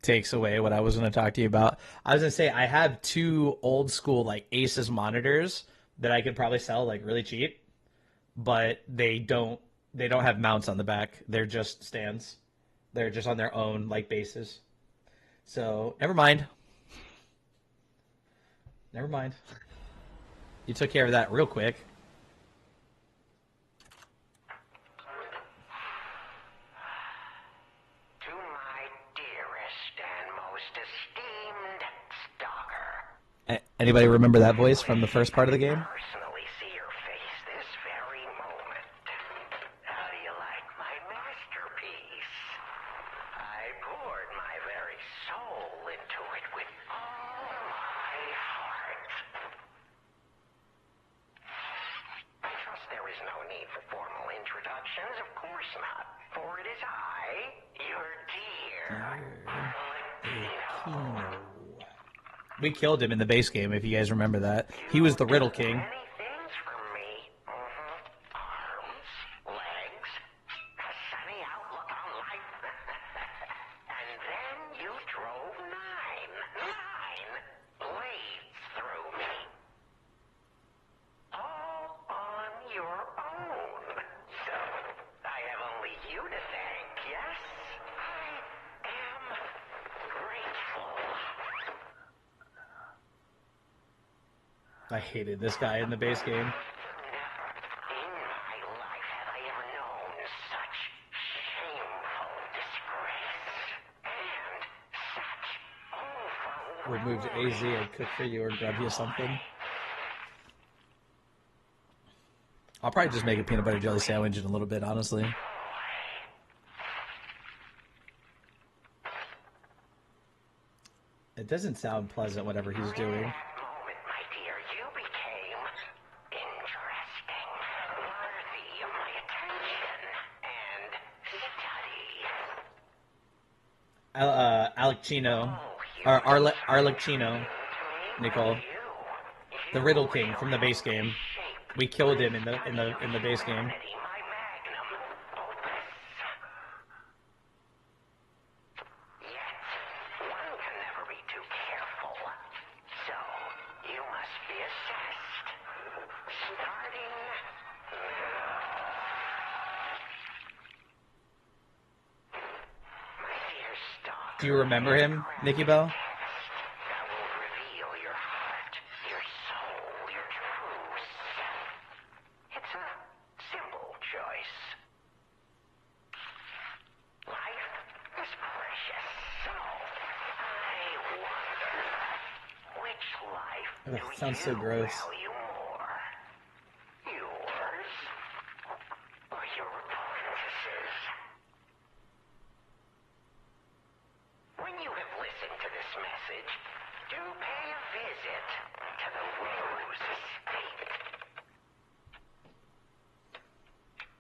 takes away what I was going to talk to you about. I was going to say I have two old school like Asus monitors that I could probably sell like really cheap, but they don't have mounts on the back. They're just stands. They're just on their own like bases. So never mind. Never mind. You took care of that real quick. To my dearest and most esteemed stalker. Anybody remember that voice from the first part of the game? Personally see your face this very moment. How do you like my masterpiece? I poured my very soul into it with all my heart. I trust there is no need for formal introductions, of course not. For it is I, your dear Latino. We killed him in the base game, if you guys remember that. He was the Riddle King. Many things for me. Arms, legs, a sunny outlook on life. And then you drove nine blades through me. All on your own. So, I have only you to thank, yes? I am grateful. I hated this guy in the base game. Never in my life have I ever known such shameful disgrace. And such We'll move to AZ and cook for you or grab you something. I'll probably just make a peanut butter jelly sandwich in a little bit, honestly. It doesn't sound pleasant, whatever he's doing. moment, my dear, you became interesting, worthy of my attention and study. Alecchino, or Arlecchino, Nicole, the Riddle King from the base game. We killed him in the base game. My magnum opus. Yet, one can never be too careful. So, you must be assessed. Starting now. My dear stalker. Do you remember him, Nikki Bell? That will reveal your heart, your soul, your true self. It's a simple choice. Life is precious, so I wonder, which life Ugh, do sounds so you gross. value more? Yours or your apprentices? When you have listened to this message, do pay a visit to the Rose Estate.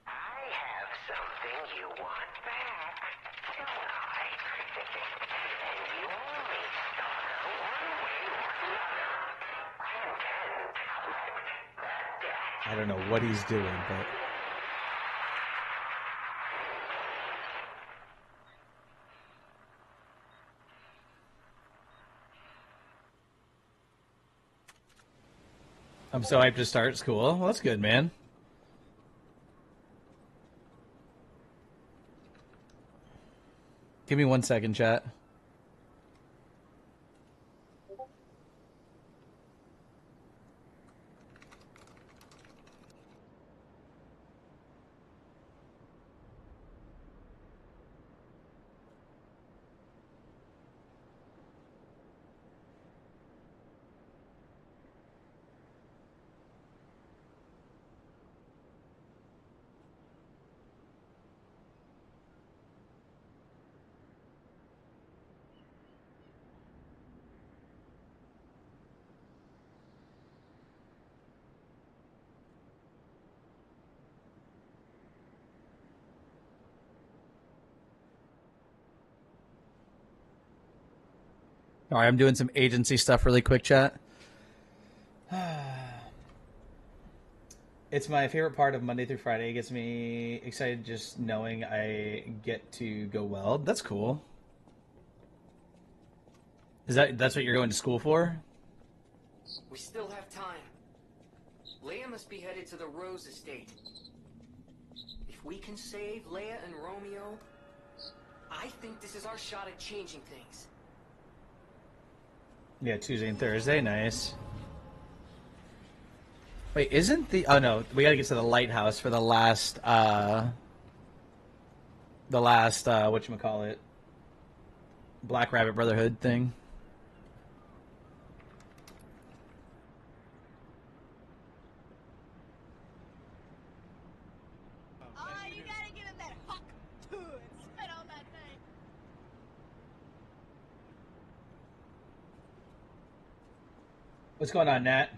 I have something you want back, don't I? And you only stalker one way or another. I intend to collect that debt. I don't know what he's doing, but... I'm so hyped to start school. Well, that's good, man. Give me 1 second, chat. All right, I'm doing some agency stuff really quick, chat. It's my favorite part of Monday through Friday. It gets me excited just knowing I get to go weld. That's cool. That's what you're going to school for? We still have time. Leia must be headed to the Rose Estate. If we can save Leia and Romeo, I think this is our shot at changing things. Yeah, Tuesday and Thursday. Nice. Wait, isn't the... Oh, no. We gotta get to the lighthouse for the last, whatchamacallit, Black Rabbit Brotherhood thing. Ah, you gotta give him that huck too and spit on that thing. What's going on, Nat?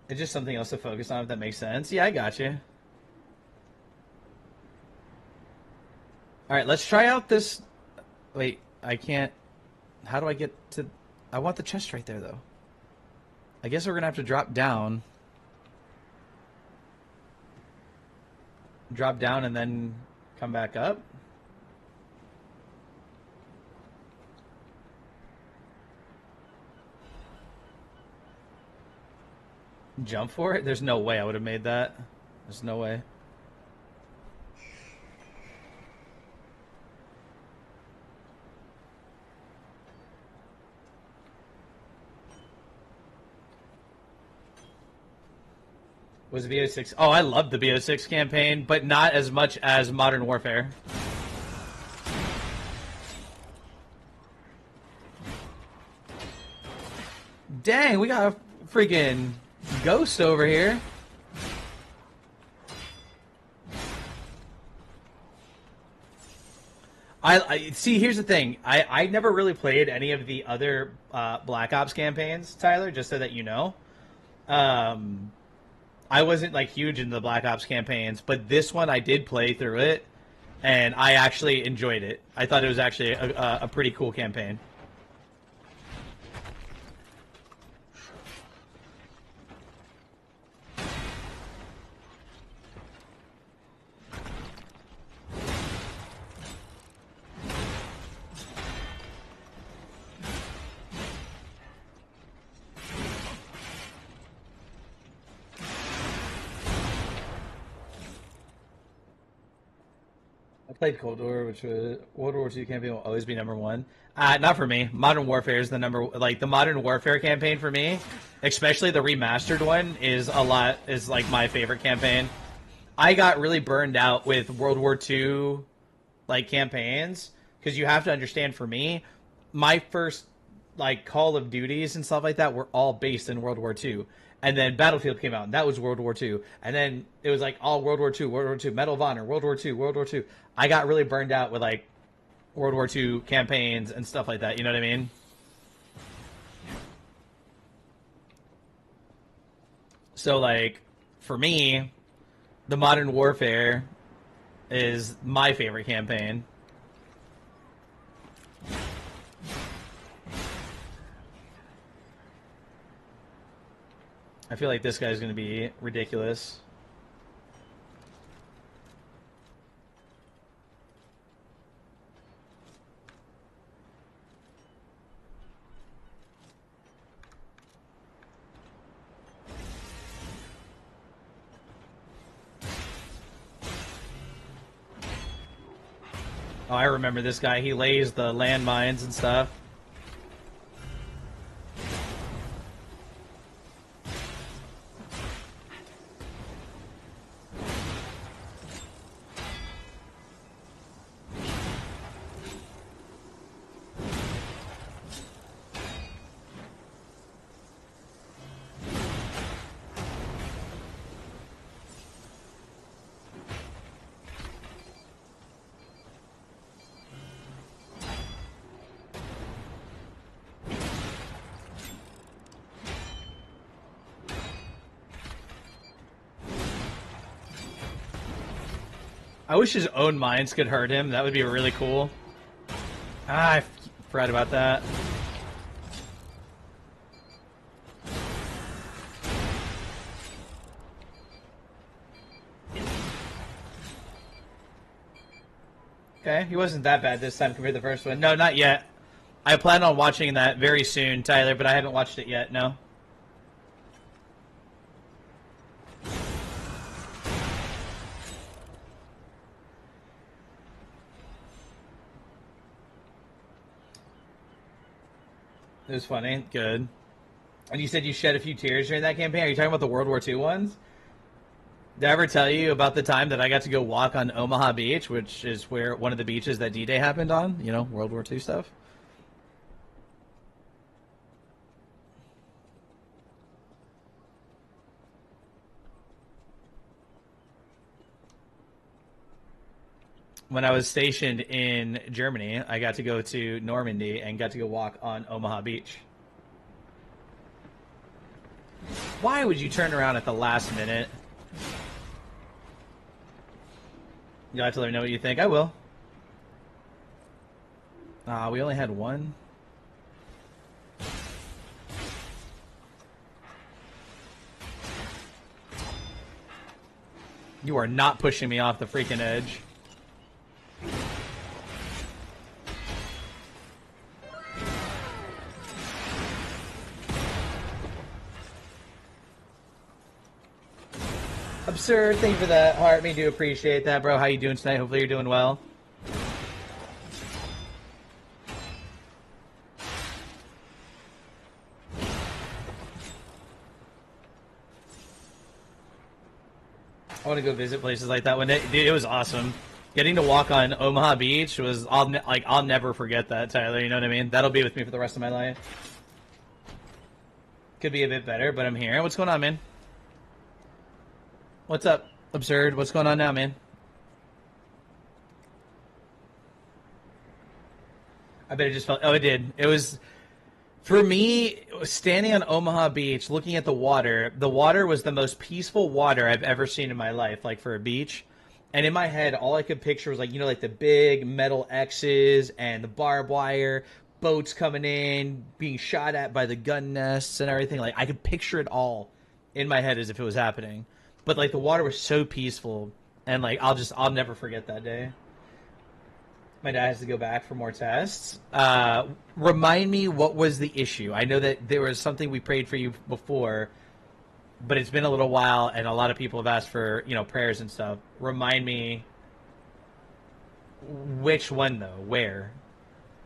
It's just something else to focus on, if that makes sense. Yeah, I got you. All right, let's try out this. Wait, I can't. How do I get to? I want the chest right there, though. I guess we're gonna have to drop down. Drop down and then come back up. Jump for it? There's no way I would have made that. There's no way. Was BO6? Oh, I loved the BO6 campaign, but not as much as Modern Warfare. Dang, we got a freaking ghost over here. I see. Here's the thing. I never really played any of the other Black Ops campaigns, Tyler. Just so that you know, I wasn't like huge in the Black Ops campaigns, but this one I did play through it, and I actually enjoyed it. I thought it was actually a pretty cool campaign. I played Cold War, which was World War II campaign will always be number one. Not for me. Modern Warfare is the number, like the Modern Warfare campaign for me, especially the remastered one is like my favorite campaign. I got really burned out with World War II like campaigns because you have to understand, for me, my first like Call of Duties and stuff like that were all based in World War II. And then Battlefield came out, and that was World War II. And then it was like all World War II, World War II, Medal of Honor, World War II, World War II. I got really burned out with like World War II campaigns and stuff like that. You know what I mean? So like for me, the Modern Warfare is my favorite campaign. I feel like this guy's going to be ridiculous. Oh, I remember this guy. He lays the landmines and stuff. I wish his own mines could hurt him. That would be really cool. Ah, I forgot about that. Okay, he wasn't that bad this time compared to the first one. No, not yet. I plan on watching that very soon, Tyler, but I haven't watched it yet, no. It was funny. Good. And you said you shed a few tears during that campaign. Are you talking about the World War II ones? Did I ever tell you about the time that I got to go walk on Omaha Beach, which is where one of the beaches that D-Day happened on? You know, World War II stuff. When I was stationed in Germany, I got to go to Normandy and got to go walk on Omaha Beach. Why would you turn around at the last minute? You'll have to let me know what you think. I will. We only had one. You are not pushing me off the freaking edge. Absurd, thank you for that, Heart. Me do appreciate that, bro. How you doing tonight? Hopefully you're doing well. I want to go visit places like that one day. Dude, it was awesome. Getting to walk on Omaha Beach was I'll never forget that, Tyler. You know what I mean? That'll be with me for the rest of my life. Could be a bit better, but I'm here. What's going on, man? What's up, Absurd? What's going on now, man? I bet it just felt... Oh, it did. It was... For me, standing on Omaha Beach, looking at the water was the most peaceful water I've ever seen in my life, like for a beach. And in my head, all I could picture was like, you know, like the big metal X's and the barbed wire, boats coming in, being shot at by the gun nests and everything. Like, I could picture it all in my head as if it was happening. But like the water was so peaceful, and like I'll never forget that day. My dad has to go back for more tests. Remind me, what was the issue? I know that there was something we prayed for you before, but it's been a little while, and a lot of people have asked for, you know, prayers and stuff. Remind me, which one though? Where?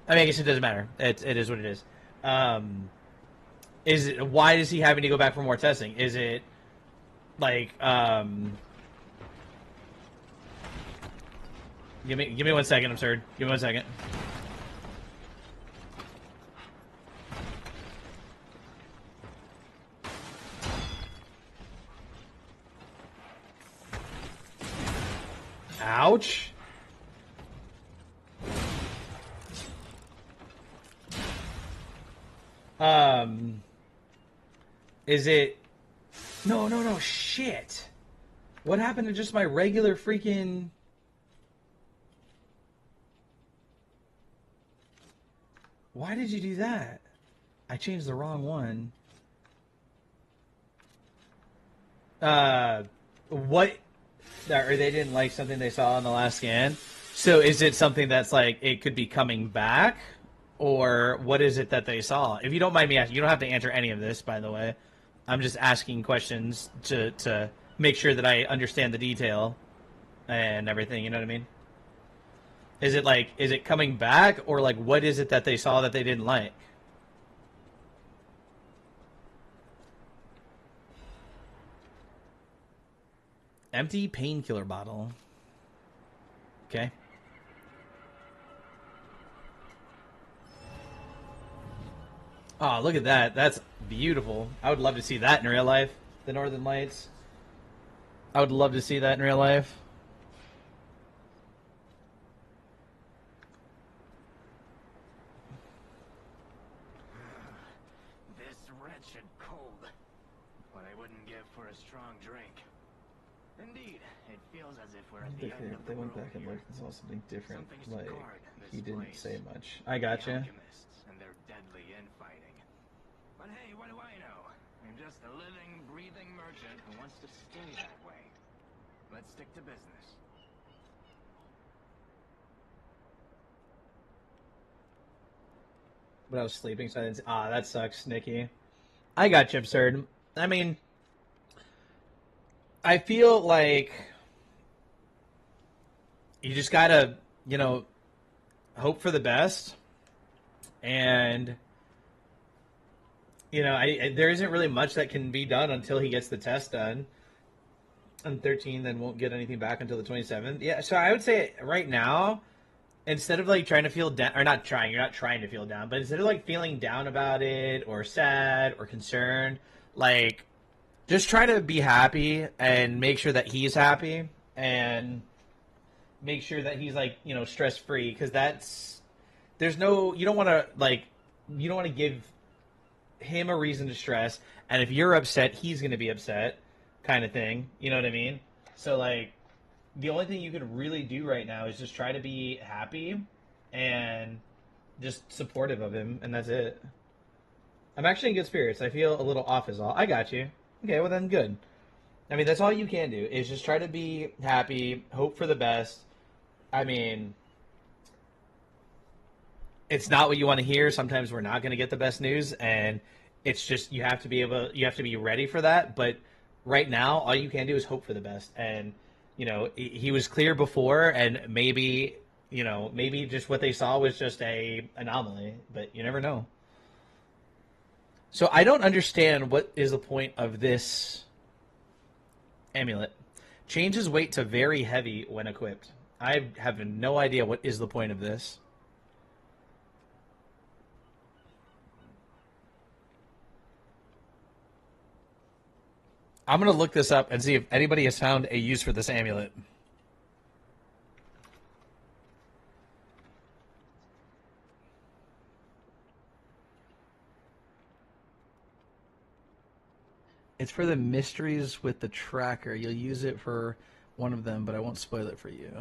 I mean, I guess it doesn't matter. It is what it is. Is it, why is he having to go back for more testing? Is it like Give me 1 second, Absurd. Give me 1 second. Ouch. Is it... No, shit. What happened to just my regular freaking... Why did you do that? I changed the wrong one. What? Or they didn't like something they saw on the last scan? So is it something that's like, it could be coming back? Or what is it that they saw? If you don't mind me asking, you don't have to answer any of this, by the way. I'm just asking questions to make sure that I understand the detail and everything, you know what I mean? Is it like, is it coming back, or like, what is it that they saw that they didn't like? Empty painkiller bottle. Okay. Oh, look at that. That's beautiful. I would love to see that in real life. The Northern Lights. I would love to see that in real life. This wretched cold. What I wouldn't give for a strong drink. Indeed, it feels as if we're at the end of the They went world back and here. looked and saw something different. Something's Like, scarred this he didn't place. say much. I gotcha. The alchemists and their deadly infighting. But hey, what do I know? I'm just a living, breathing merchant who wants to stay that way. Let's stick to business. But I was sleeping, so I didn't... Ah, that sucks, Nikki. I got you, Absurd. I mean, I feel like you just gotta, you know, hope for the best. And There isn't really much that can be done until he gets the test done. On 13, then won't get anything back until the 27th. Yeah, so I would say right now, instead of like trying to feel down, or not trying, you're not trying to feel down, but instead of like feeling down about it or sad or concerned, like just try to be happy and make sure that he's happy and make sure that he's like, stress free, because there's no, you don't want to give him a reason to stress, and if you're upset, he's going to be upset, kind of thing. You know what I mean? So like, the only thing you could really do right now is just try to be happy and just supportive of him, and that's it. I'm actually in good spirits. I feel a little off is all. I got you. Okay, well then good. I mean, that's all you can do is just try to be happy, hope for the best. I mean, it's not what you want to hear. Sometimes we're not going to get the best news, and it's just you have to be ready for that. But right now, all you can do is hope for the best. And he was clear before, and maybe just what they saw was just a anomaly, but you never know. So I don't understand what is the point of this amulet. Changes weight to very heavy when equipped. I have no idea what is the point of this. I'm going to look this up and see if anybody has found a use for this amulet. It's for the mysteries with the tracker. You'll use it for one of them, but I won't spoil it for you.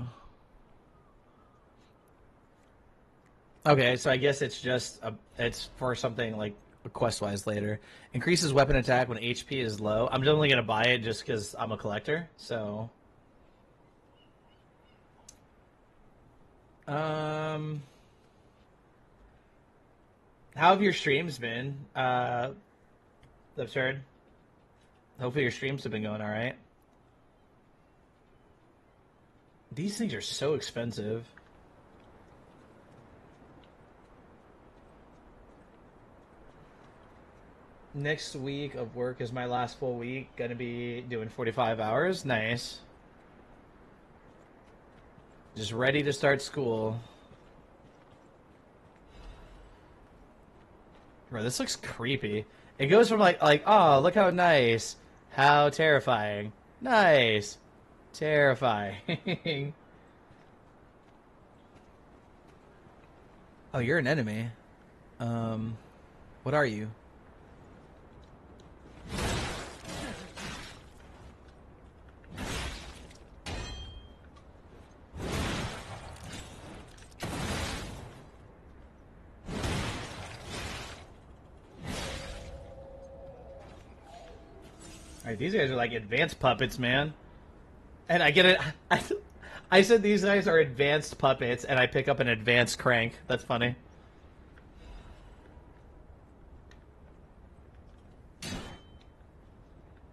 Okay, so I guess it's for something like quest-wise later. Increases weapon attack when HP is low. I'm only going to buy it just because I'm a collector, so... How have your streams been? Absurd. Hopefully your streams have been going alright. These things are so expensive. Next week of work is my last full week. Gonna be doing 45 hours. Nice. Just ready to start school. Bro, this looks creepy. It goes from like, oh, look how nice. How terrifying. Nice. Terrifying. Oh, you're an enemy. What are you? Alright, these guys are like advanced puppets, man. And I get it. I said these guys are advanced puppets, and I pick up an advanced crank. That's funny.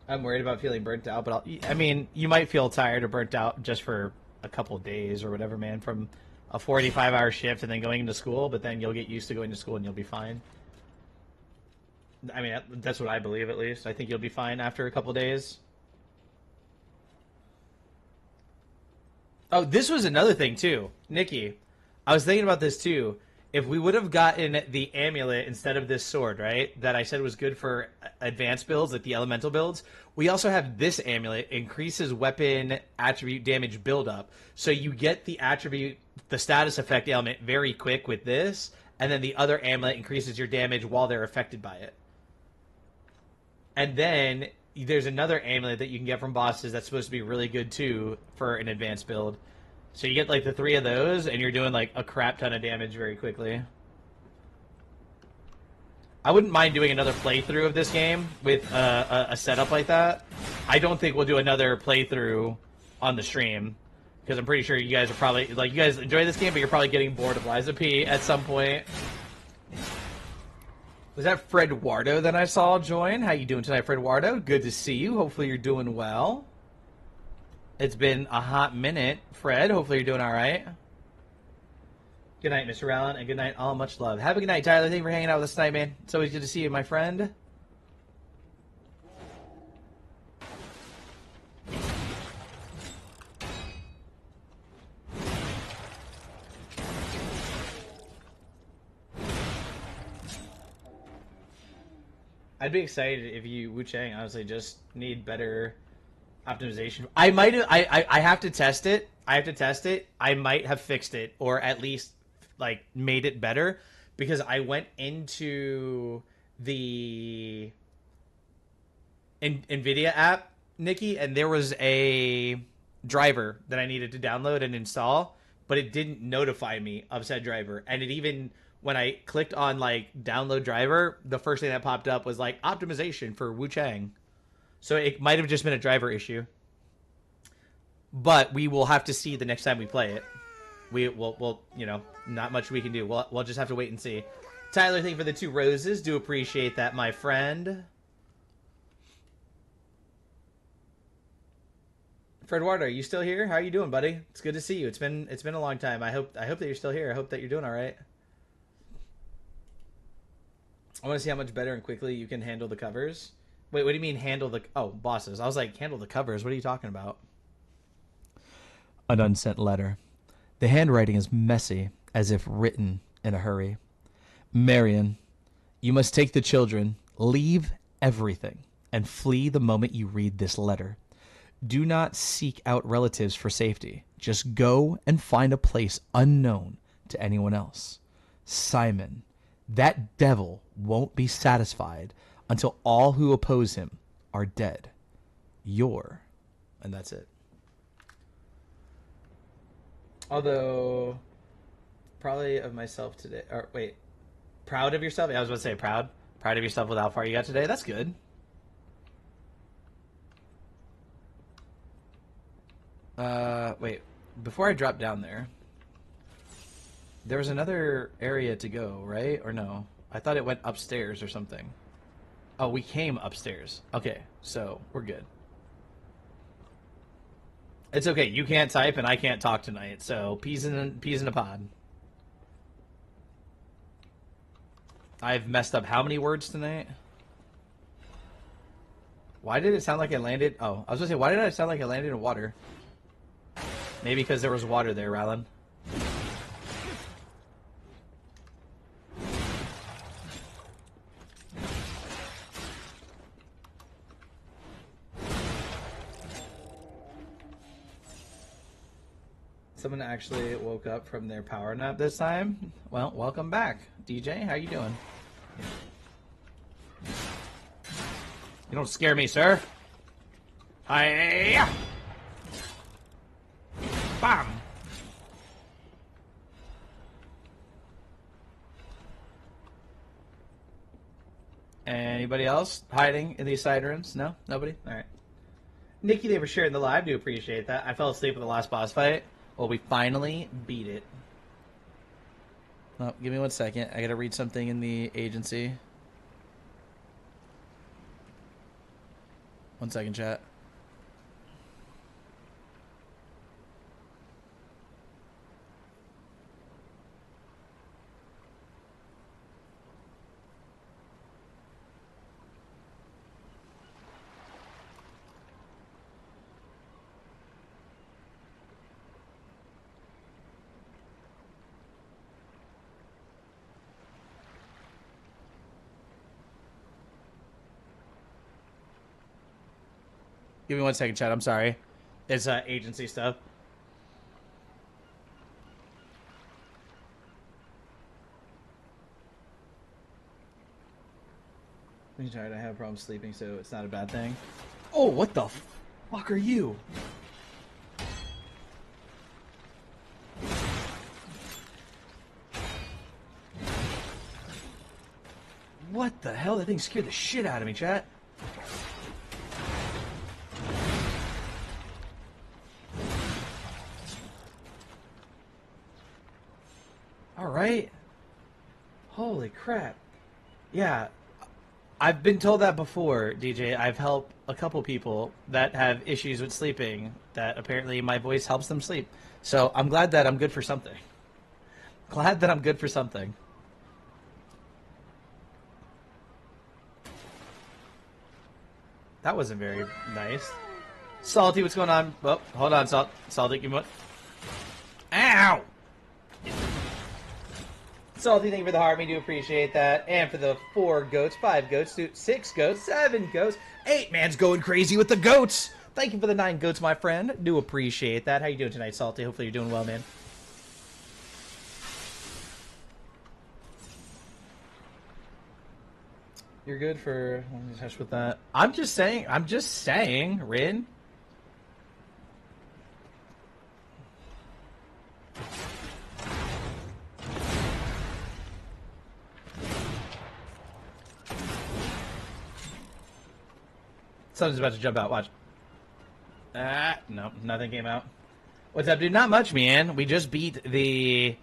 I'm worried about feeling burnt out, but I mean, you might feel tired or burnt out just for a couple days or whatever, man, from a 45-hour shift and then going into school, but then you'll get used to going to school and you'll be fine. I mean, that's what I believe, at least. I think you'll be fine after a couple days. Oh, this was another thing, too. Nikki, I was thinking about this, too. If we would have gotten the amulet instead of this sword, right, that I said was good for advanced builds, like the elemental builds, we also have this amulet, increases weapon attribute damage buildup. So you get the attribute, the status effect element very quick with this, and then the other amulet increases your damage while they're affected by it. And then there's another amulet that you can get from bosses that's supposed to be really good, too, for an advanced build. So you get, like, the 3 of those, and you're doing, like, a crap ton of damage very quickly. I wouldn't mind doing another playthrough of this game with a setup like that. I don't think we'll do another playthrough on the stream, because I'm pretty sure you guys are probably, like, you guys enjoy this game, but you're probably getting bored of Liza P at some point. Was that Fred Wardo that I saw join? How you doing tonight, Fred Wardo? Good to see you. Hopefully you're doing well. It's been a hot minute, Fred. Hopefully you're doing all right. Good night, Mr. Allen, and good night, all. Much love. Have a good night, Tyler. Thank you for hanging out with us tonight, man. It's always good to see you, my friend. I'd be excited if you Wu Chang honestly just need better optimization. I might have, I have to test it. I have to test it. I might have fixed it or at least like made it better because I went into the NVIDIA app, Nikki, and there was a driver that I needed to download and install, but it didn't notify me of said driver. And it even, when I clicked on like download driver, the first thing that popped up was like optimization for Wu Chang. So it might have just been a driver issue. But we will have to see the next time we play it. We'll you know, not much we can do. We'll just have to wait and see. Tyler, thank you for the 2 roses. Do appreciate that, my friend. Fred Ward, are you still here? How are you doing, buddy? It's good to see you. It's been a long time. I hope that you're still here. I hope that you're doing all right. I want to see how much better and quickly you can handle the covers. Wait, what do you mean handle the... Oh, bosses. I was like, handle the covers. What are you talking about? An unsent letter. The handwriting is messy, as if written in a hurry. Marion, you must take the children, leave everything, and flee the moment you read this letter. Do not seek out relatives for safety. Just go and find a place unknown to anyone else. Simon, that devil won't be satisfied until all who oppose him are dead. And that's it. Although, probably of myself today. Or wait, proud of yourself? Yeah, I was about to say proud. Proud of yourself with how far you got today. That's good. Wait. Before I drop down there, there was another area to go, right? Or no? I thought it went upstairs or something. Oh, we came upstairs. Okay, so we're good. It's okay. You can't type and I can't talk tonight, so peas in a pod. I've messed up how many words tonight? Why did it sound like I landed? Oh, I was gonna say, why did I sound like I landed in water? Maybe because there was water there, Rylan. Someone actually woke up from their power nap this time. Well, welcome back. DJ, how you doing? You don't scare me, sir. Hi-ya! Bam! Anybody else hiding in these side rooms? No? Nobody? Alright. Nikki, they were sharing the live. Do appreciate that. I fell asleep with the last boss fight. Well, we finally beat it. Oh, give me 1 second. I gotta read something in the agency. 1 second, chat. Give me 1 second, chat. I'm sorry. It's agency stuff. I'm tired. I have a problem sleeping, so it's not a bad thing. Oh, what the fuck are you? What the hell? That thing scared the shit out of me, chat. Alright. Holy crap. Yeah. I've been told that before, DJ. I've helped a couple people that have issues with sleeping that apparently my voice helps them sleep. So I'm glad that I'm good for something. Glad that I'm good for something. That wasn't very nice. Salty, what's going on? Oh, hold on, Salty, give me what? Ow! Salty, thank you for the heart. We do appreciate that. And for the 4 goats, 5 goats, 6 goats, 7 goats, 8 man's going crazy with the goats. Thank you for the 9 goats, my friend. Do appreciate that. How you doing tonight, Salty? Hopefully you're doing well, man. You're good for touch with that. I'm just saying, Rin. Something's about to jump out. Watch. No, nothing came out. What's up, dude? Not much, man. We just beat the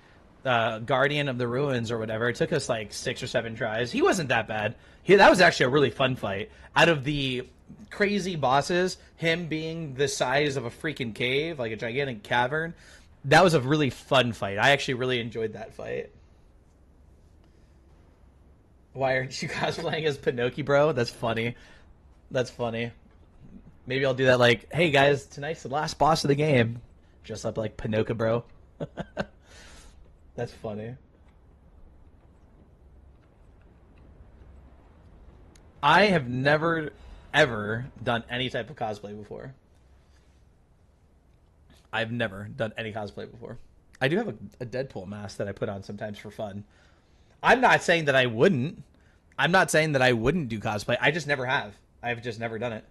Guardian of the Ruins or whatever. It took us like 6 or 7 tries. He wasn't that bad. That was actually a really fun fight. Out of the crazy bosses, him being the size of a freaking cave, like a gigantic cavern, that was a really fun fight. I actually really enjoyed that fight. Why aren't you cosplaying as Pinocchio, bro? That's funny. That's funny. Maybe I'll do that like, hey guys, tonight's the last boss of the game. Dress up like Pinocchio, bro. That's funny. I have never, ever done any type of cosplay before. I've never done any cosplay before. I do have a Deadpool mask that I put on sometimes for fun. I'm not saying that I wouldn't. I'm not saying that I wouldn't do cosplay. I just never have. I've just never done it.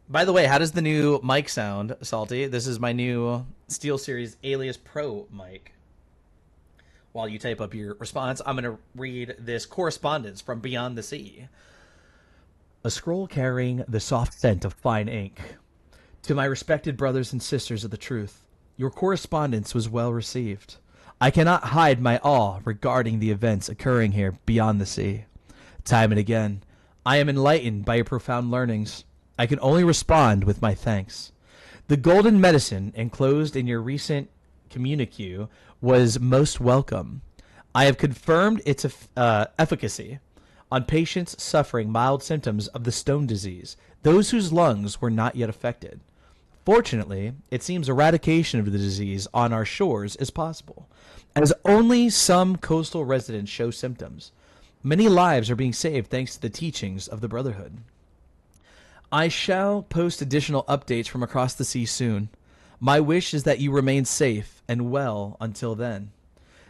By the way, how does the new mic sound, Salty? This is my new SteelSeries Alias Pro mic. While you type up your response, I'm going to read this correspondence from Beyond the Sea. A scroll carrying the soft scent of fine ink. To my respected brothers and sisters of the truth, your correspondence was well received. I cannot hide my awe regarding the events occurring here beyond the sea. Time and again, I am enlightened by your profound learnings. I can only respond with my thanks. The golden medicine enclosed in your recent communique was most welcome. I have confirmed its efficacy on patients suffering mild symptoms of the stone disease, those whose lungs were not yet affected. Fortunately, it seems eradication of the disease on our shores is possible, as only some coastal residents show symptoms. Many lives are being saved thanks to the teachings of the Brotherhood. I shall post additional updates from across the sea soon. My wish is that you remain safe and well until then.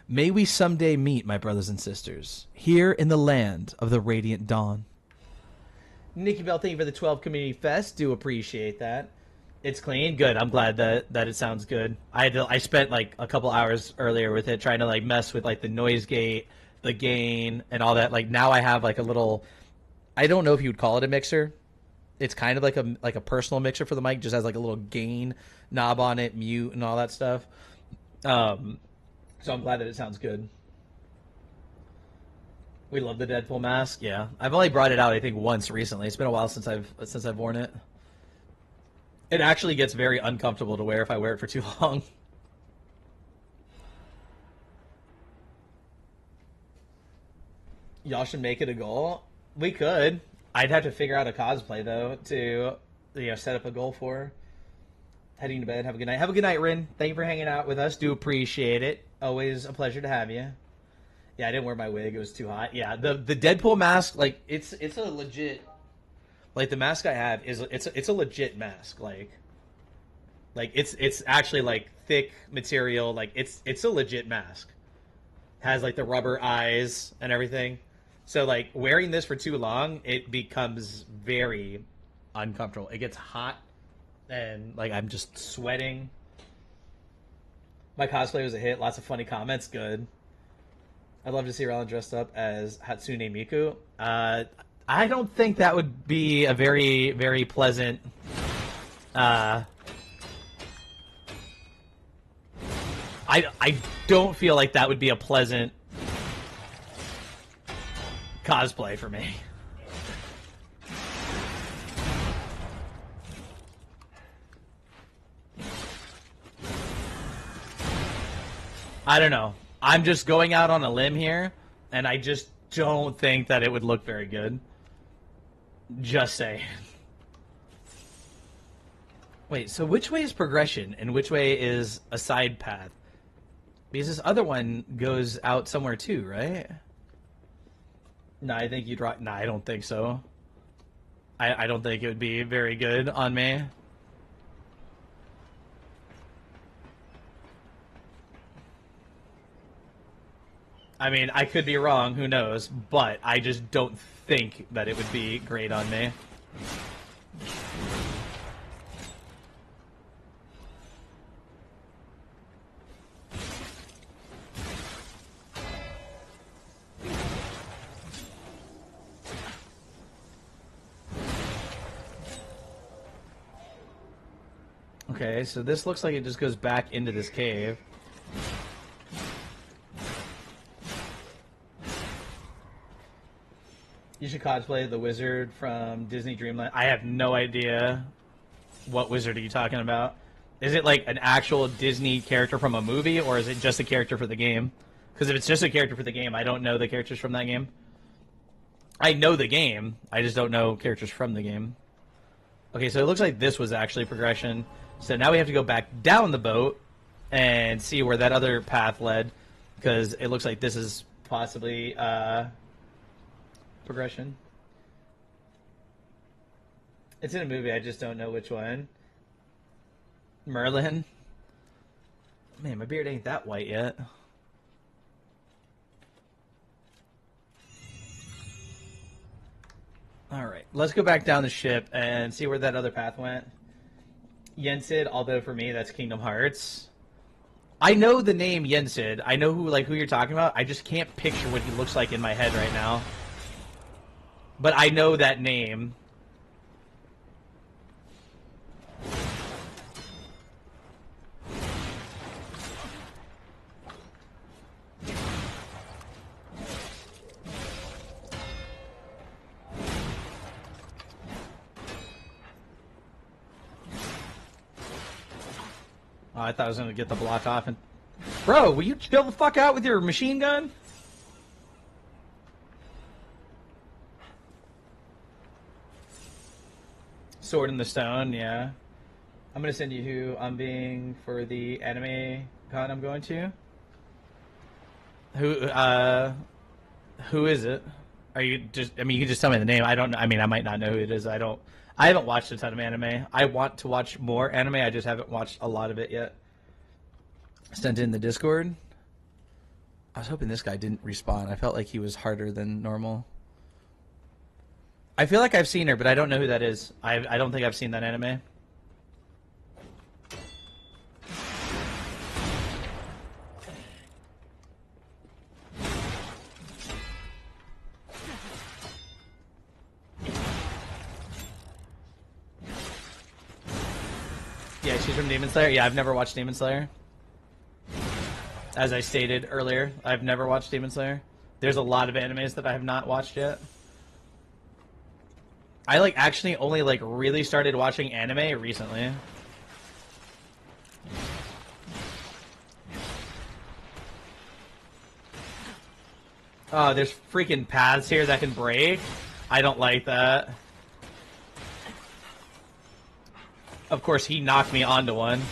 May we someday meet, my brothers and sisters, here in the land of the Radiant Dawn. Nikki Bell, thank you for the 12 Community Fest. Do appreciate that. It's clean. Good. I'm glad that it sounds good. I spent like a couple hours earlier with it trying to like mess with like the noise gate, the gain, and all that. Like now I have like a little, I don't know if you would call it a mixer. It's kind of like a personal mixer for the mic. Just has like a little gain knob on it, mute, and all that stuff. So I'm glad that it sounds good. We love the Deadpool mask. Yeah, I've only brought it out I think once recently. It's been a while since I've worn it. It actually gets very uncomfortable to wear if I wear it for too long. Y'all should make it a goal. We could. I'd have to figure out a cosplay though to set up a goal for. Heading to bed. Have a good night. Have a good night, Rin. Thank you for hanging out with us. Do appreciate it. Always a pleasure to have you. Yeah, I didn't wear my wig. It was too hot. Yeah, the Deadpool mask, like it's a legit. Like the mask I have is it's a legit mask. Like it's actually like thick material. Like it's a legit mask. Has like the rubber eyes and everything. So like wearing this for too long, it becomes very uncomfortable. It gets hot. And like I'm just sweating. My cosplay was a hit. Lots of funny comments. Good. I'd love to see Roland dressed up as Hatsune Miku. I don't think that would be a very, very pleasant. I don't feel like that would be a pleasant cosplay for me. I don't know. I'm just going out on a limb here, and I just don't think that it would look very good. Just saying. Wait, so which way is progression, and which way is a side path? Because this other one goes out somewhere too, right? No, I think you'd rock. No, I don't think so. I don't think it would be very good on me. I mean, I could be wrong, who knows, but I just don't think that it would be great on me. Okay, so this looks like it just goes back into this cave. You should cosplay the wizard from Disney Dreamland. I have no idea what wizard are you talking about. Is it like an actual Disney character from a movie, or is it just a character for the game? Because if it's just a character for the game, I don't know the characters from that game. I know the game, I just don't know characters from the game. Okay, so it looks like this was actually progression. So now we have to go back down the boat and see where that other path led, because it looks like this is possibly progression. It's in a movie, I just don't know which one. Merlin? Man, my beard ain't that white yet. Alright, let's go back down the ship and see where that other path went. Yensid, although for me that's Kingdom Hearts. I know the name Yensid. I know who you're talking about. I just can't picture what he looks like in my head right now. But I know that name. Oh, I thought I was going to get the block off. And bro, will you chill the fuck out with your machine gun? Sword in the Stone, yeah. I'm going to send you who I'm being for the anime con I'm going to. Who is it? Are you just, I mean, you can just tell me the name. I don't know. I mean, I might not know who it is. I haven't watched a ton of anime. I want to watch more anime. I just haven't watched a lot of it yet. Sent in the Discord. I was hoping this guy didn't respawn. I felt like he was harder than normal. I feel like I've seen her, but I don't know who that is. I don't think I've seen that anime. Yeah, she's from Demon Slayer. Yeah, I've never watched Demon Slayer. As I stated earlier, I've never watched Demon Slayer. There's a lot of animes that I have not watched yet. I actually only really started watching anime recently. Oh, there's freaking paths here that can break. I don't like that. Of course, he knocked me onto one.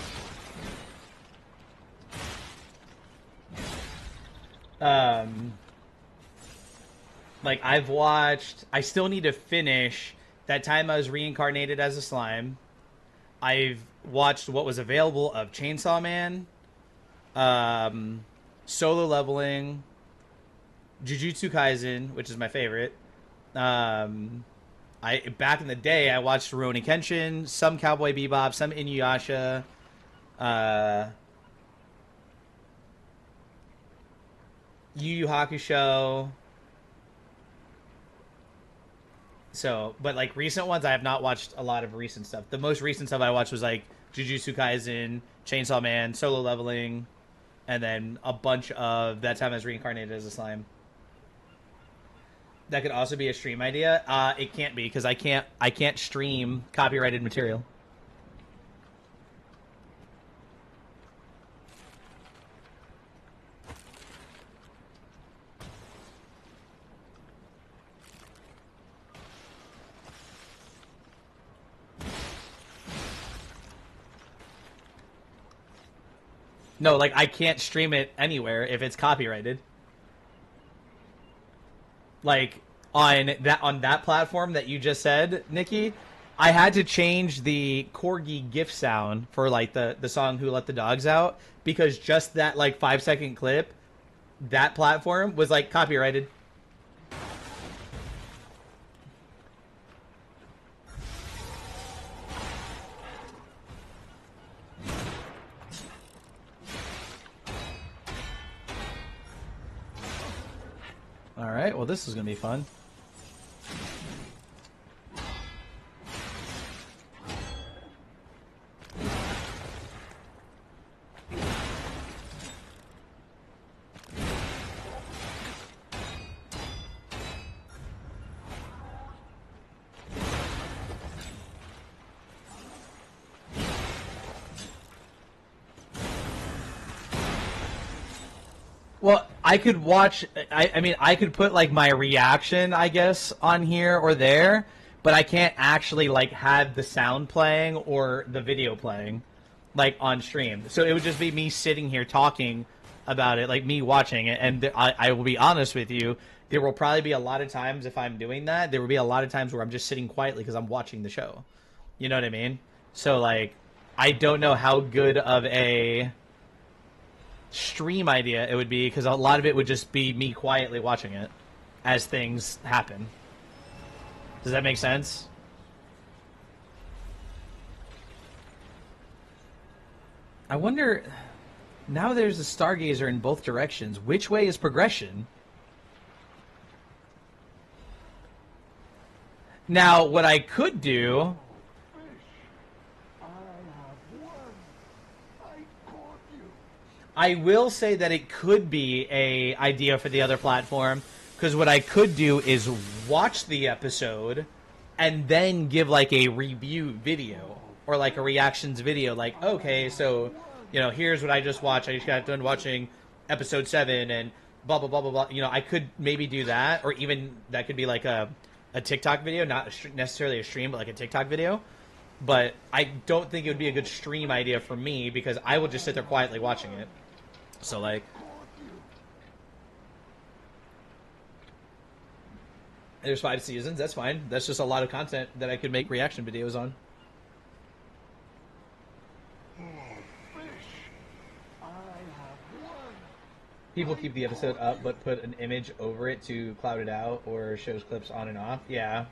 I've watched... I still need to finish that time I was reincarnated as a slime. I've watched what was available of Chainsaw Man, Solo Leveling, Jujutsu Kaisen, which is my favorite. Back in the day, I watched Rurouni Kenshin, some Cowboy Bebop, some Inuyasha, Yu Yu Hakusho. So, but recent ones, I have not watched a lot of recent stuff. The most recent stuff I watched was Jujutsu Kaisen, Chainsaw Man, Solo Leveling, and then a bunch of That Time I Was Reincarnated as a Slime. That could also be a stream idea. It can't be because I can't stream copyrighted material. No, like I can't stream it anywhere if it's copyrighted. Like on that platform that you just said, Nikki, I had to change the corgi GIF sound for like the song "Who Let the Dogs Out" because just that like 5 second clip, that platform was like copyrighted. All right, well this is gonna be fun. Well, I could watch. I mean, I could put like my reaction, I guess, on here or there, but I can't actually like have the sound playing or the video playing, like on stream. So it would just be me sitting here talking about it, like me watching it. And I will be honest with you, there will probably be a lot of times if I'm doing that, there will be a lot of times where I'm just sitting quietly because I'm watching the show. You know what I mean? So like, I don't know how good of a stream idea it would be because a lot of it would just be me quietly watching it as things happen. Does that make sense? I wonder, now there's a Stargazer in both directions. Which way is progression? Now, what I could do... I will say that it could be a idea for the other platform, because what I could do is watch the episode and then give like a review video or like a reactions video, like, okay, so, you know, here's what I just watched. I just got done watching episode 7 and blah, blah, blah, blah, blah. You know, I could maybe do that, or even that could be like a TikTok video, not necessarily a stream, but like a TikTok video. But I don't think it would be a good stream idea for me because I will just sit there quietly watching it. So, like, there's 5 seasons. That's fine. That's just a lot of content that I could make reaction videos on. People keep the episode up but put an image over it to cloud it out or shows clips on and off. Yeah.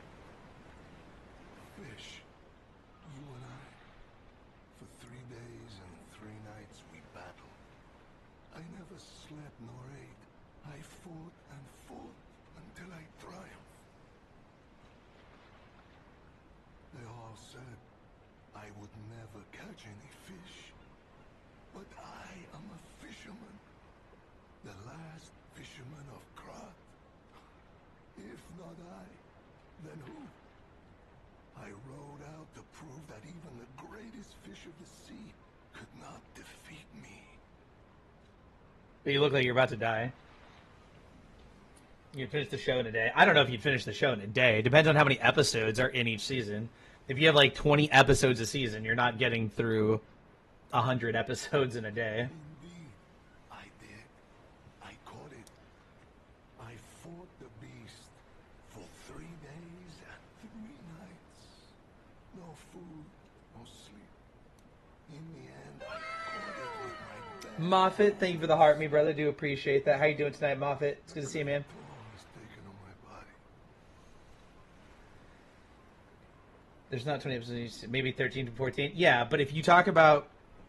Fish, you and I, for 3 days and 3 nights we battled. I never slept nor ate. I fought and fought until I triumphed. They all said I would never catch any fish. But I am a fisherman. The last fisherman of Krat. If not I, then who? I rode out to prove that even the greatest fish of the sea could not defeat me. But you look like you're about to die. You finish the show in a day. I don't know if you'd finish the show in a day. It depends on how many episodes are in each season. If you have like 20 episodes a season, you're not getting through 100 episodes in a day. Indeed, I did. I caught it. I fought the beast for 3 days and 3 nights. No food, no sleep. In the end, I caught it with my bare Moffat, thank you for the heart, me brother. Do appreciate that. How you doing tonight, Moffat? It's good to see you, man. paws taken on my body. There's not 20 episodes, maybe 13 to 14. Yeah, but if you talk about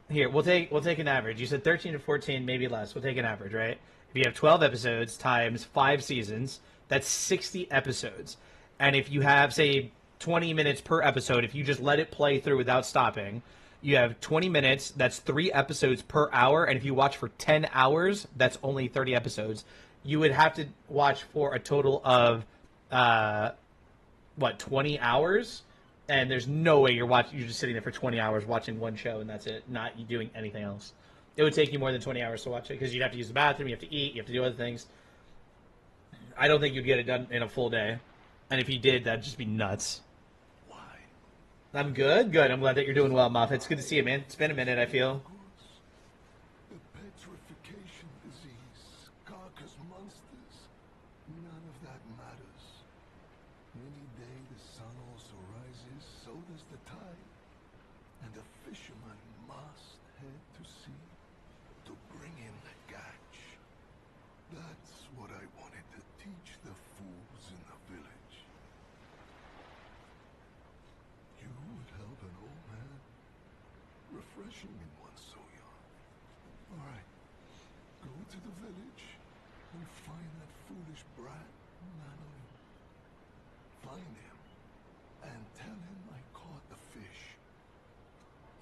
here, we'll take an average. You said 13 to 14, maybe less. We'll take an average, right? If you have 12 episodes times 5 seasons, that's 60 episodes. And if you have, say, 20 minutes per episode, if you just let it play through without stopping, you have 20 minutes, that's 3 episodes per hour, and if you watch for 10 hours, that's only 30 episodes. You would have to watch for a total of 20 hours? And there's no way you're just sitting there for 20 hours watching one show and that's it, not you doing anything else. It would take you more than 20 hours to watch it because you'd have to use the bathroom, you have to eat, you have to do other things. I don't think you'd get it done in a full day. And if you did, that'd just be nuts. Why? I'm good. Good. I'm glad that you're doing well, Moffat. It's good to see you, man. It's been a minute, I feel. The monsters, none of that matters. Any day the sun also rises, so does the tide. And a fisherman must head to sea to bring in the catch. That's what I wanted to teach the fools in the village. You would help an old man. Refreshing in one so young. All right. Go to the village and find that foolish brat, Madeline. Find him and tell him I caught the fish.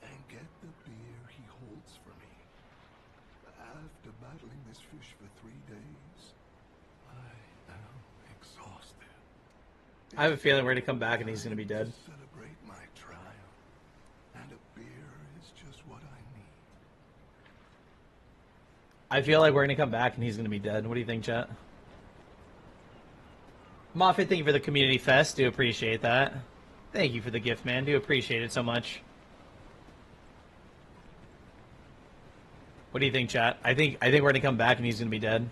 And get the beer he holds for me. After battling this fish for 3 days, I am exhausted. I have a feeling we're gonna come back and he's gonna be dead. Celebrate my triumph, and a beer is just what I need. I feel like we're gonna come back and he's gonna be dead. What do you think, chat? Moffat, thank you for the community fest. Do appreciate that. Thank you for the gift, man. Do appreciate it so much. What do you think, chat? I think we're gonna come back and he's gonna be dead.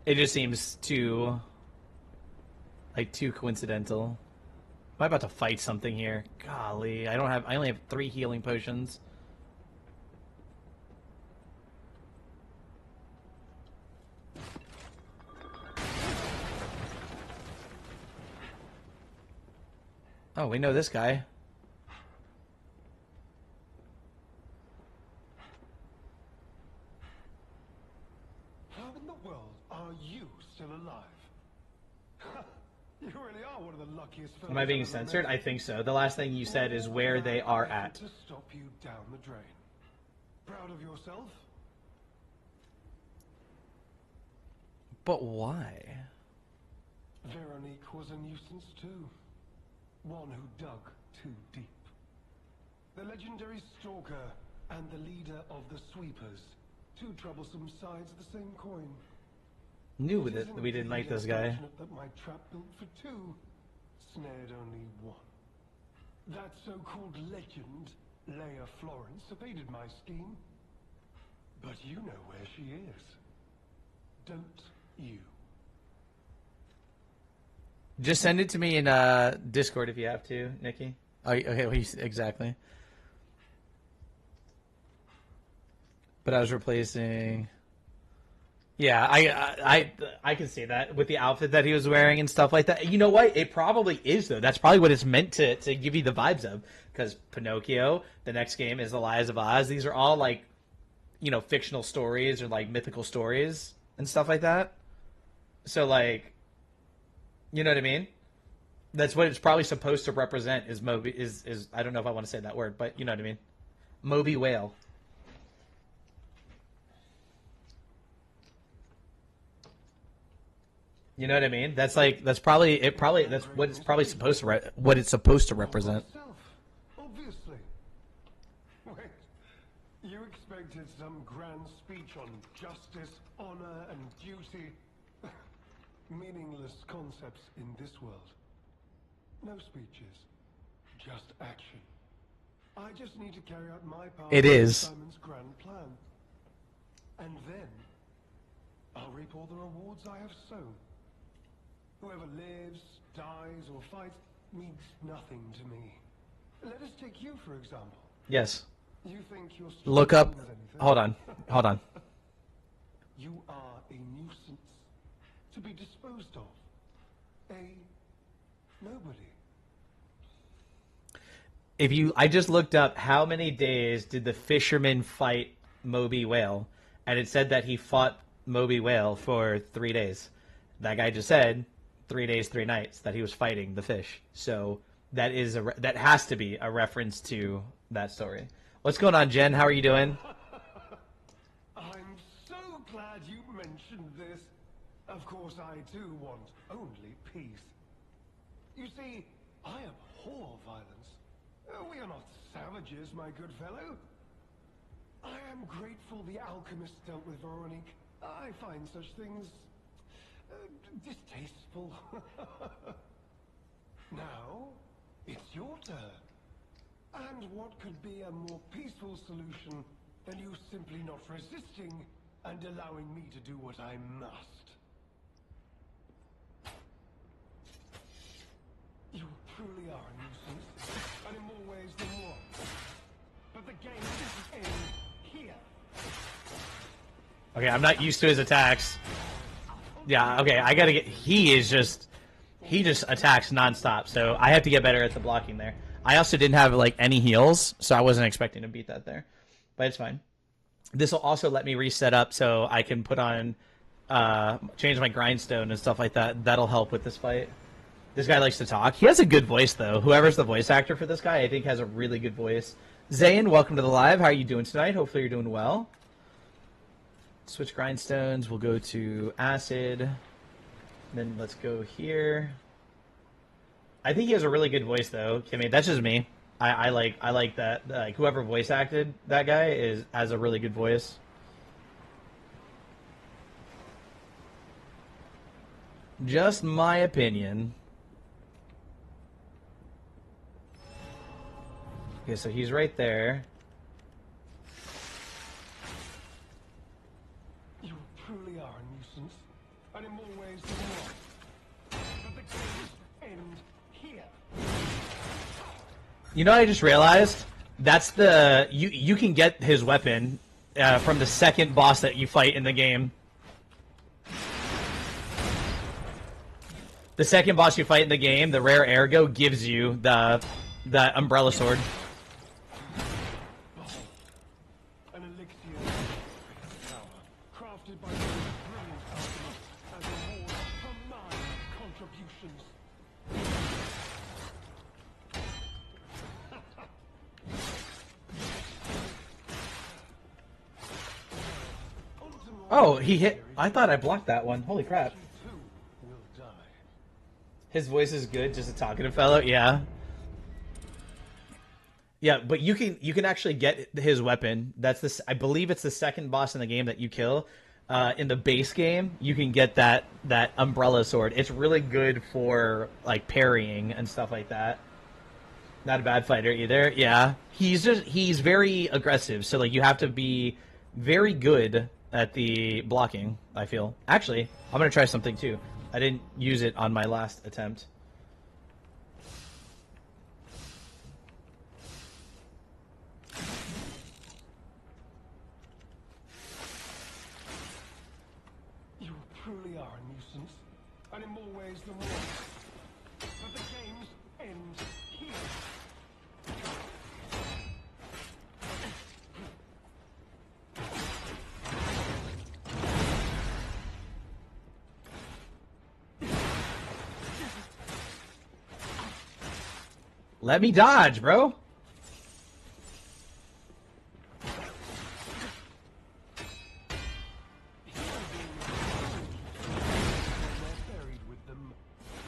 It just seems too coincidental. Am I about to fight something here? Golly, I only have 3 healing potions. Oh, we know this guy. How in the world are you still alive? You really are one of the luckiest fellows. Am I being I've ever censored? met. I think so. The last thing you said is where they are at. To stop you down the drain. Proud of yourself? But why? Veronique was a nuisance too. One who dug too deep. The legendary stalker and the leader of the sweepers. 2 troublesome sides of the same coin. Knew It that isn't we didn't like this guy. unfortunate that my trap built for 2 snared only 1. That so-called legend, Leia Florence, evaded my scheme. But you know where she is. Don't you? Just send it to me in Discord if you have to, Nikki. Oh, okay, well, exactly. But I was replacing. Yeah, I can see that with the outfit that he was wearing and stuff like that. You know what? It probably is though. That's probably what it's meant to give you the vibes of. Because Pinocchio, the next game is The Lies of Oz. These are all like, you know, fictional stories or like mythical stories and stuff like that. So like, you know what I mean? That's what it's probably supposed to represent. Is Moby is I don't know if I want to say that word, but you know what I mean? Moby whale. You know what I mean? That's like that's what it's probably supposed to what it's supposed to represent. Obviously. Wait, you expected some grand speech on justice, honor, and duty? Meaningless concepts in this world. No speeches, just action. I just need to carry out my part It of is. Simon's grand plan. And then I'll reap all the rewards I have sown. Whoever lives, dies, or fights means nothing to me. Let us take you, for example. Yes. You think you're Look up. stronger than anything? Hold on. You are a nuisance to be disposed of. A nobody. I just looked up how many days did the fisherman fight Moby Whale, and it said that he fought Moby Whale for 3 days. That guy just said 3 days, 3 nights that he was fighting the fish. So that has to be a reference to that story. What's going on, Jen? How are you doing? I'm so glad you mentioned this. Of course, I too want only peace. You see, I abhor violence. We are not savages, my good fellow. I am grateful the alchemist dealt with Veronique. I find such things distasteful. Now, it's your turn. And what could be a more peaceful solution and you simply not resisting and allowing me to do what I must. You truly are a nuisance, and in more ways than one. But the game doesn't end here. Okay, I'm not used to his attacks. Yeah, okay, I gotta get... He just attacks nonstop, so I have to get better at the blocking there. I also didn't have, like, any heals, so I wasn't expecting to beat that there. But it's fine. This will also let me reset up so I can put on... change my grindstone and stuff like that. That'll help with this fight. This guy likes to talk. He has a good voice, though. Whoever's the voice actor for this guy, I think has a really good voice. Zayn, welcome to the live. How are you doing tonight? Hopefully you're doing well. Switch grindstones. We'll go to acid. Then let's go here. I think he has a really good voice, though. I mean, that's just me. I like that. Like whoever voice acted that guy has a really good voice. Just my opinion. Okay, so he's right there. You truly are a nuisance, and in more ways than one. But the games end here. You know what I just realized? That's the... You can get his weapon from the second boss that you fight in the game. The second boss you fight in the game, the rare ergo, gives you the umbrella sword. An elixir of power, crafted by the brilliant alchemist as a reward for my contributions. Oh, he hit... I thought I blocked that one. Holy crap. You too will die. His voice is good, just a talkative fellow. Yeah. Yeah, but you can actually get his weapon. That's this. I believe it's the second boss in the game that you kill. In the base game, you can get that umbrella sword. It's really good for like parrying and stuff like that. Not a bad fighter either. Yeah, he's very aggressive. So like you have to be very good at the blocking. I feel. Actually, I'm gonna try something too. I didn't use it on my last attempt. You truly are a nuisance, and in more ways than one. But the games end here. Let me dodge, bro. Buried with them,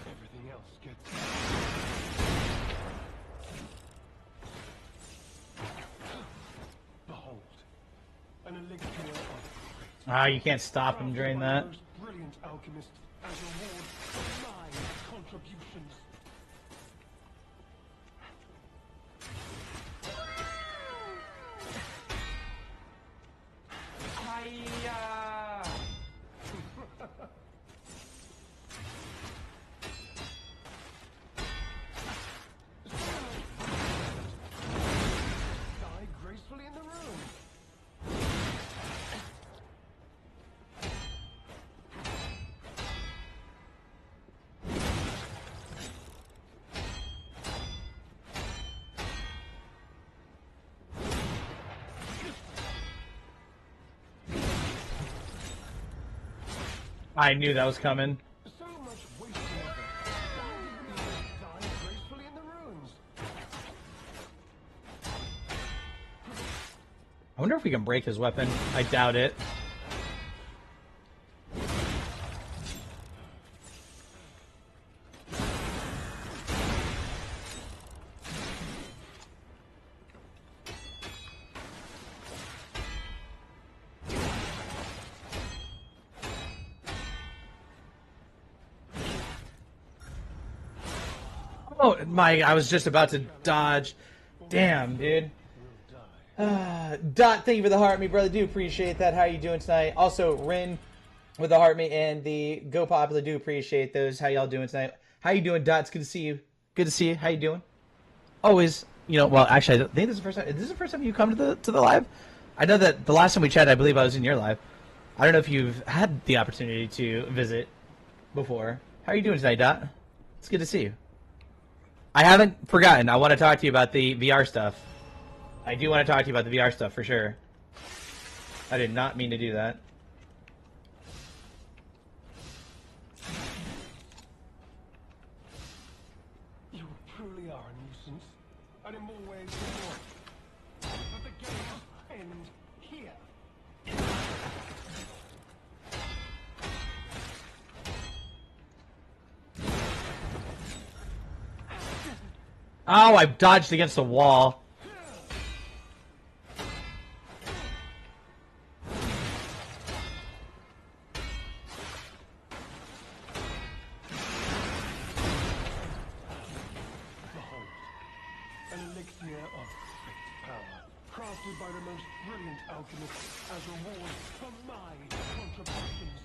everything else gets. Behold, an elixir of Ah, you can't stop him during that. most brilliant alchemist as a reward for my contributions. Die gracefully in the room. I knew that was coming. So much wasted effort. Why did we not die gracefully in the ruins? I wonder if we can break his weapon. I doubt it. Oh my, I was just about to dodge. Damn, dude. Dot, thank you for the heart, me brother. Do appreciate that. How you doing tonight? Also, Rin with the heart, me, and the Go Popular. Do appreciate those. How y'all doing tonight? How you doing, Dot? It's good to see you. Good to see you. How you doing? Always, well, actually, I think this is the first time. Is this the first time you come to the live? I know that the last time we chatted, I believe I was in your live. I don't know if you've had the opportunity to visit before. How are you doing tonight, Dot? It's good to see you. I haven't forgotten. I want to talk to you about the VR stuff. I do want to talk to you about the VR stuff for sure. I did not mean to do that. You truly are a nuisance, and in more ways than one. But the games end here. Oh, I dodged against the wall. An elixir of fate power, crafted by the most brilliant alchemists as a reward for my contributions.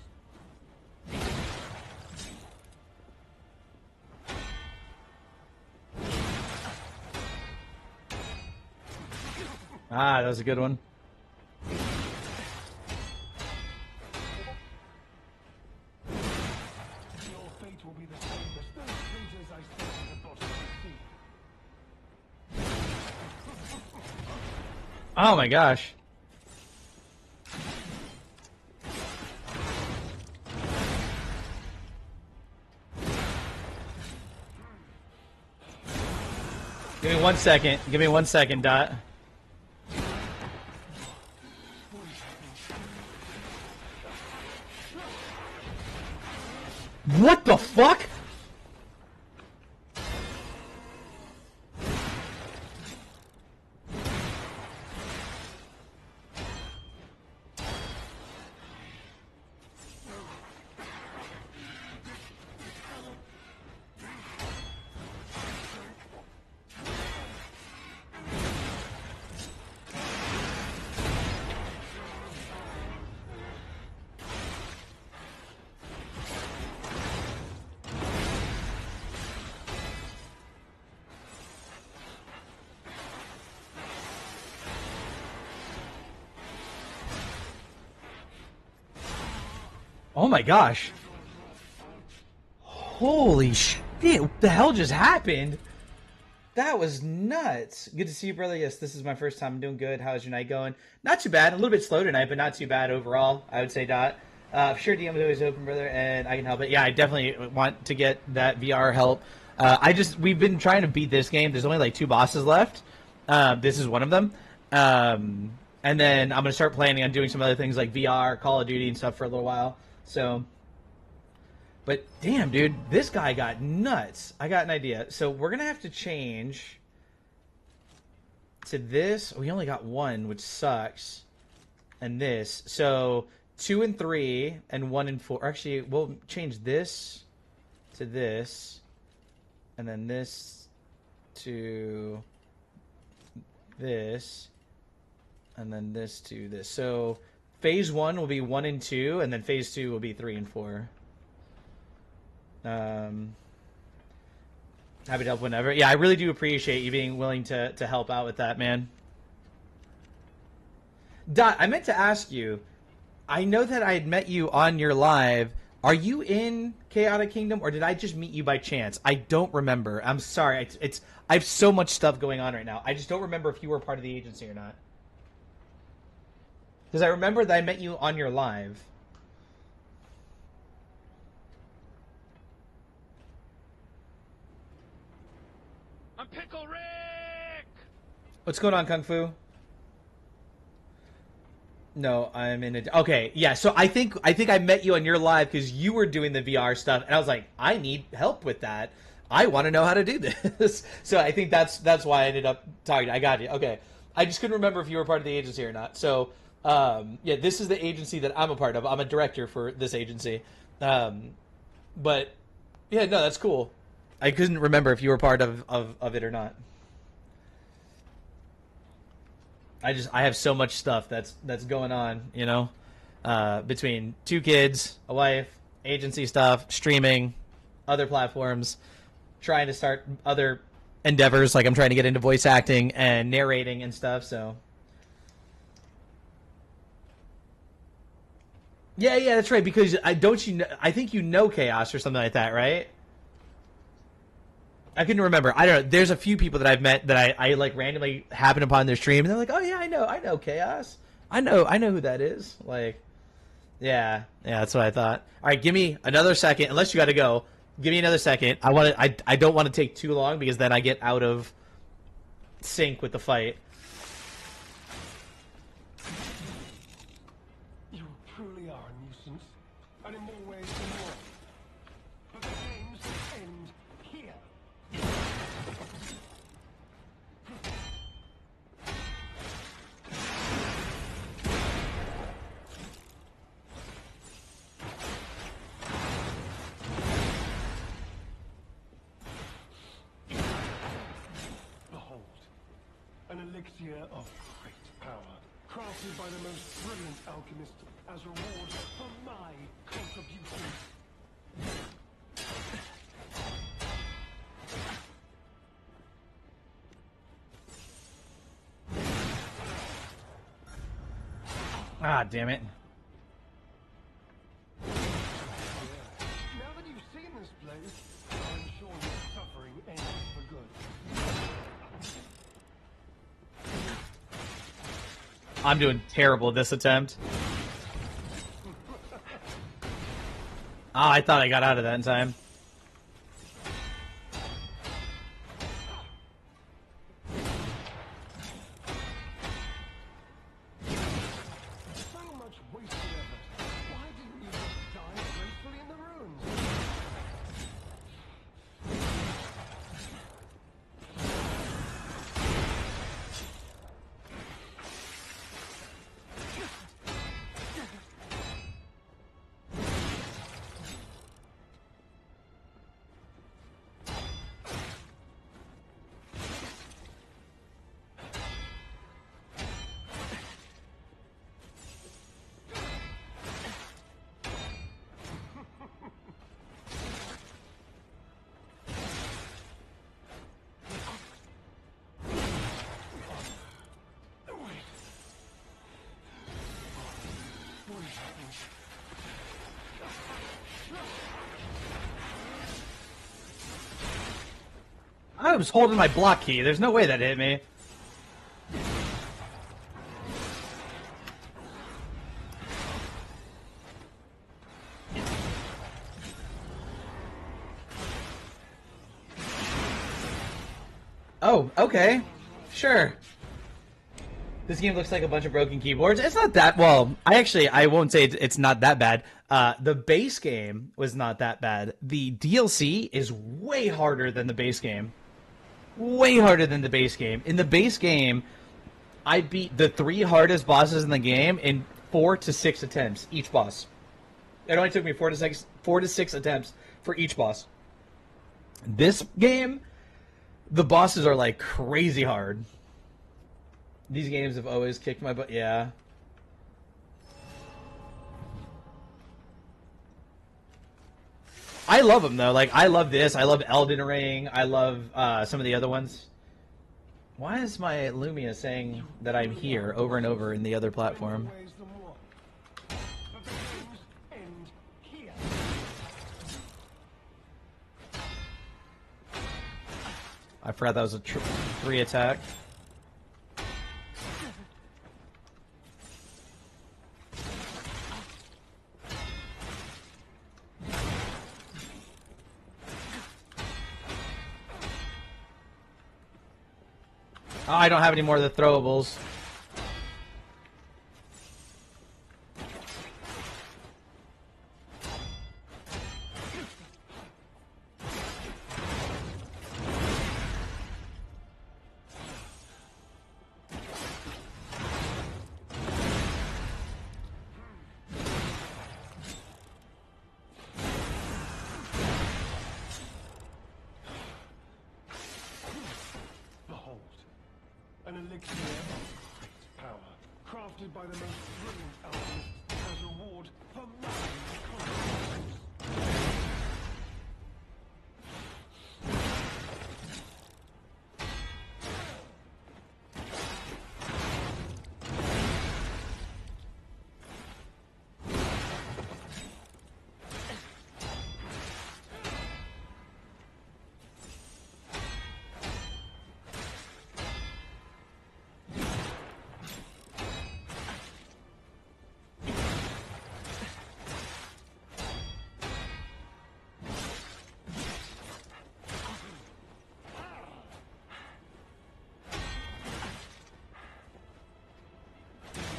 Ah, that was a good one. Your fate will be the same as those creatures I sent to the bottom of the sea. Oh my gosh. Give me 1 second. Give me 1 second, Dot. What the fuck? Oh my gosh. Holy shit, what the hell just happened? That was nuts. Good to see you, brother. Yes, this is my first time. I'm doing good. How's your night going? Not too bad. A little bit slow tonight, but not too bad overall, I would say, Dot. Sure, DM is always open, brother, and I can help it. Yeah, I definitely want to get that VR help. We've been trying to beat this game. There's only like 2 bosses left. This is one of them. And then I'm going to start planning on doing some other things like VR, Call of Duty, and stuff for a little while. So, but damn, dude, this guy got nuts. I got an idea. So we're going to have to change to this. We only got 1, which sucks. And this. So 2 and 3 and 1 and 4. Actually, we'll change this to this. And then this to this. And then this to this. So phase 1 will be 1 and 2, and then phase 2 will be 3 and 4. Happy to help whenever. Yeah, I really do appreciate you being willing to help out with that, man. Dot, I meant to ask you, I know that I had met you on your live. Are you in Chaotic Kingdom, or did I just meet you by chance? I don't remember. I'm sorry. I have so much stuff going on right now. I just don't remember if you were part of the agency or not. Because I remember that I met you on your live. I'm Pickle Rick! What's going on, Kung Fu? No, I'm in a... Okay, yeah, so I think I met you on your live because you were doing the VR stuff, and I was like, I need help with that. I want to know how to do this. So I think that's why I ended up talking. I got you. Okay. I just couldn't remember if you were part of the agency or not. So... yeah, this is the agency that I'm a part of. I'm a director for this agency. But, yeah, no, that's cool. I couldn't remember if you were part of it or not. I have so much stuff that's going on, you know, between 2 kids, a wife, agency stuff, streaming, other platforms, trying to start other endeavors, like I'm trying to get into voice acting and narrating and stuff. So yeah, that's right. Because I think you know Chaos or something like that, right? I couldn't remember. I don't know. There's a few people that I've met that I like randomly happen upon their stream, and they're like, "Oh yeah, I know Chaos. I know who that is." Like, yeah, that's what I thought. All right, give me another second. Unless you got to go, give me another second. I don't want to take too long because then I get out of sync with the fight. You truly are a nuisance, and in more ways than one. But the games end here. Behold, an elixir of great power, crafted by the most brilliant alchemist as reward for my contributions. Ah, damn it. Now that you've seen this place, I'm sure your suffering ends for good. I'm doing terrible at this attempt. Oh, I thought I got out of that in time. So much wasted effort. Why didn't you just die gracefully in the ruins? I was holding my block key. There's no way that hit me. Oh, okay. Sure. This game looks like a bunch of broken keyboards. It's not that well. I won't say it's not that bad. The base game was not that bad. The DLC is way harder than the base game. Way harder than the base game. In the base game, I beat the 3 hardest bosses in the game in 4 to 6 attempts each boss. It only took me 4 to 6 attempts for each boss. This game, the bosses are like crazy hard. These games have always kicked my butt. Yeah. I love them though. Like I love this. I love Elden Ring. I love some of the other ones. Why is my Lumia saying that I'm here over and over in the other platform? Ways than one. But the games end here. I forgot that was a 3 attack. Oh, I don't have any more of the throwables. Behold, an elixir of great crafted by the most brilliant alchemists as a reward for my contributions.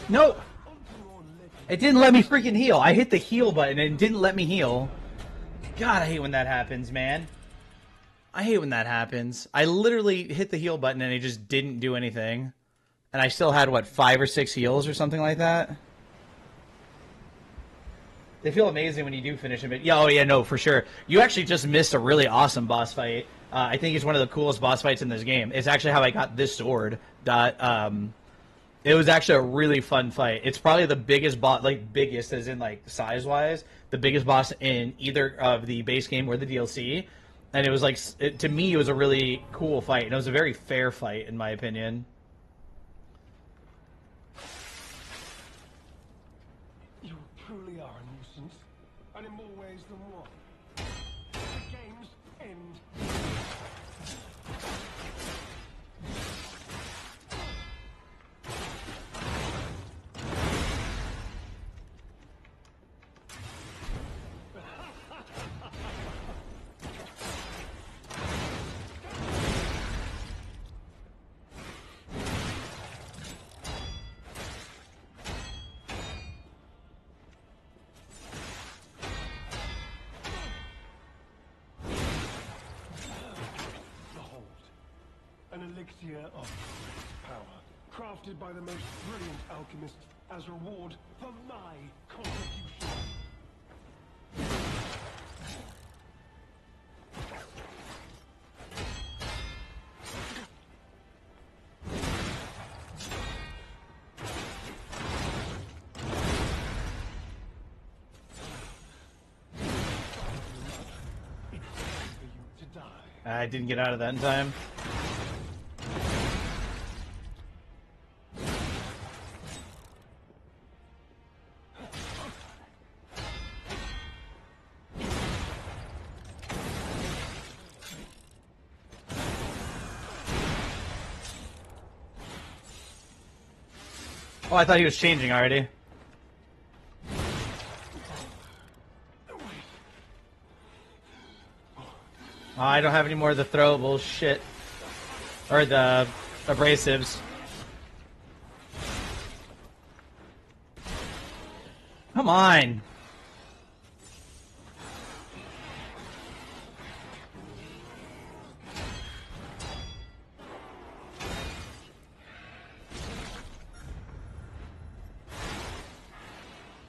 No! It didn't let me freaking heal. I hit the heal button and it didn't let me heal. God, I hate when that happens, man. I hate when that happens. I literally hit the heal button and it just didn't do anything. And I still had, what, 5 or 6 heals or something like that? They feel amazing when you do finish them. Yeah, oh yeah, no, for sure. You actually just missed a really awesome boss fight. I think it's one of the coolest boss fights in this game. It's actually how I got this sword. It was actually a really fun fight. It's probably the biggest boss, like biggest as in like size-wise, the biggest boss in either of the base game or the DLC. And it was like, to me, it was a really cool fight. And it was a very fair fight, in my opinion. You truly are a nuisance, and in more ways than one. The game's end. An elixir of power, crafted by the most brilliant alchemists as a reward for my contribution. It's time for you to die. I didn't get out of that in time. Oh, I thought he was changing already. Oh, I don't have any more of the throwable shit. Or the abrasives. Come on.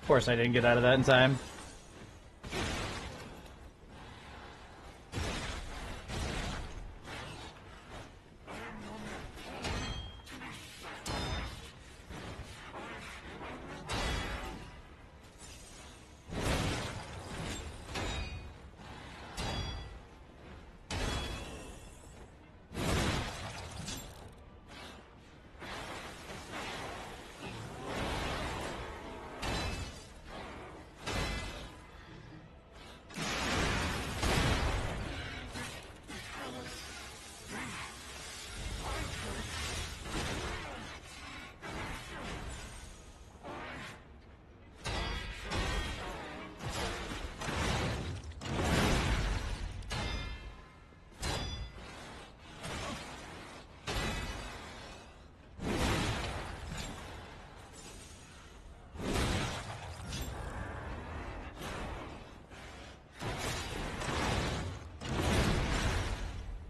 Of course I didn't get out of that in time.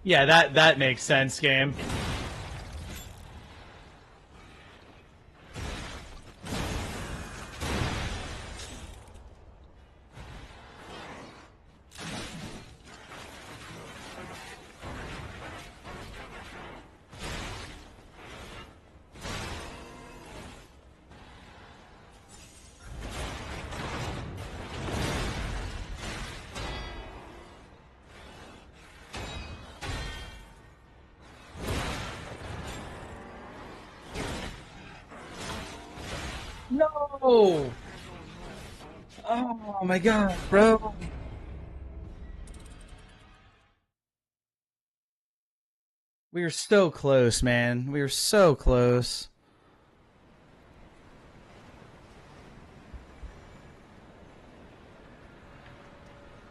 Yeah, that makes sense, game. Oh! Oh my god, bro. We were so close, man. We were so close.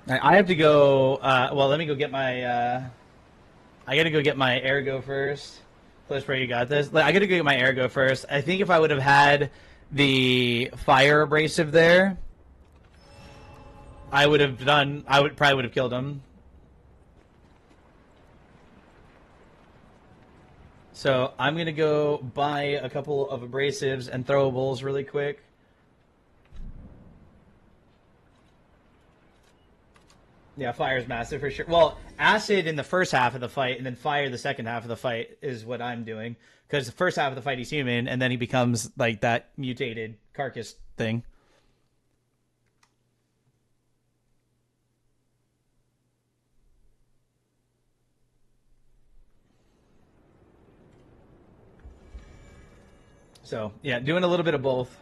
I have to go. Well, let me go get my. I gotta go get my ergo first. Close Spray, you got this. I gotta go get my ergo first. I think if I would have had the fire abrasive there, I would have done. I would probably would have killed him. So I'm gonna go buy a couple of abrasives and throwables really quick. Yeah, fire is massive for sure. Well, acid in the first half of the fight, and then fire the second half of the fight is what I'm doing. Because the first half of the fight he's human, and then he becomes like that mutated carcass thing. So yeah, doing a little bit of both.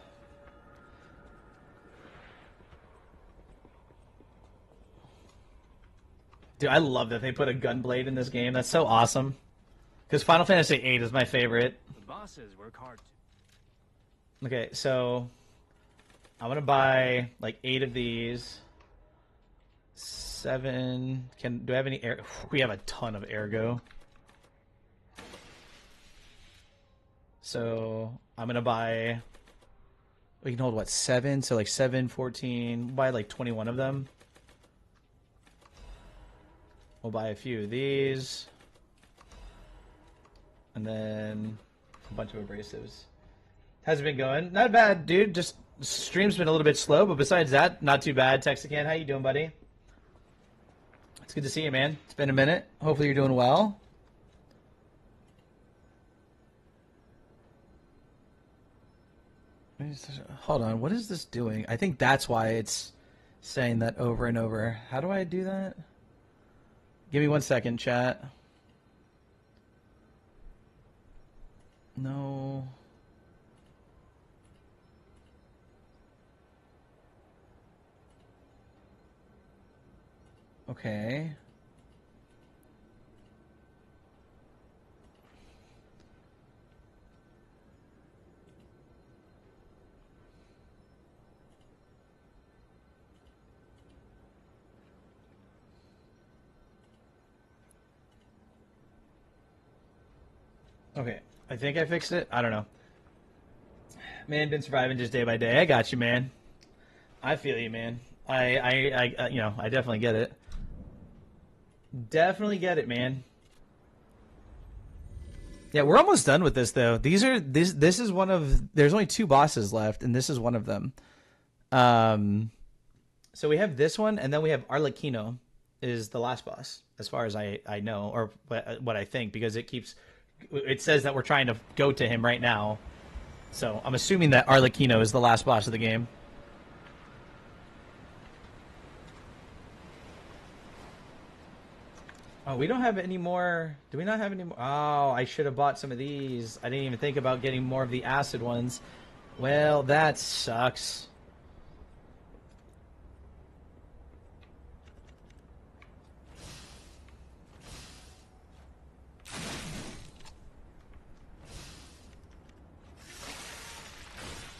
Dude, I love that they put a gunblade in this game. That's so awesome. Because Final Fantasy VIII is my favorite. The bosses work hard. Okay, so I'm gonna buy like 8 of these. 7. Do I have any air? We have a ton of ergo. So I'm gonna buy. We can hold what 7? So like 7, 14. We'll buy like 21 of them. We'll buy a few of these. And then a bunch of abrasives. How's it been going? Not bad, dude. Just stream's been a little bit slow, but besides that, not too bad. Texican, how you doing, buddy? It's good to see you, man. It's been a minute. Hopefully you're doing well. Hold on. What is this doing? I think that's why it's saying that over and over. How do I do that? Give me 1 second, chat. No. Okay. Okay. I think I fixed it. I don't know. Man, been surviving just day by day. I got you, man. I feel you, man. I you know, I definitely get it. Definitely get it, man. Yeah, we're almost done with this though. This is one of there's only 2 bosses left, and this is one of them. So we have this one, and then we have Arlecchino is the last boss, as far as I know, or what I think, because it says that we're trying to go to him right now. So I'm assuming that Arlecchino is the last boss of the game. Oh, we don't have any more. Do we not have any more? Oh, I should have bought some of these. I didn't even think about getting more of the acid ones. Well, that sucks.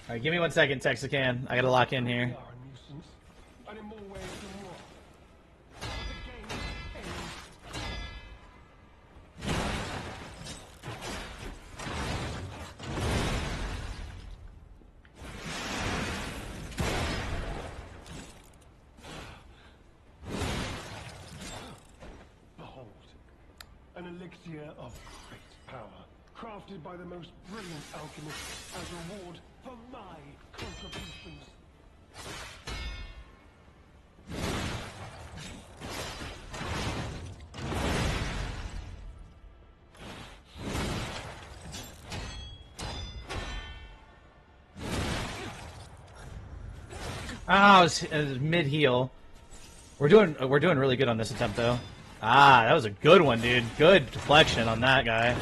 All right, give me 1 second, Texican. I gotta lock in here. Behold, an elixir of great power, crafted by the most brilliant alchemists as a reward for my contributions. Oh, it was mid heal. We're doing really good on this attempt though. Ah, that was a good one, dude. Good deflection on that guy.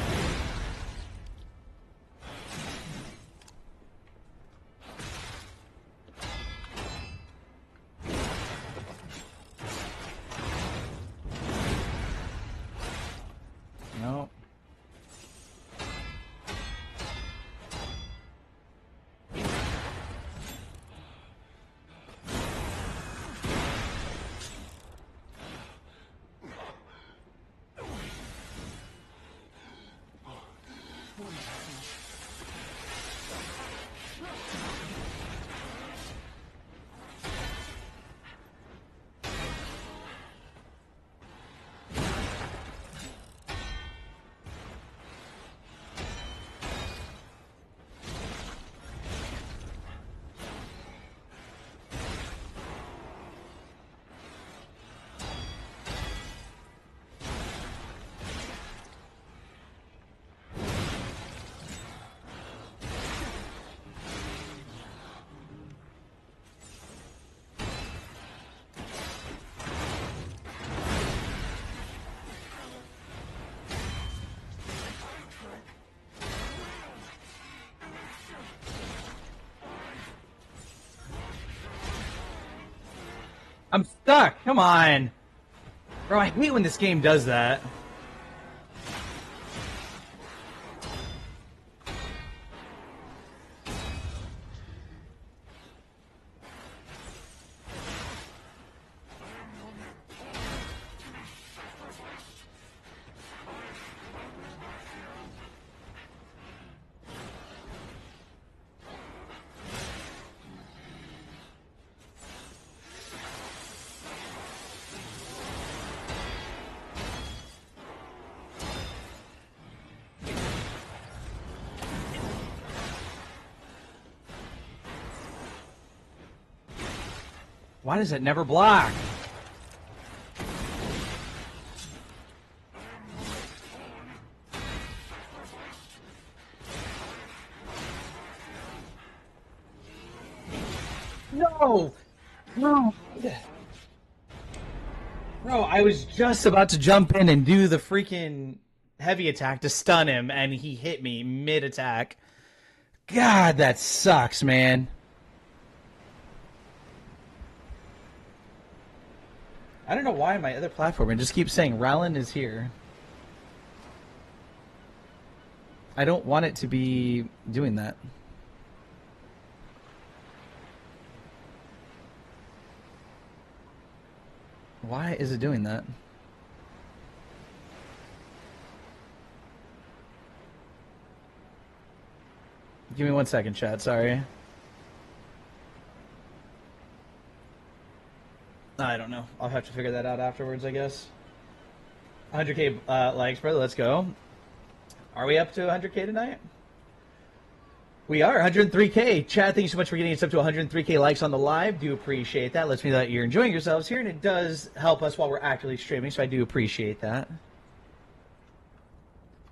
I'm stuck. Come on. Bro, I hate when this game does that. Why does it never block? No! No! Bro, I was just about to jump in and do the freaking heavy attack to stun him, and he hit me mid-attack. God, that sucks, man. I don't know why my other platform it just keeps saying Rowland is here. I don't want it to be doing that. Why is it doing that? Give me 1 second, chat. Sorry. I don't know. I'll have to figure that out afterwards, I guess. 100k likes, brother. Let's go. Are we up to 100k tonight? We are 103k. Chad, thank you so much for getting us up to 103k likes on the live. Do appreciate that. Lets me know that you're enjoying yourselves here, and it does help us while we're actively streaming, so I do appreciate that.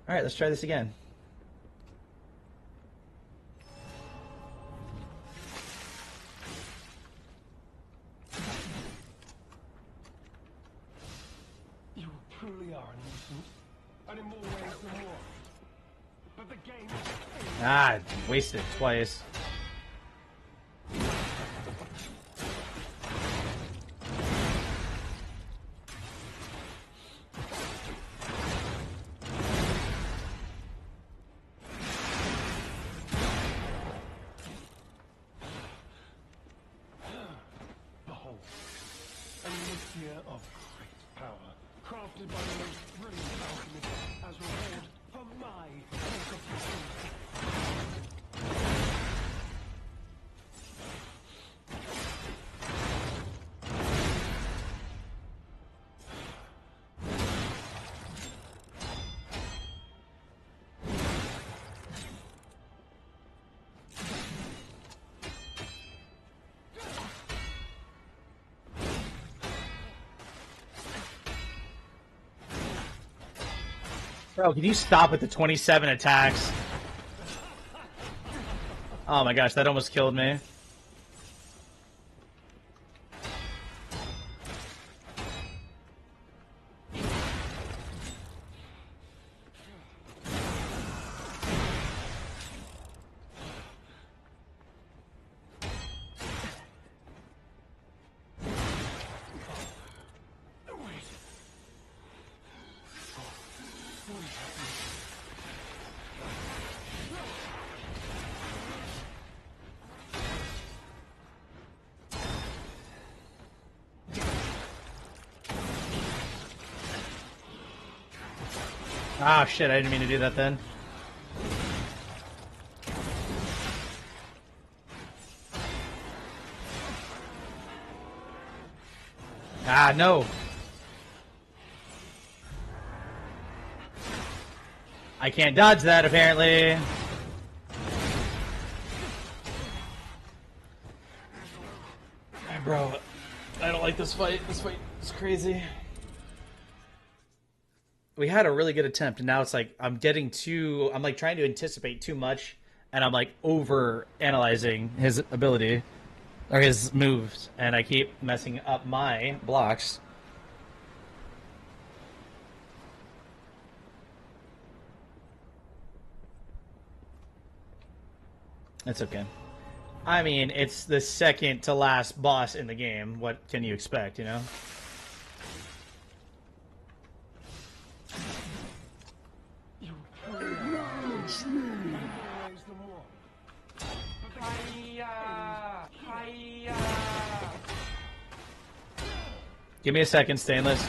All right, let's try this again. You truly are an nuisance. And in more ways than one. But the game is... Ah, wasted twice. Behold, an elixir of great power, crafted by the most brilliant alchemist as reward for my contribution. Bro, can you stop with the 27 attacks? Oh my gosh, that almost killed me. Ah, shit, I didn't mean to do that then. Ah, no. I can't dodge that, apparently. Bro, I don't like this fight. This fight is crazy. We had a really good attempt, and now it's like I'm like trying to anticipate too much, and I'm like over analyzing his ability or his moves, and I keep messing up my blocks. It's okay. I mean, it's the second to last boss in the game. What can you expect, you know? Give me a second, Stainless.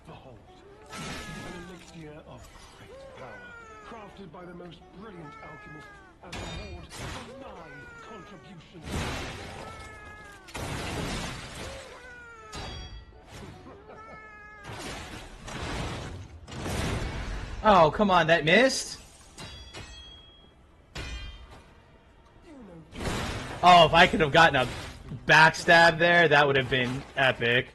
Behold, an elixir of great power, crafted by the most brilliant alchemist as a reward for my contribution. Oh, come on, that missed? Oh, if I could have gotten a backstab there, that would have been epic.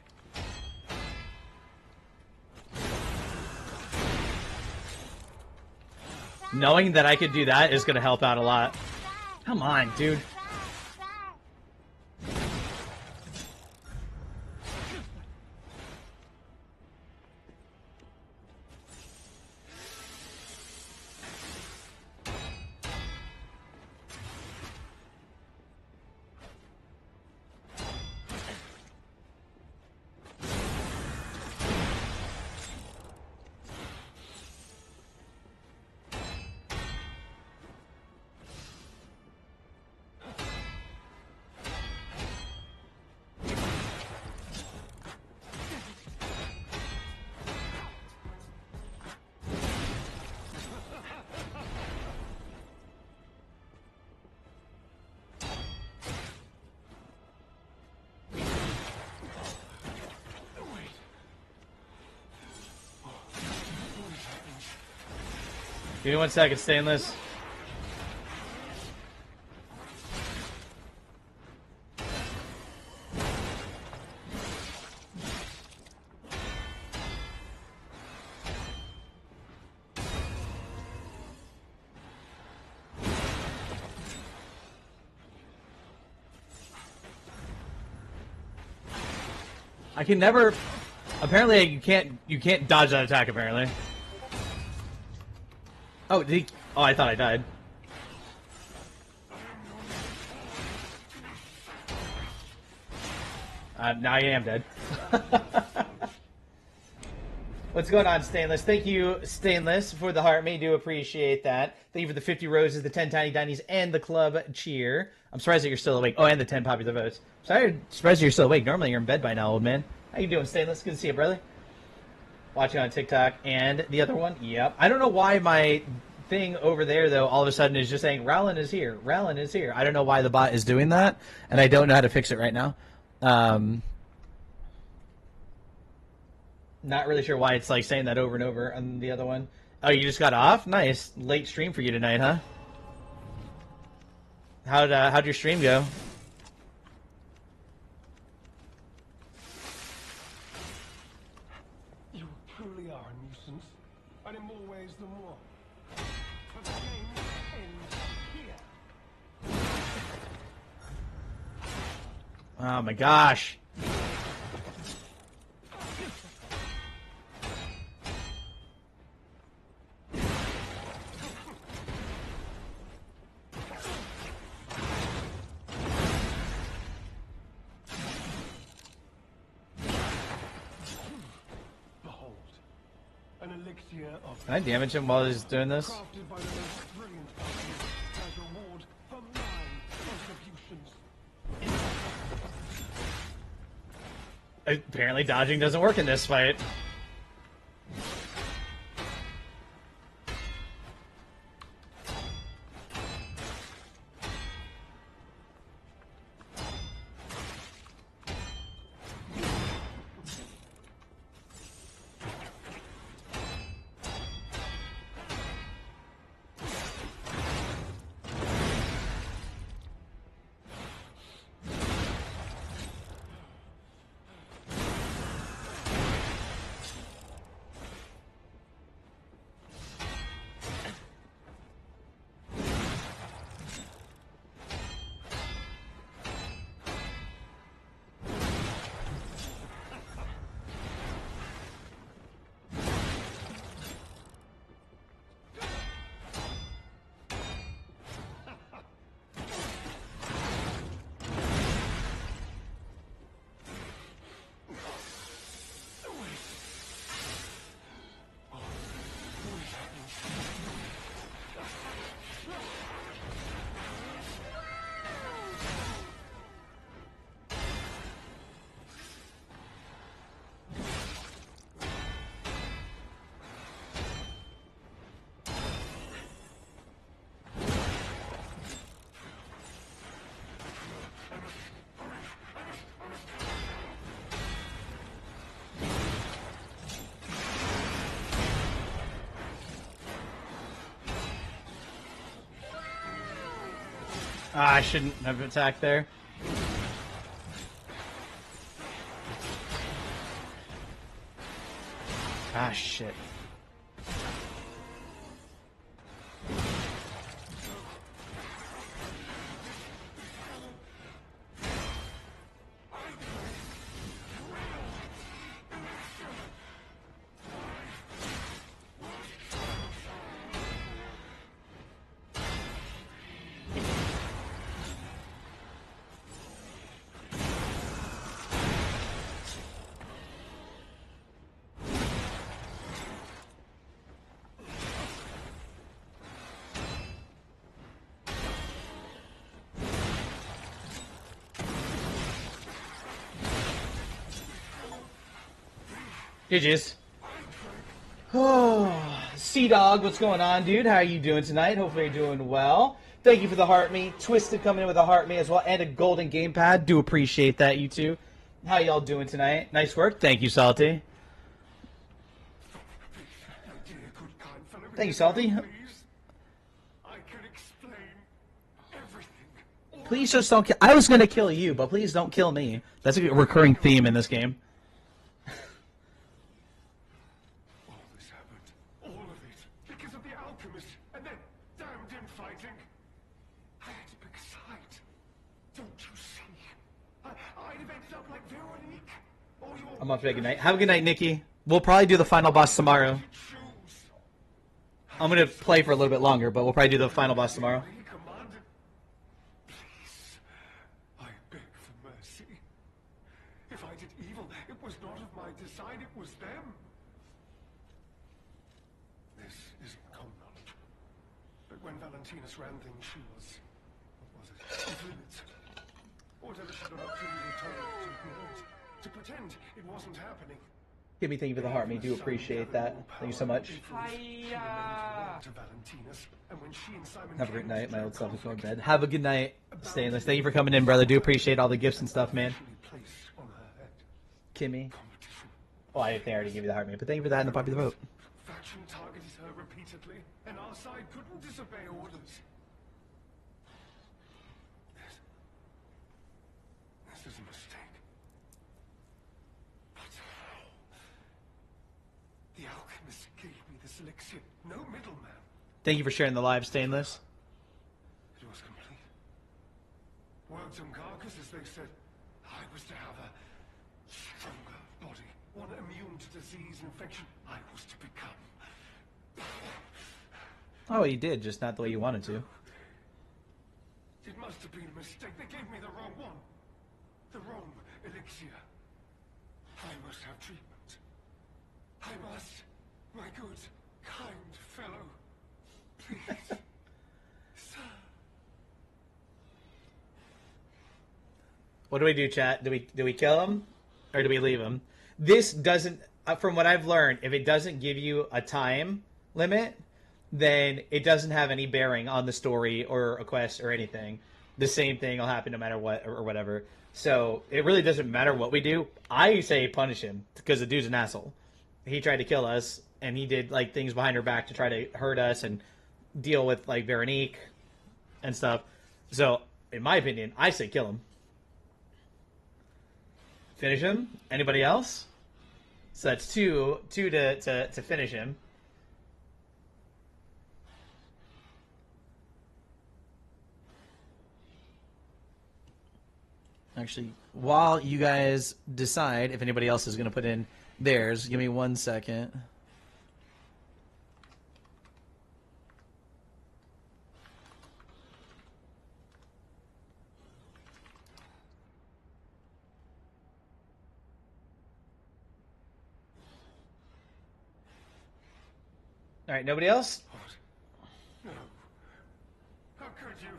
Knowing that I could do that is going to help out a lot. Come on, dude. Give me 1 second, Stainless. I can never. Apparently, you can't dodge that attack. Apparently. Oh, did he? Oh, I thought I died. Now I am dead. What's going on, Stainless? Thank you, Stainless, for the heart. May do appreciate that. Thank you for the 50 roses, the 10 tiny dinies, and the club cheer. I'm surprised that you're still awake. Oh, and the 10 popular votes. Surprised you're still awake. Normally you're in bed by now, old man. How you doing, Stainless? Good to see you, brother. Watching on TikTok. And the other one? Yep. I don't know why my thing over there, though, all of a sudden is just saying, Rowland is here. Rowland is here. I don't know why the bot is doing that, and I don't know how to fix it right now. Not really sure why it's like saying that over and over on the other one. Oh, you just got off? Nice. Late stream for you tonight, huh? How'd your stream go? You truly are a nuisance, and in more ways than one. But the game ends here. Oh my gosh. An elixir of Can I damage him while he's doing this? crafted by the most brilliant alchemist as a reward for my contributions. Apparently dodging doesn't work in this fight. Ah, I shouldn't have attacked there. Ah, shit. GG's. Oh, Sea Dog, what's going on, dude? How are you doing tonight? Hopefully you're doing well. Thank you for the heart me. Twisted coming in with a heart me as well, and a golden gamepad. Do appreciate that, you two. How y'all doing tonight? Nice work. Thank you, Salty. Thank you, Salty. Please just don't kill. I was gonna kill you, but please don't kill me. That's a recurring theme in this game. I'm off to a good night. Have a good night, Nikki. We'll probably do the final boss tomorrow. I'm gonna play for a little bit longer, but we'll probably do the final boss tomorrow. Please, I beg for mercy. If I did evil, it was not of my design, it was them. This isn't common. But when Valentinus ran things, she was... what was it? Influenced. Whatever she got up to, we were told to ignore it. To pretend it wasn't happening. Give me thank you for the heart, me. Do appreciate that. Thank you so much. Have a great night. My old self is going to bed. Have a good night, Stainless. Thank you for coming in, brother. Do appreciate all the gifts and stuff, man. Kimmy. Oh, I think I already gave you the heart, man. But thank you for that and the popular vote. Faction targeted her repeatedly, and our side couldn't disobey orders. This is a mistake. The alchemist gave me this elixir. No middleman. Thank you for sharing the live, Stainless. It was complete. Worked on carcass, as they said. I was to have a stronger body, one immune to disease and infection. I was to become. Oh, you did, just not the way you wanted to. It must have been a mistake. They gave me the wrong one. The wrong elixir. I must have treatment. I must, my good, kind fellow. Please. Sir. What do we do, chat? Do we kill him or do we leave him? This doesn't, from what I've learned, if it doesn't give you a time limit, then it doesn't have any bearing on the story or a quest or anything. The same thing will happen no matter what or whatever. So it really doesn't matter what we do. I say punish him because the dude's an asshole. He tried to kill us and he did like things behind her back to try to hurt us and deal with like Veronique and stuff. So in my opinion, I say kill him. Finish him. Anybody else? So that's two to finish him. Actually, while you guys decide if anybody else is going to put in theirs, give me 1 second. All right, nobody else? No. How could you?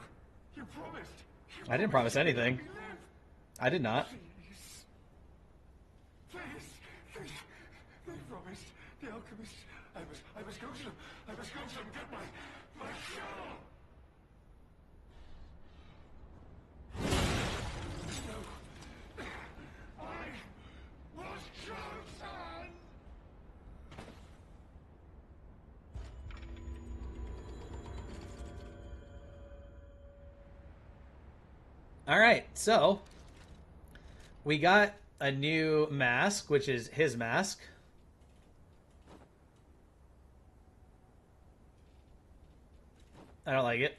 You promised. I didn't promise anything. I did not. Please. Please. They promised. The alchemist. I must go to them. I must go to them. Get my cure. No. I was chosen. All right, so we got a new mask, which is his mask. I don't like it.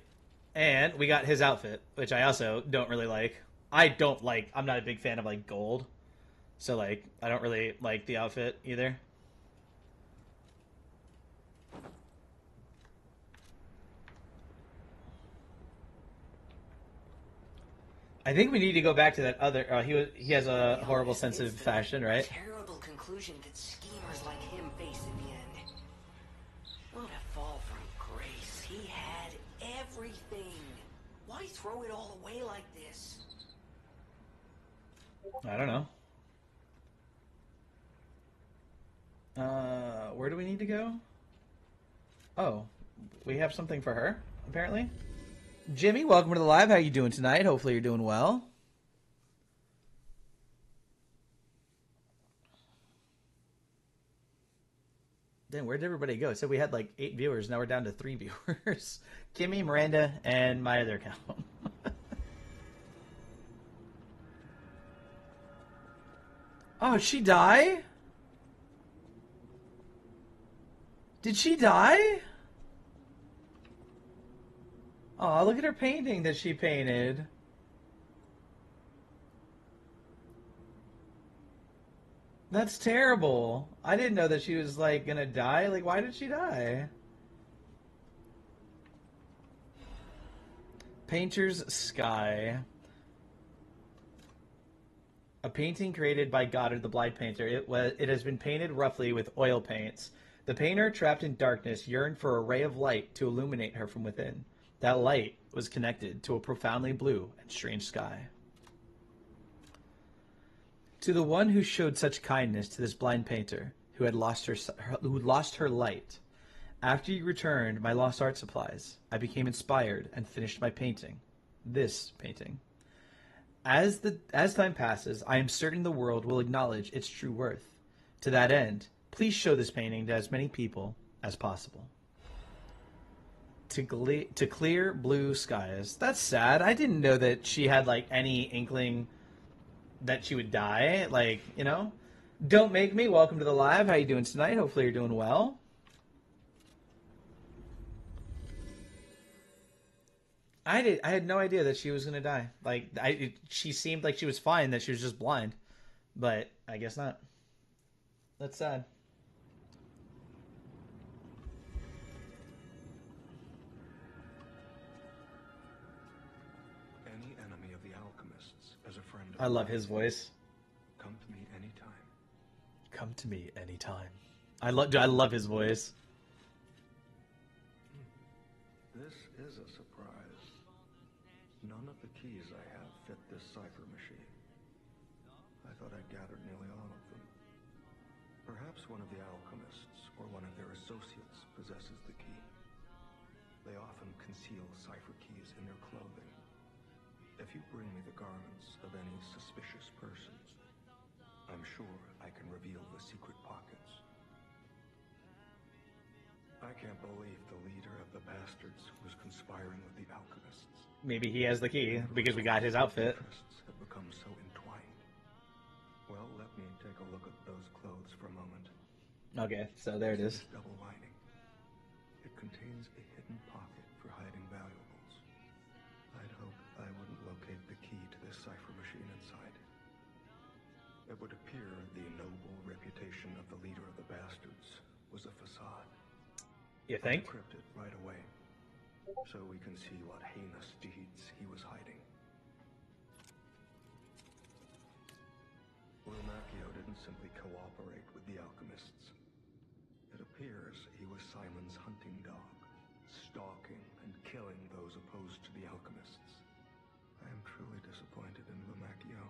And we got his outfit, which I also don't really like. I don't like. I'm not a big fan of like gold, so like I don't really like the outfit either. I think we need to go back to that other. He has a horrible sense of fashion, right? Terrible conclusion that schemers like him face in the end. What a fall from grace. He had everything. Why throw it all away like this? I don't know. Where do we need to go? Oh, we have something for her, apparently. Jimmy, welcome to the live. How you doing tonight? Hopefully you're doing well. Then where did everybody go? So we had like 8 viewers. Now we're down to 3 viewers. Kimmy, Miranda, and my other account. Oh, did she die? Did she die? Oh, look at her painting that she painted. That's terrible. I didn't know that she was like gonna die. Like, why did she die? Painter's Sky. A painting created by Goddard the Blind Painter. It has been painted roughly with oil paints. The painter, trapped in darkness, yearned for a ray of light to illuminate her from within. That light was connected to a profoundly blue and strange sky. To the one who showed such kindness to this blind painter, who lost her light, after you returned my lost art supplies, I became inspired and finished my painting. This painting. As time passes, I am certain the world will acknowledge its true worth. To that end, please show this painting to as many people as possible. To clear blue skies. That's sad. I didn't know that she had like any inkling that she would die. Like, you know? Don't Make Me, welcome to the live. How you doing tonight? Hopefully you're doing well. I had no idea that she was gonna die. Like, she seemed like she was fine, that she was just blind, but I guess not. That's sad. Any enemy of the alchemists as a friend of I love his voice. Come to me anytime. Come to me anytime. I love his voice. This is a surprise. None of the keys I have fit this cipher machine. I thought I'd gathered nearly all of them. Perhaps one of the alchemists or one of their associates possesses the key. They often conceal cipher keys in their clothing. If you bring me the garments of any suspicious persons, I'm sure I can reveal the secret pockets. I can't believe the leader of the bastards was conspiring with the alchemists. Maybe he has the key because we got his outfit. Interests have become so entwined. Well, let me take a look at those clothes for a moment. Okay, so there it is. Double lining. It contains a hidden pocket for hiding valuables. I'd hoped I wouldn't locate the key to this cipher machine inside. It would appear the noble reputation of the leader of the bastards was a facade. You think? Decrypt it right away, so we can see what heinous deeds he was hiding. Lumacchio didn't simply cooperate with the alchemists. It appears he was Simon's hunting dog, stalking and killing those opposed to the alchemists. I am truly disappointed in Lumacchio.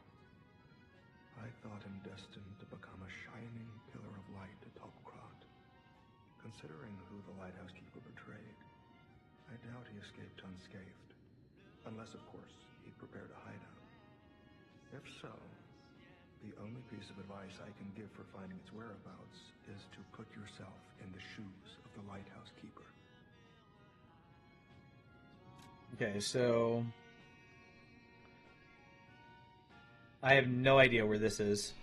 I thought him destined to become a shining pillar of light atop Krat. Considering who the lighthouse keeper betrayed, I doubt he escaped unscathed. Unless, of course, he prepared a hideout. If so, the only piece of advice I can give for finding its whereabouts is to put yourself in the shoes of the lighthouse keeper. Okay, so I have no idea where this is.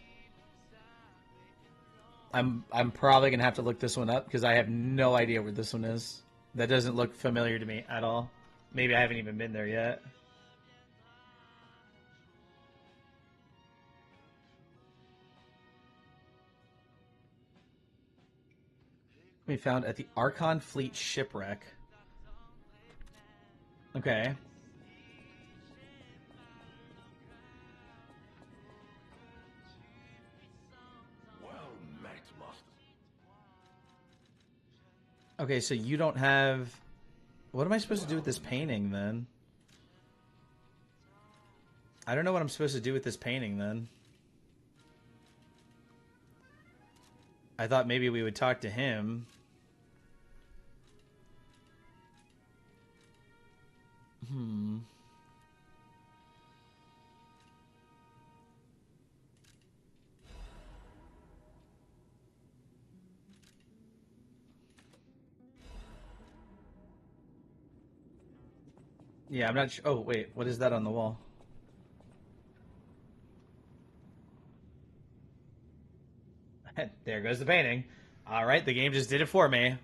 I'm probably gonna have to look this one up because I have no idea where this one is. That doesn't look familiar to me at all. Maybe I haven't even been there yet. We found at the Archon Fleet shipwreck. Okay. Well met, master. Okay, so you don't have... What am I supposed to do with this painting, then? I don't know what I'm supposed to do with this painting, then. I thought maybe we would talk to him. Yeah, I'm not sure. Oh, wait. What is that on the wall? There goes the painting. All right, the game just did it for me.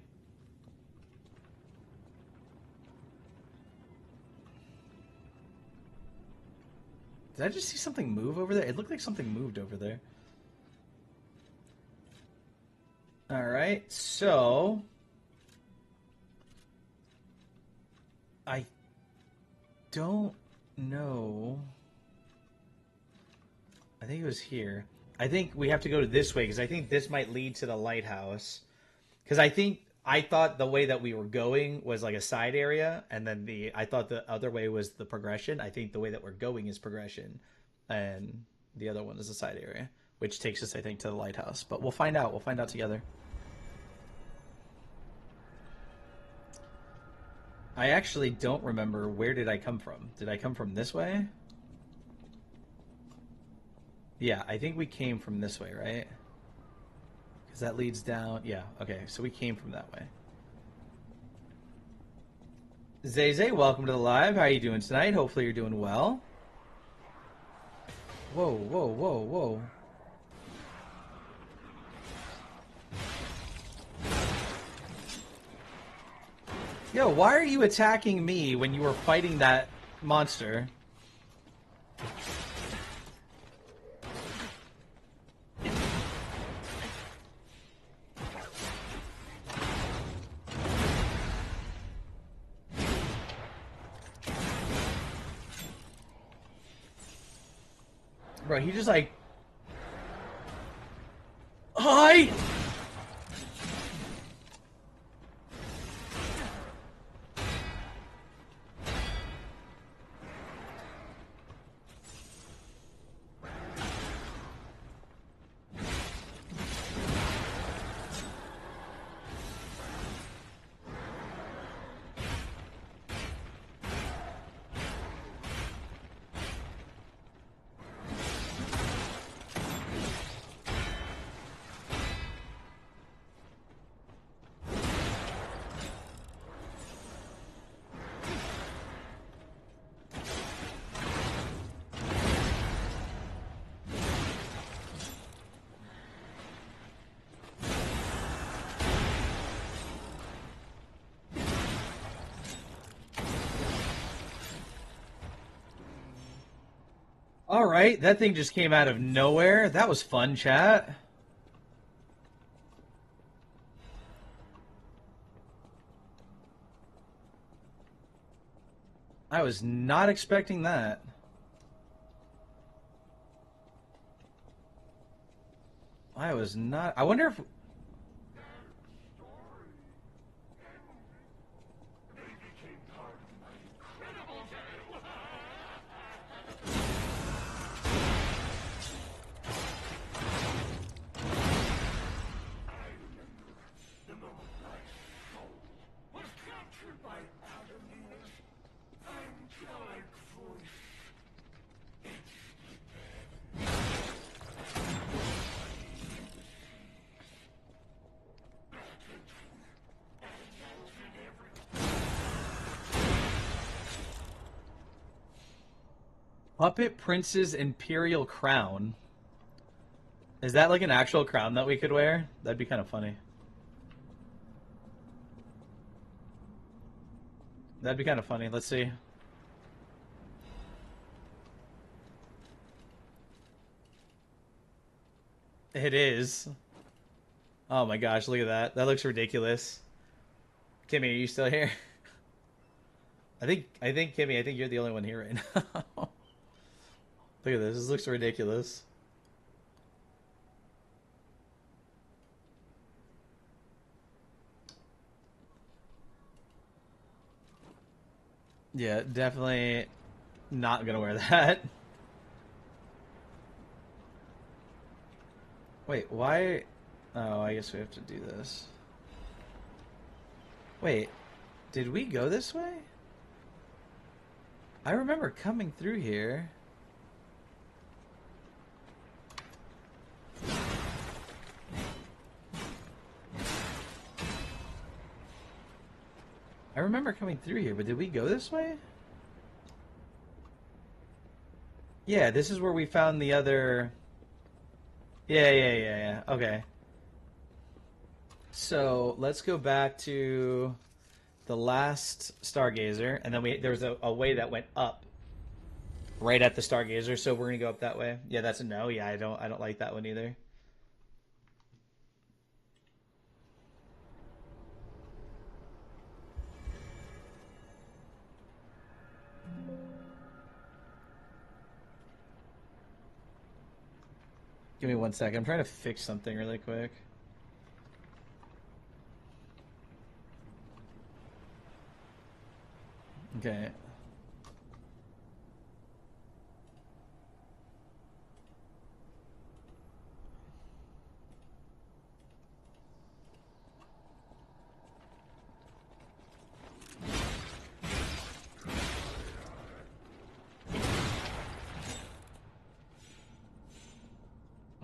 Did I just see something move over there? It looked like something moved over there. All right, so... I don't know. I think it was here. I think we have to go to this way because I think this might lead to the lighthouse. Because I thought the way that we were going was like a side area, and then I thought the other way was the progression. I think the way that we're going is progression, and the other one is a side area, which takes us, I think, to the lighthouse. But we'll find out. We'll find out together. I actually don't remember where did I come from. Did I come from this way? Yeah, I think we came from this way, right? Because that leads down. Yeah, okay, so we came from that way. Zay, welcome to the live. How are you doing tonight? Hopefully you're doing well. Whoa, whoa, whoa, whoa. Yo, why are you attacking me when you were fighting that monster? Bro, he just like... Hi! All right, that thing just came out of nowhere. That was fun, chat. I was not expecting that. I was not... I wonder if... Puppet Prince's Imperial Crown. Is that like an actual crown that we could wear? That'd be kind of funny. That'd be kind of funny. Let's see. It is. Oh my gosh, look at that. That looks ridiculous. Kimmy, are you still here? I think Kimmy, I think you're the only one here right now. Look at this. This looks ridiculous. Yeah, definitely not gonna wear that. Wait, why? Oh, I guess we have to do this. Wait, did we go this way? I remember coming through here. I remember coming through here, but did we go this way? Yeah, this is where we found the other... Yeah. Okay. So, let's go back to the last Stargazer, and then there was a way that went up right at the Stargazer, so we're gonna go up that way. Yeah, that's a no. Yeah, I don't like that one either. Give me 1 second. I'm trying to fix something really quick. Okay.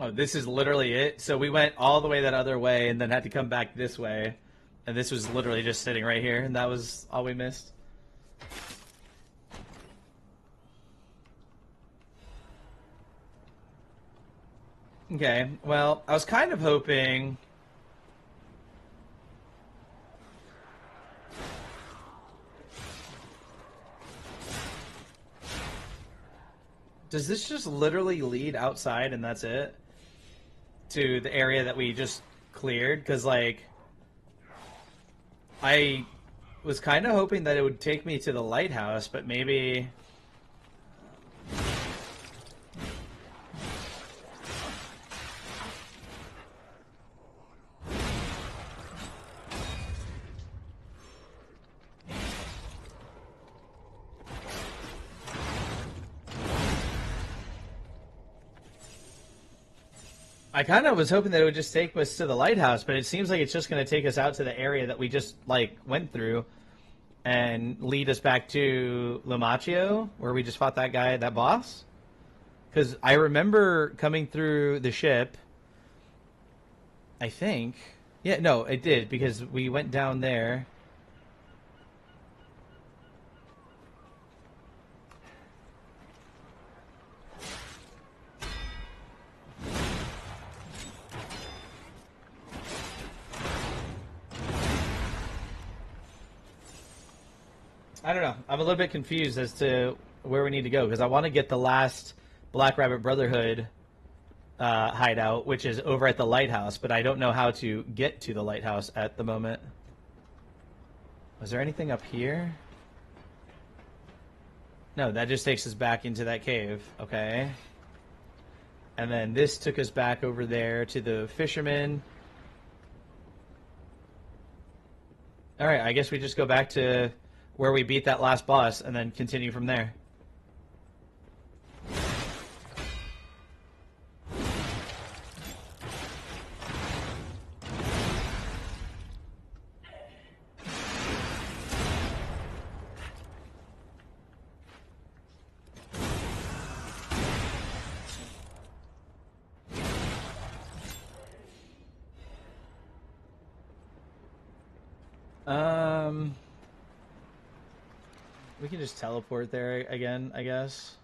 Oh, this is literally it. So we went all the way that other way and then had to come back this way. And this was literally just sitting right here, and that was all we missed. Okay, well, I was kind of hoping... Does this just literally lead outside and that's it? To the area that we just cleared? Because, like... I was kind of hoping that it would take me to the lighthouse, but maybe... I kind of was hoping that it would just take us to the lighthouse, but it seems like it's just going to take us out to the area that we just, like, went through and lead us back to Lumaccio, where we just fought that guy, that boss. Because I remember coming through the ship, I think. Yeah, no, it did, because we went down there. I don't know. I'm a little bit confused as to where we need to go because I want to get the last Black Rabbit Brotherhood hideout, which is over at the lighthouse, but I don't know how to get to the lighthouse at the moment. Was there anything up here? No, that just takes us back into that cave. Okay. And then this took us back over there to the fisherman. Alright, I guess we just go back to where we beat that last boss and then continue from there. We can just teleport there again, I guess.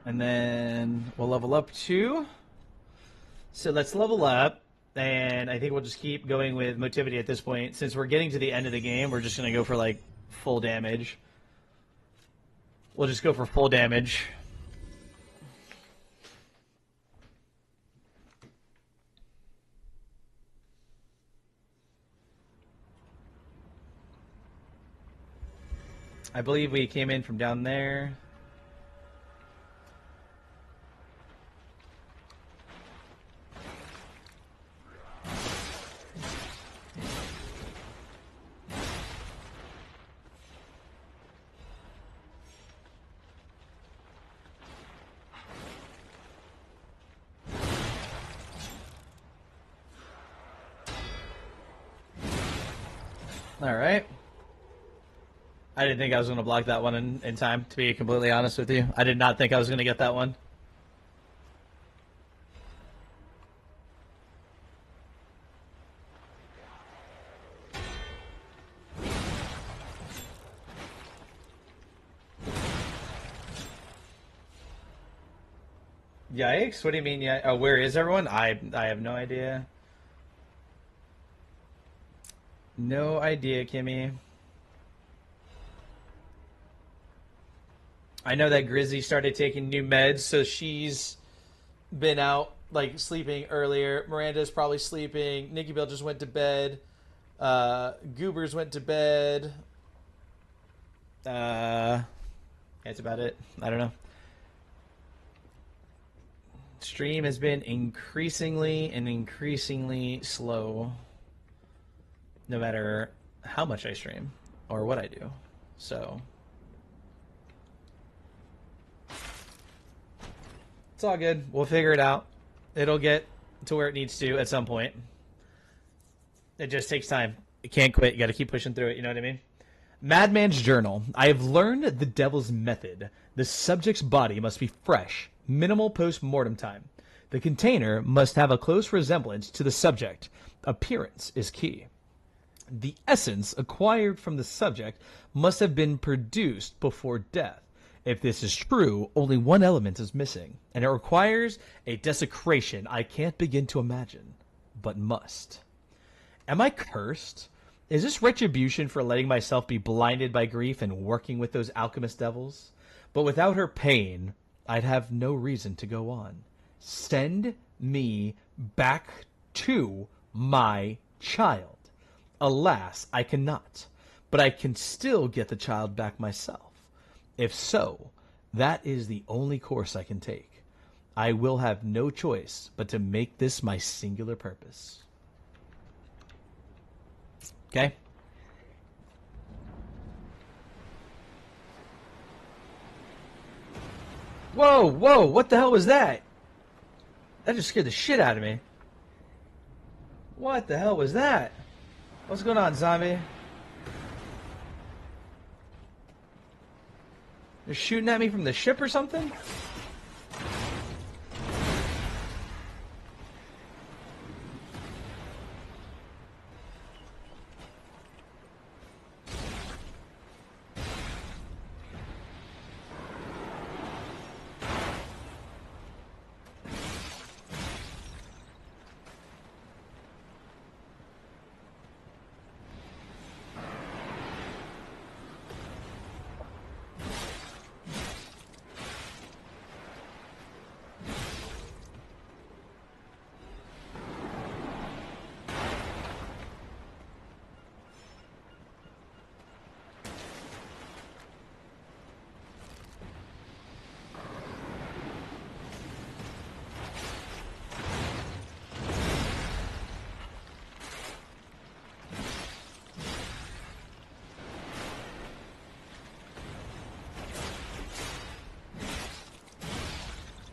And then we'll level up 2. So let's level up. And I think we'll just keep going with motivity at this point. Since we're getting to the end of the game, we're just going to go for, like, full damage. We'll just go for full damage. I believe we came in from down there. All right. I didn't think I was going to block that one in time, to be completely honest with you. I did not think I was going to get that one. Yikes, what do you mean? Yeah. Oh, where is everyone? I have no idea. No idea, Kimmy. I know that Grizzy started taking new meds, so she's been out, like, sleeping earlier. Miranda's probably sleeping. Nikki Bill just went to bed. Goobers went to bed. That's about it. I don't know. Stream has been increasingly slow, no matter how much I stream or what I do. So it's all good. We'll figure it out. It'll get to where it needs to at some point. It just takes time. You can't quit. You got to keep pushing through it. You know what I mean? Madman's Journal. I have learned the devil's method. The subject's body must be fresh, minimal post-mortem time. The container must have a close resemblance to the subject. Appearance is key. The essence acquired from the subject must have been produced before death. If this is true, only one element is missing, and it requires a desecration I can't begin to imagine, but must. Am I cursed? Is this retribution for letting myself be blinded by grief and working with those alchemist devils? But without her pain, I'd have no reason to go on. Send me back to my child. Alas, I cannot, but I can still get the child back myself. If so, that is the only course I can take. I will have no choice but to make this my singular purpose. Okay? Whoa, whoa, what the hell was that? That just scared the shit out of me. What the hell was that? What's going on, zombie? They're shooting at me from the ship or something?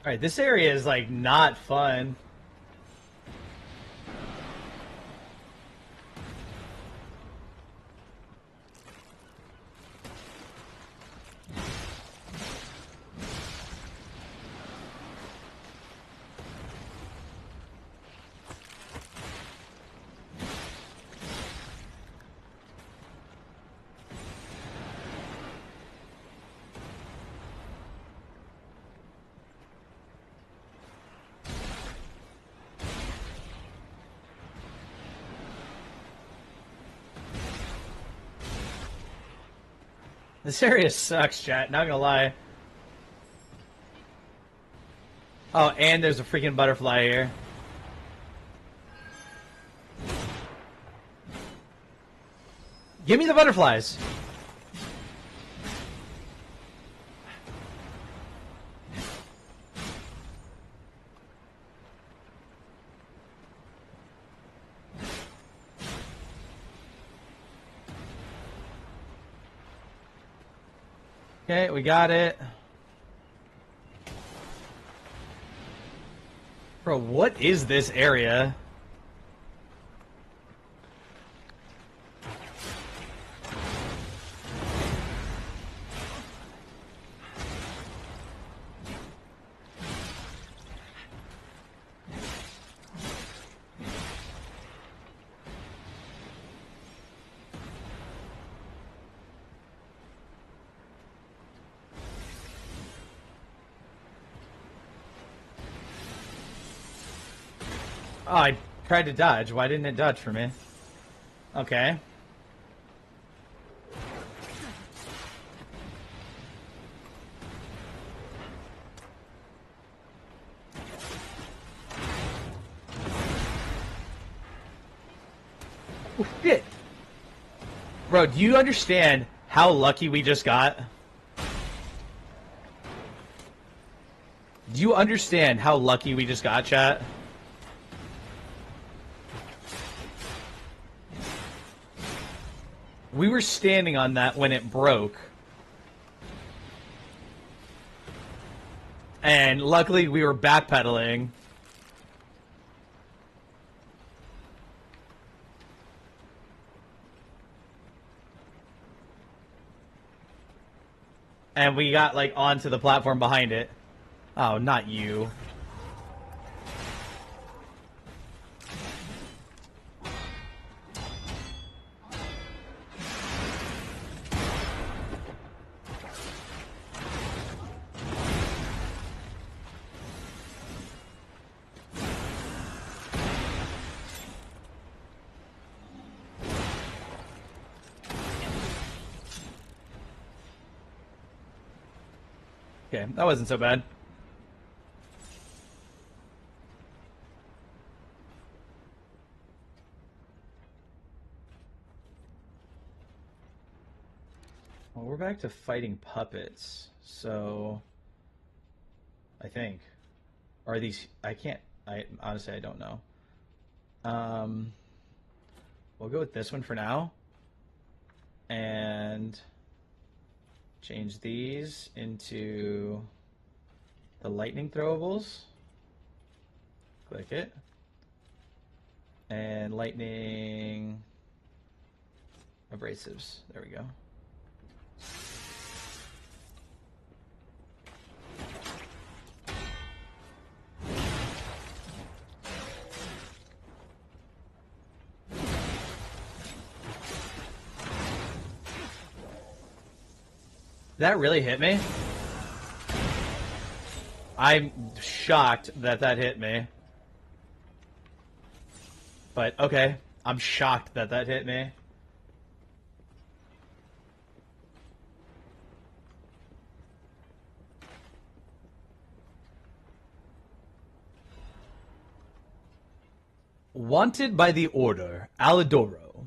Alright, this area is, like, not fun. This area sucks, chat. Not gonna lie. Oh, and there's a freaking butterfly here. Give me the butterflies. Okay, we got it. Bro, what is this area? Oh, I tried to dodge. Why didn't it dodge for me? Okay. Oh, shit. Bro, do you understand how lucky we just got? Do you understand how lucky we just got, chat? We were standing on that when it broke. And luckily we were backpedaling. And we got, like, onto the platform behind it. Oh, not you. Okay, that wasn't so bad. Well, we're back to fighting puppets, so I think. Or are these... I can't... honestly, I don't know. We'll go with this one for now. And change these into the lightning throwables. Click it. And lightning abrasives. There we go. That really hit me? I'm shocked that that hit me. But, okay. I'm shocked that that hit me. Wanted by the Order, Alidoro.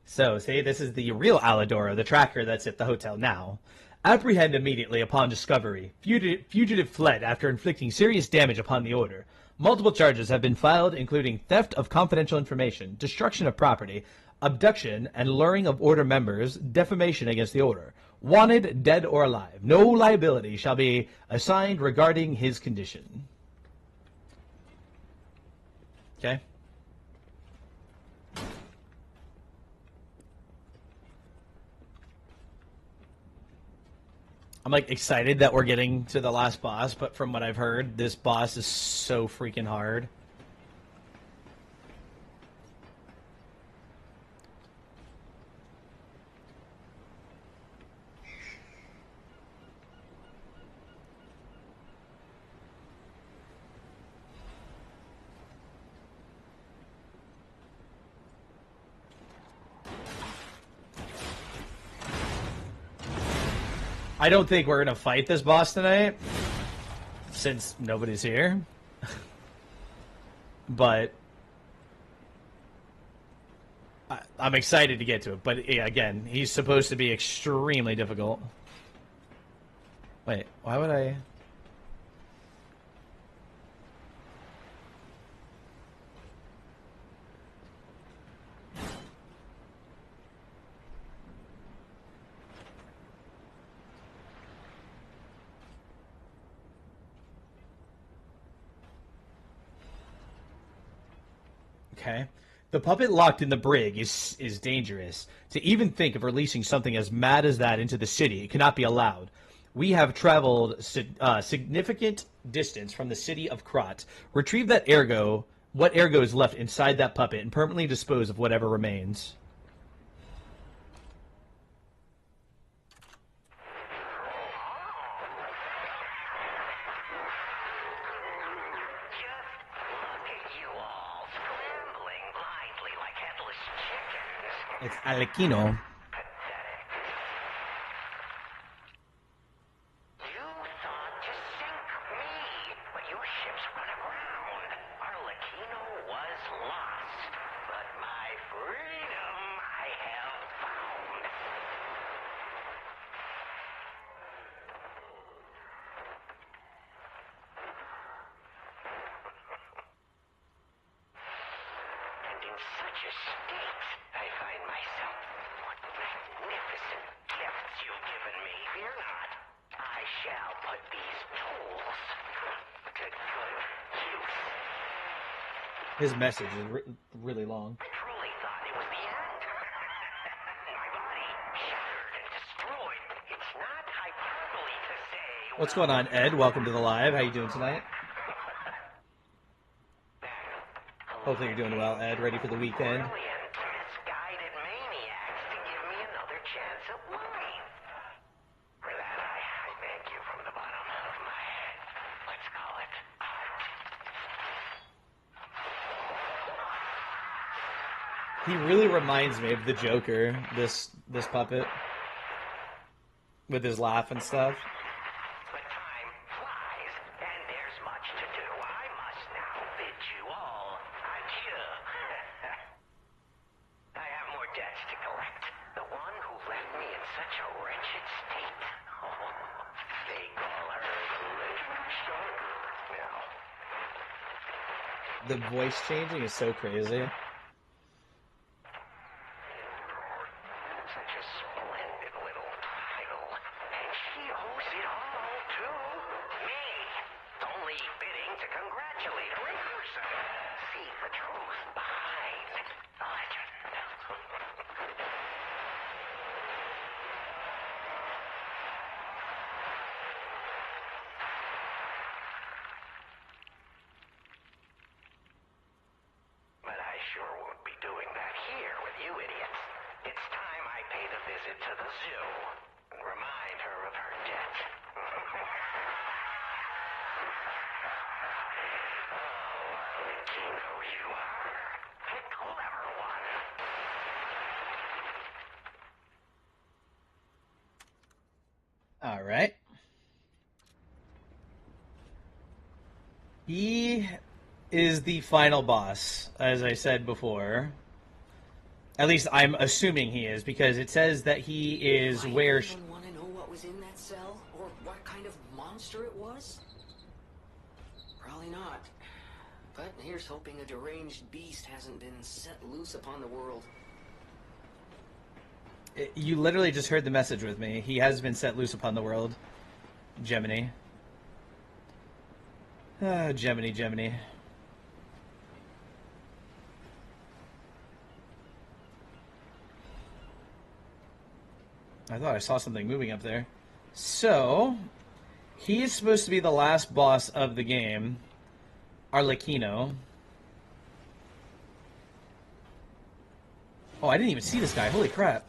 So, see, this is the real Alidoro, the tracker that's at the hotel now. Apprehend immediately upon discovery. Fugitive fled after inflicting serious damage upon the Order. Multiple charges have been filed, including theft of confidential information, destruction of property, abduction and luring of Order members, defamation against the Order. Wanted, dead or alive. No liability shall be assigned regarding his condition. Okay. I'm, like, excited that we're getting to the last boss, but from what I've heard, this boss is so freaking hard. I don't think we're gonna fight this boss tonight, since nobody's here. But I'm excited to get to it. But yeah, again, he's supposed to be extremely difficult. Wait, why would I? Okay. The puppet locked in the brig is dangerous. To even think of releasing something as mad as that into the city, it cannot be allowed. We have traveled significant distance from the city of Krat. Retrieve that ergo, what ergo is left inside that puppet, and permanently dispose of whatever remains. It's Alekino. His message is really long. I truly thought it was the end. My body shattered and destroyed. It's not hyperbole to say. What's going on, Ed? Welcome to the live. How you doing tonight? Hopefully you're doing well, Ed. Ready for the weekend? Misguided maniacs to give me another chance at life. For that, I thank you from the bottom of my head. Let's call it art. He really reminds me of the Joker, this puppet. With his laugh and stuff. But time flies, and there's much to do. I must now bid you all adieu. I have more debts to collect. The one who left me in such a wretched state. Oh, they call her the Legend Stalker now. The voice changing is so crazy. Such a splendid little title. And she owes it all to me. Only fitting to congratulate her in person. See the truth behind the legend. But I sure won't be doing that here with you idiots. It's time I paid a visit to the zoo and remind her of her debt. Oh, Kino, you are a clever one. All right. He is the final boss, as I said before. At least I'm assuming he is, because it says that he is Might where... anyone want to know what was in that cell, or what kind of monster it was? Probably not. But here's hoping a deranged beast hasn't been set loose upon the world. You literally just heard the message with me. He has been set loose upon the world. Gemini. Gemini. I thought I saw something moving up there. So, he is supposed to be the last boss of the game. Arlecchino. Oh, I didn't even see this guy. Holy crap.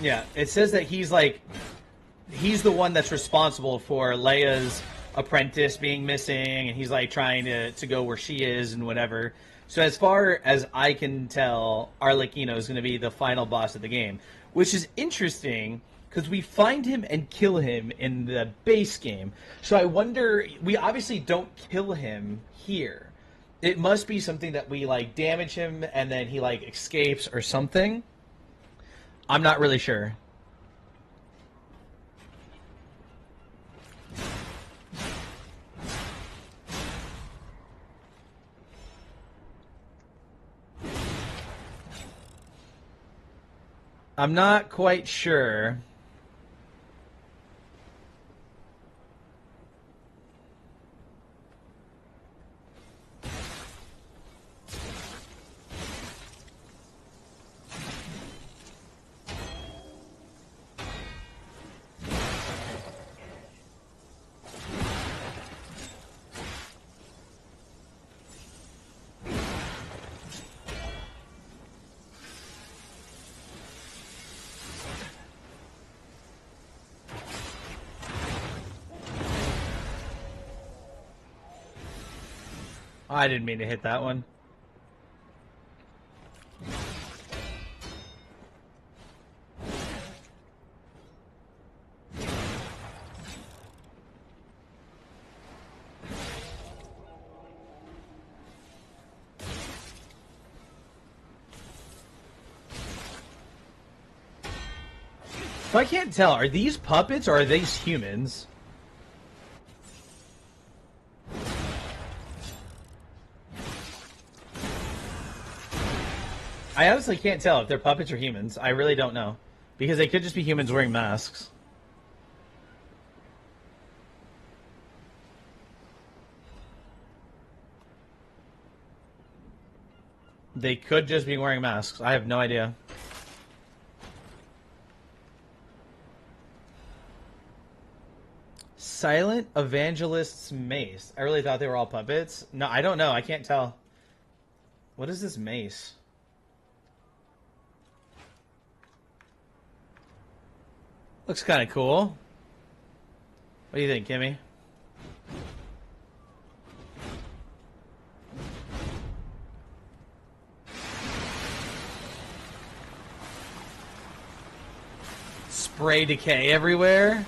Yeah, it says that he's the one that's responsible for Leia's apprentice being missing, and he's like trying to go where she is and whatever. So as far as I can tell, Arlecchino is going to be the final boss of the game, which is interesting because we find him and kill him in the base game. So I wonder, we obviously don't kill him here. It must be something that we like damage him and then he like escapes or something. I'm not really sure. I'm not quite sure. I didn't mean to hit that one. So I can't tell. Are these puppets or are these humans? I honestly can't tell if they're puppets or humans. I really don't know. Because they could just be humans wearing masks. They could just be wearing masks. I have no idea. Silent Evangelist's mace. I really thought they were all puppets. No, I don't know. I can't tell. What is this mace? Looks kind of cool. What do you think, Kimmy? Spray decay everywhere.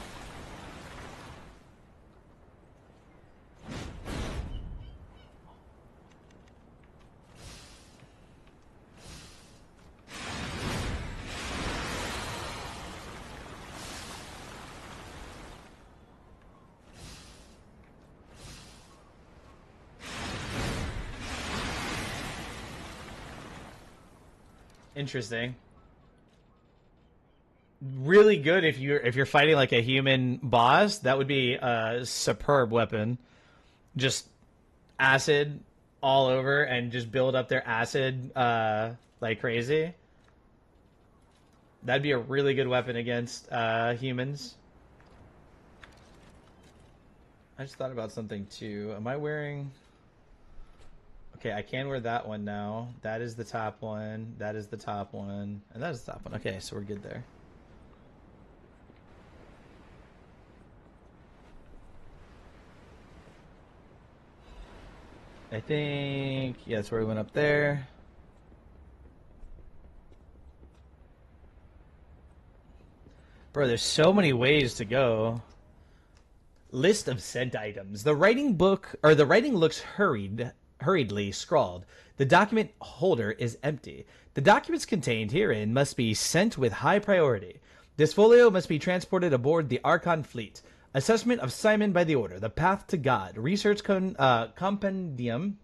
Interesting. Really good if you're fighting like a human boss. That would be a superb weapon. Just acid all over and just build up their acid like crazy. That'd be a really good weapon against humans. I just thought about something too. Am I wearing... Okay, I can wear that one now. That is the top one. That is the top one. And that is the top one. Okay, so we're good there. I think... Yeah, that's where we went up there. Bro, there's so many ways to go. List of sent items. The writing looks hurriedly scrawled. The document holder is empty. The documents contained herein must be sent with high priority. This folio must be transported aboard the Archon fleet. Assessment of Simon by the Order. The Path to God. Research compendium.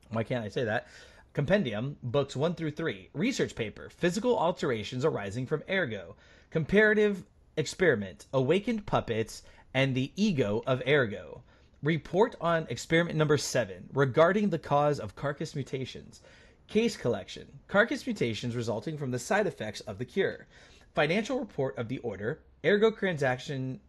Why can't I say that? Compendium, books 1 through 3. Research paper. Physical alterations arising from ergo. Comparative experiment. Awakened puppets and the ego of ergo. Report on experiment number 7 regarding the cause of carcass mutations. Case collection. Carcass mutations resulting from the side effects of the cure. Financial report of the order. Ergo transaction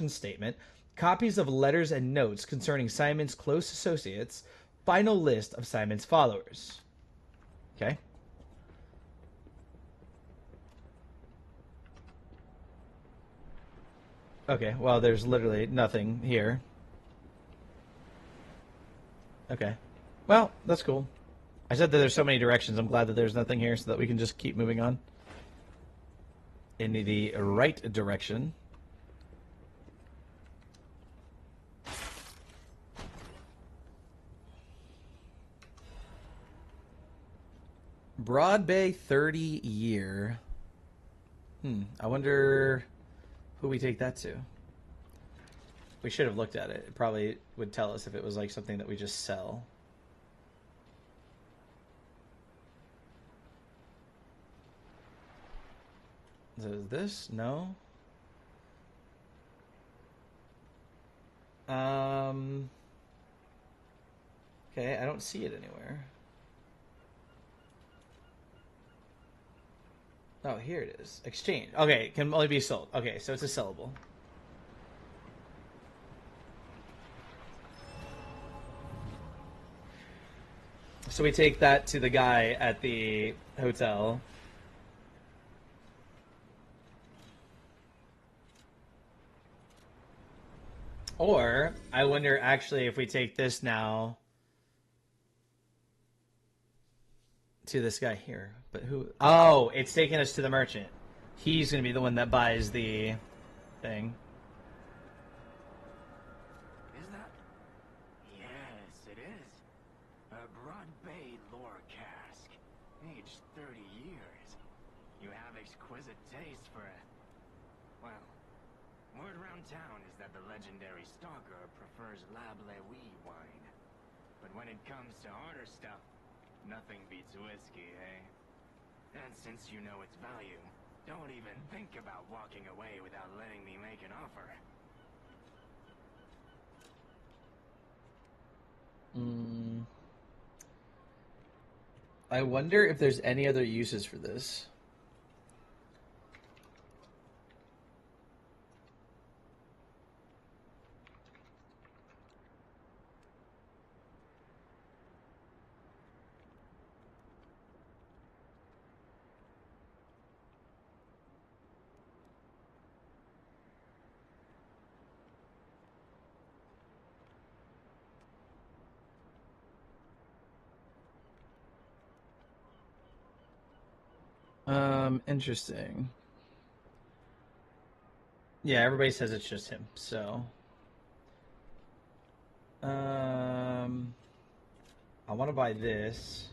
statement. Copies of letters and notes concerning Simon's close associates. Final list of Simon's followers. Okay. Okay, well, there's literally nothing here. Okay. Well, that's cool. I said that there's so many directions. I'm glad that there's nothing here so that we can just keep moving on. In the right direction. Broad Bay 30 year. I wonder who we take that to. We should have looked at it. It probably would tell us if it was like something that we just sell. Is this? No. Okay, I don't see it anywhere. Oh, here it is. Exchange. Okay, it can only be sold. Okay, so it's a sellable. So we take that to the guy at the hotel. Or, I wonder actually if we take this now to this guy here. But who? Oh, it's taking us to the merchant. He's going to be the one that buys the thing. Is that? Yes, it is. A Broad Bay lore cask. Aged 30 years. You have exquisite taste for it. Well, word around town is that the legendary stalker prefers Lab Lewy wine. But when it comes to harder stuff, nothing beats whiskey, eh? And since you know its value, don't even think about walking away without letting me make an offer. I wonder if there's any other uses for this. Interesting. Yeah, everybody says it's just him, so. I want to buy this.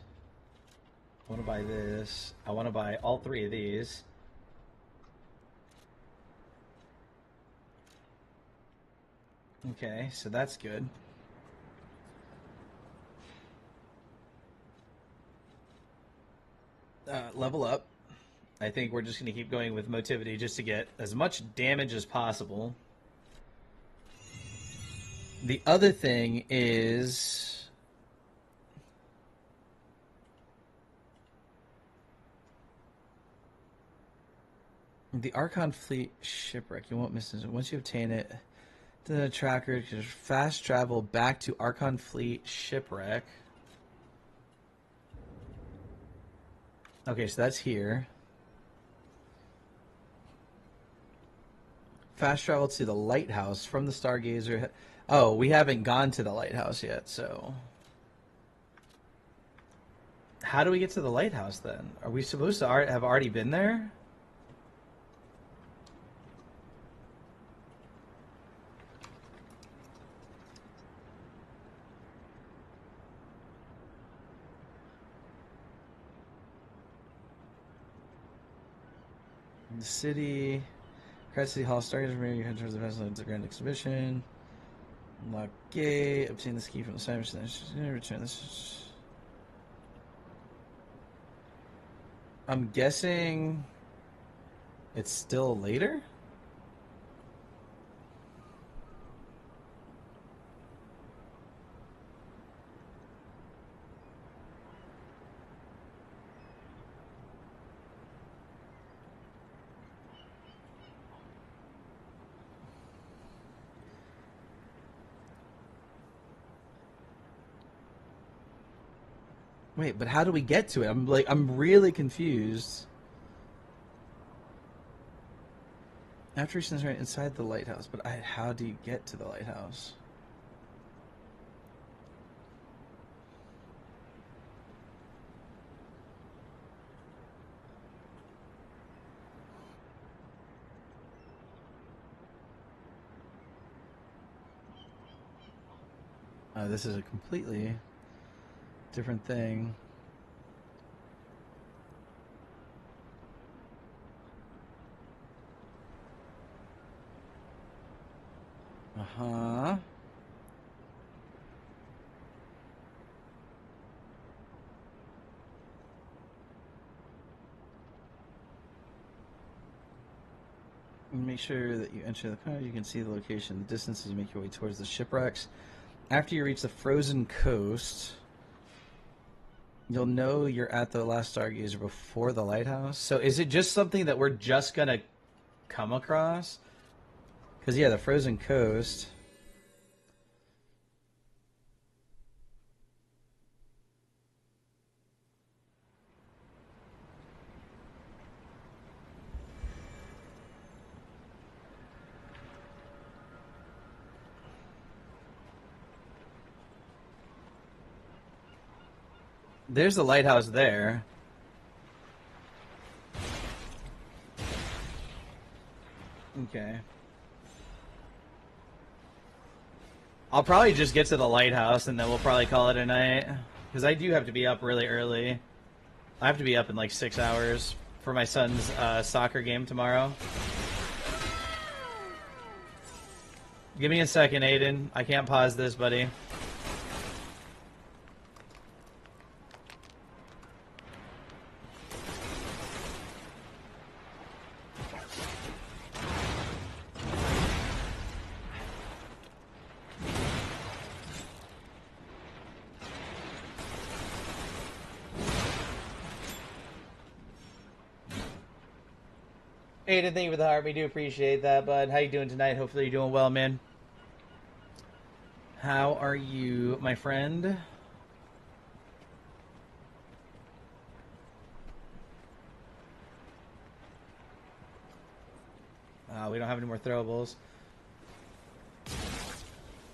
I want to buy this. I want to buy all three of these. Okay, so that's good. Level up. I think we're just going to keep going with motivity just to get as much damage as possible. The other thing is... the Archon Fleet Shipwreck. You won't miss it. Once you obtain it, the tracker can fast travel back to Archon Fleet Shipwreck. Okay, so that's here. Fast travel to the lighthouse from the Stargazer. Oh, we haven't gone to the lighthouse yet, so... how do we get to the lighthouse, then? Are we supposed to have already been there? The city... Crest City Hall, Stargazer Marine, you head towards the vessel at the Grand Exhibition. Unlock gate, obtain the key from the cyber station, return this. I'm guessing it's still later? Wait, but how do we get to it? I'm really confused. After reaching right inside the lighthouse, but how do you get to the lighthouse? This is a completely different thing. Uh-huh. Make sure that you enter the car. You can see the location in the distance as you make your way towards the shipwrecks. After you reach the frozen coast, you'll know you're at the last stargazer before the lighthouse. So is it just something that we're just going to come across? Because, yeah, the frozen coast... There's the lighthouse there. Okay. I'll probably just get to the lighthouse and then we'll probably call it a night. Because I do have to be up really early. I have to be up in like 6 hours for my son's soccer game tomorrow. Give me a second, Aiden. I can't pause this, buddy. Aiden, thank you for the heart. We do appreciate that, bud. How you doing tonight? Hopefully you're doing well, man. How are you, my friend? We don't have any more throwables.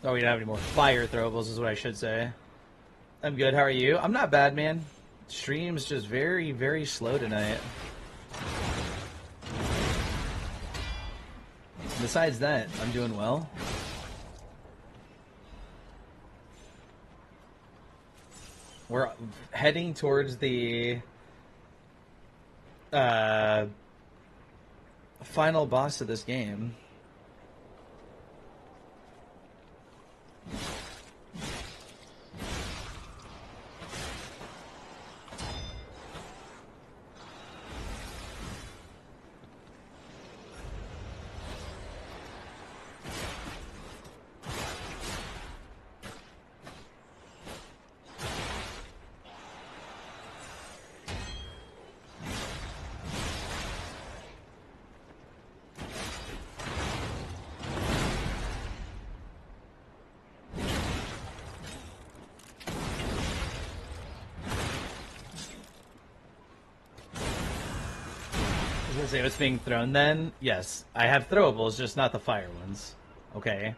Oh, we don't have any more fire throwables is what I should say. I'm good. How are you? I'm not bad, man. Stream's just very, very slow tonight. Besides that, I'm doing well. We're heading towards the final boss of this game. Say what's being thrown then? Yes, I have throwables, just not the fire ones. Okay.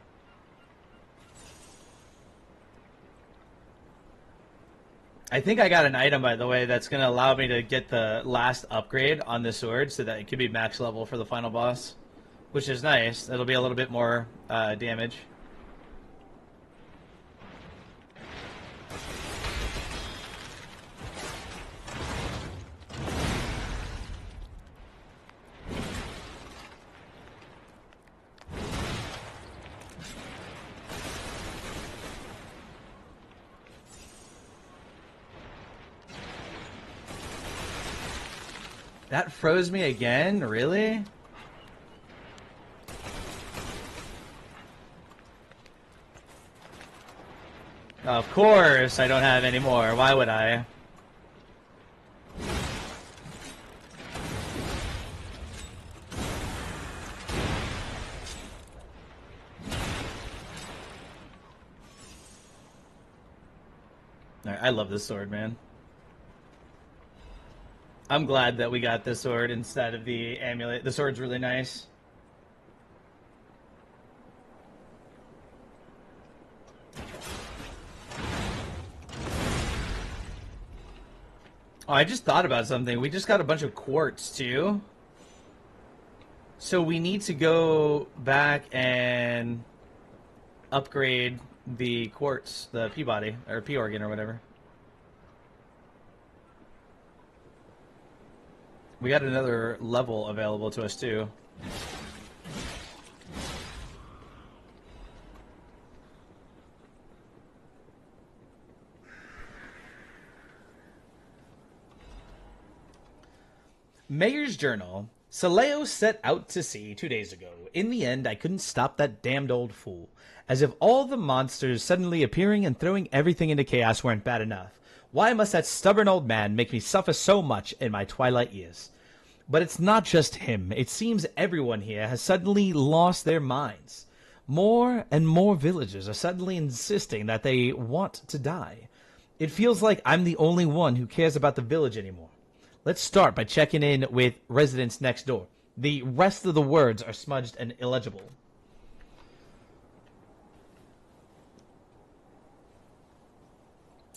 I think I got an item, by the way, that's going to allow me to get the last upgrade on the sword so that it could be max level for the final boss, which is nice. It'll be a little bit more damage. That froze me again? Really? Of course I don't have any more. Why would I? Alright, I love this sword, man. I'm glad that we got this sword instead of the amulet. The sword's really nice. I just thought about something. We just got a bunch of quartz too. So we need to go back and upgrade the quartz, the Peabody or P organ or whatever. We got another level available to us too. Mayor's Journal. Saleo set out to sea 2 days ago. In the end, I couldn't stop that damned old fool. As if all the monsters suddenly appearing and throwing everything into chaos weren't bad enough. Why must that stubborn old man make me suffer so much in my twilight years? But it's not just him. It seems everyone here has suddenly lost their minds. More and more villagers are suddenly insisting that they want to die. It feels like I'm the only one who cares about the village anymore. Let's start by checking in with residents next door. The rest of the words are smudged and illegible.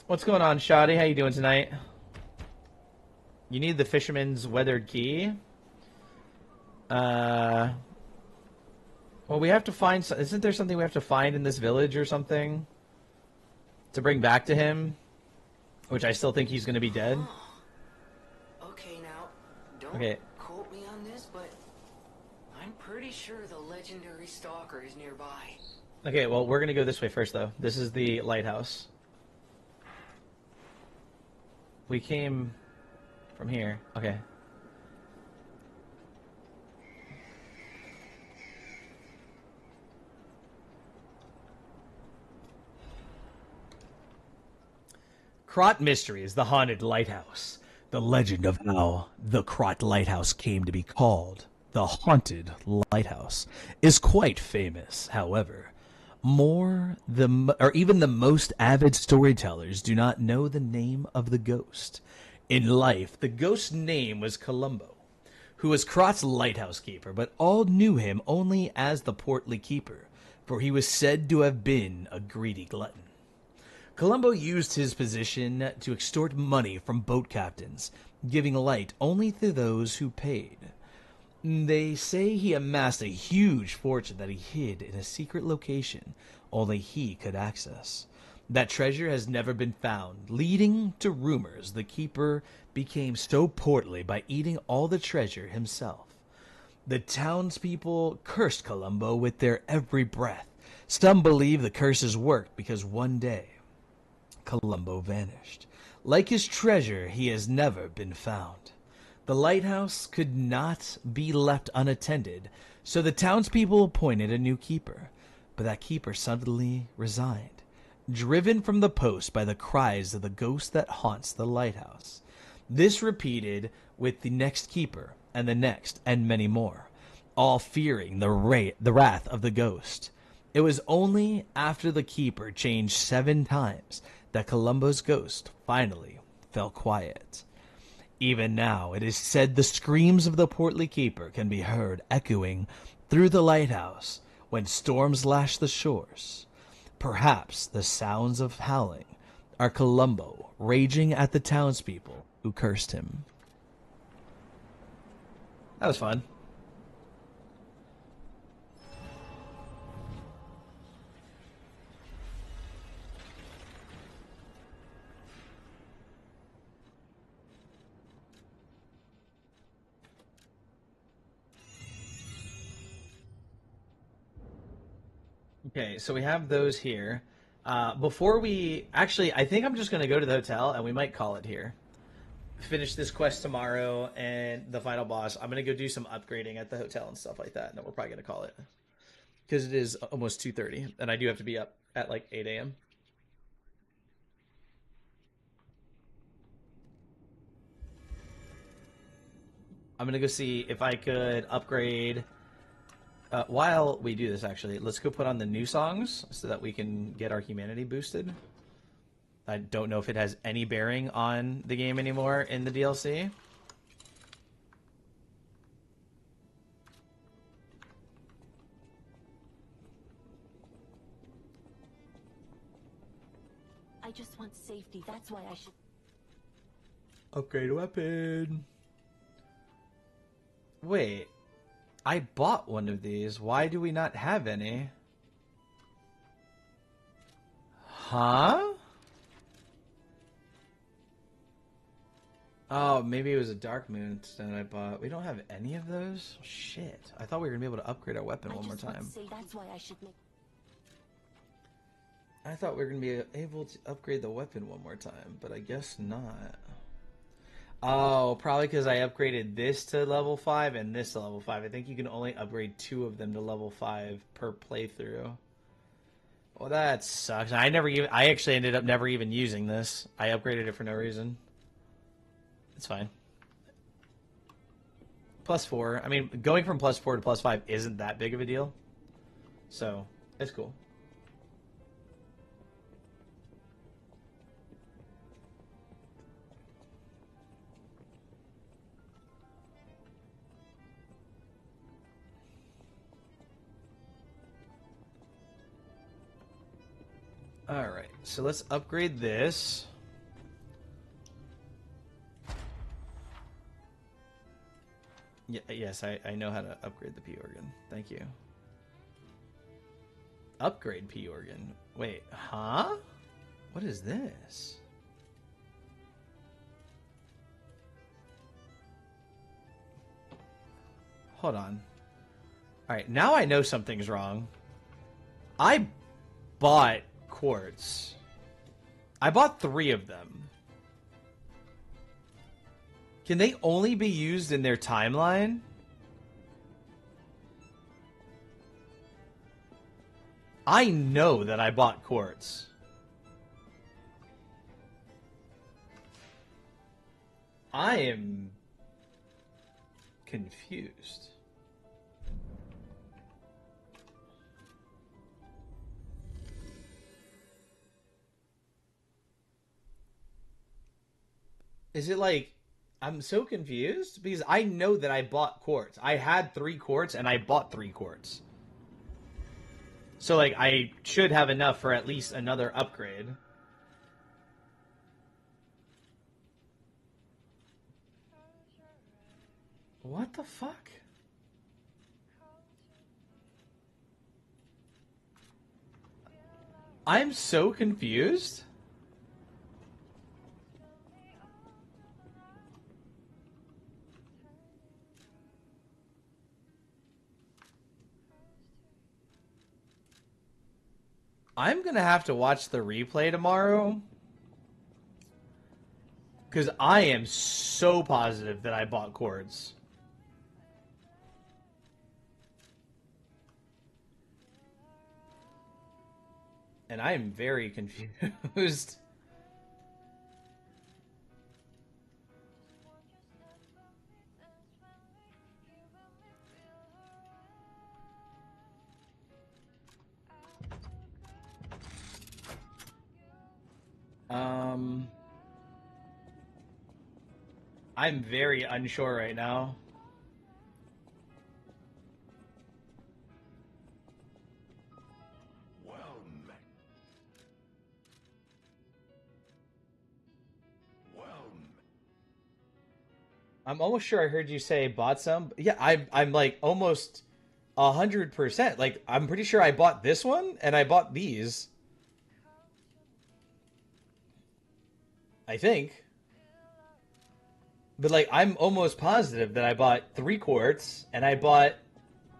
What's going on, Shoddy? How you doing tonight? You need the fisherman's weathered key. Well, we have to find... Isn't there something we have to find in this village or something? To bring back to him? Which I still think he's going to be dead. Okay, now, don't quote me on this, but I'm pretty sure the legendary stalker is nearby. Okay, well, we're going to go this way first, though. This is the lighthouse. We came from here. Okay. Krot Mysteries, the haunted lighthouse. The legend of how the Krot Lighthouse came to be called the Haunted Lighthouse is quite famous. However, even the most avid storytellers do not know the name of the ghost. In life, the ghost's name was Columbo, who was Krot's lighthouse keeper, but all knew him only as the portly keeper, for he was said to have been a greedy glutton. Columbo used his position to extort money from boat captains, giving light only to those who paid. They say he amassed a huge fortune that he hid in a secret location only he could access. That treasure has never been found, leading to rumors the keeper became so portly by eating all the treasure himself. The townspeople cursed Columbo with their every breath. Some believe the curses worked because one day Columbo vanished. Like his treasure, he has never been found. The lighthouse could not be left unattended, so the townspeople appointed a new keeper. But that keeper suddenly resigned, driven from the post by the cries of the ghost that haunts the lighthouse. This repeated with the next keeper, and the next, and many more, all fearing the wrath of the ghost. It was only after the keeper changed 7 times that Columbo's ghost finally fell quiet. Even now, it is said the screams of the portly keeper can be heard echoing through the lighthouse when storms lash the shores. Perhaps the sounds of howling are Columbo raging at the townspeople who cursed him. That was fun. Okay, so we have those here. Before we... Actually, I think I'm just going to go to the hotel, and we might call it here. Finish this quest tomorrow, and the final boss. I'm going to go do some upgrading at the hotel and stuff like that, and then we're probably going to call it. Because it is almost 2:30, and I do have to be up at like 8 a.m. I'm going to go see if I could upgrade... while we do this, actually, let's go put on the new songs so that we can get our humanity boosted. I don't know if it has any bearing on the game anymore in the DLC. I just want safety. That's why I should... Upgrade weapon. Wait. I bought one of these. Why do we not have any? Huh? Oh, maybe it was a Dark Moonstone I bought. We don't have any of those? Shit. I thought we were going to be able to upgrade our weapon one more time. That's why I should make. I thought we were going to be able to upgrade the weapon one more time, but I guess not. Oh, probably because I upgraded this to level 5 and this to level 5. I think you can only upgrade 2 of them to level 5 per playthrough. Well, that sucks. I actually ended up never even using this. I upgraded it for no reason. It's fine. +4. I mean, going from +4 to +5 isn't that big of a deal. So, it's cool. Alright, so let's upgrade this. Yeah, yes, I know how to upgrade the P organ. Thank you. Upgrade P organ. Wait, huh? What is this? Hold on. Alright, now I know something's wrong. I bought quartz. I bought 3 of them. Can they only be used in their timeline? I know that I bought quartz. I am confused. Is it like... I'm so confused because I know that I bought quartz. I had 3 quartz and I bought 3 quartz. So, like, I should have enough for at least another upgrade. What the fuck? I'm so confused. I'm gonna have to watch the replay tomorrow. Because I am so positive that I bought cords. And I am very confused. I'm very unsure right now. Well met. Well met. I'm almost sure I heard you say bought some. Yeah, I'm like almost 100%. Like, I'm pretty sure I bought this one and I bought these. I think. But like, I'm almost positive that I bought 3 quartz and I bought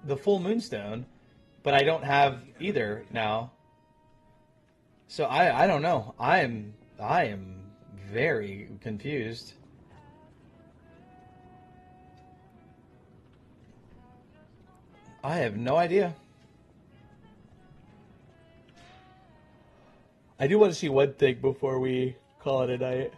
the full moonstone, but I don't have either now. So I don't know. I am very confused. I have no idea. I do want to see one thing before we call it a night.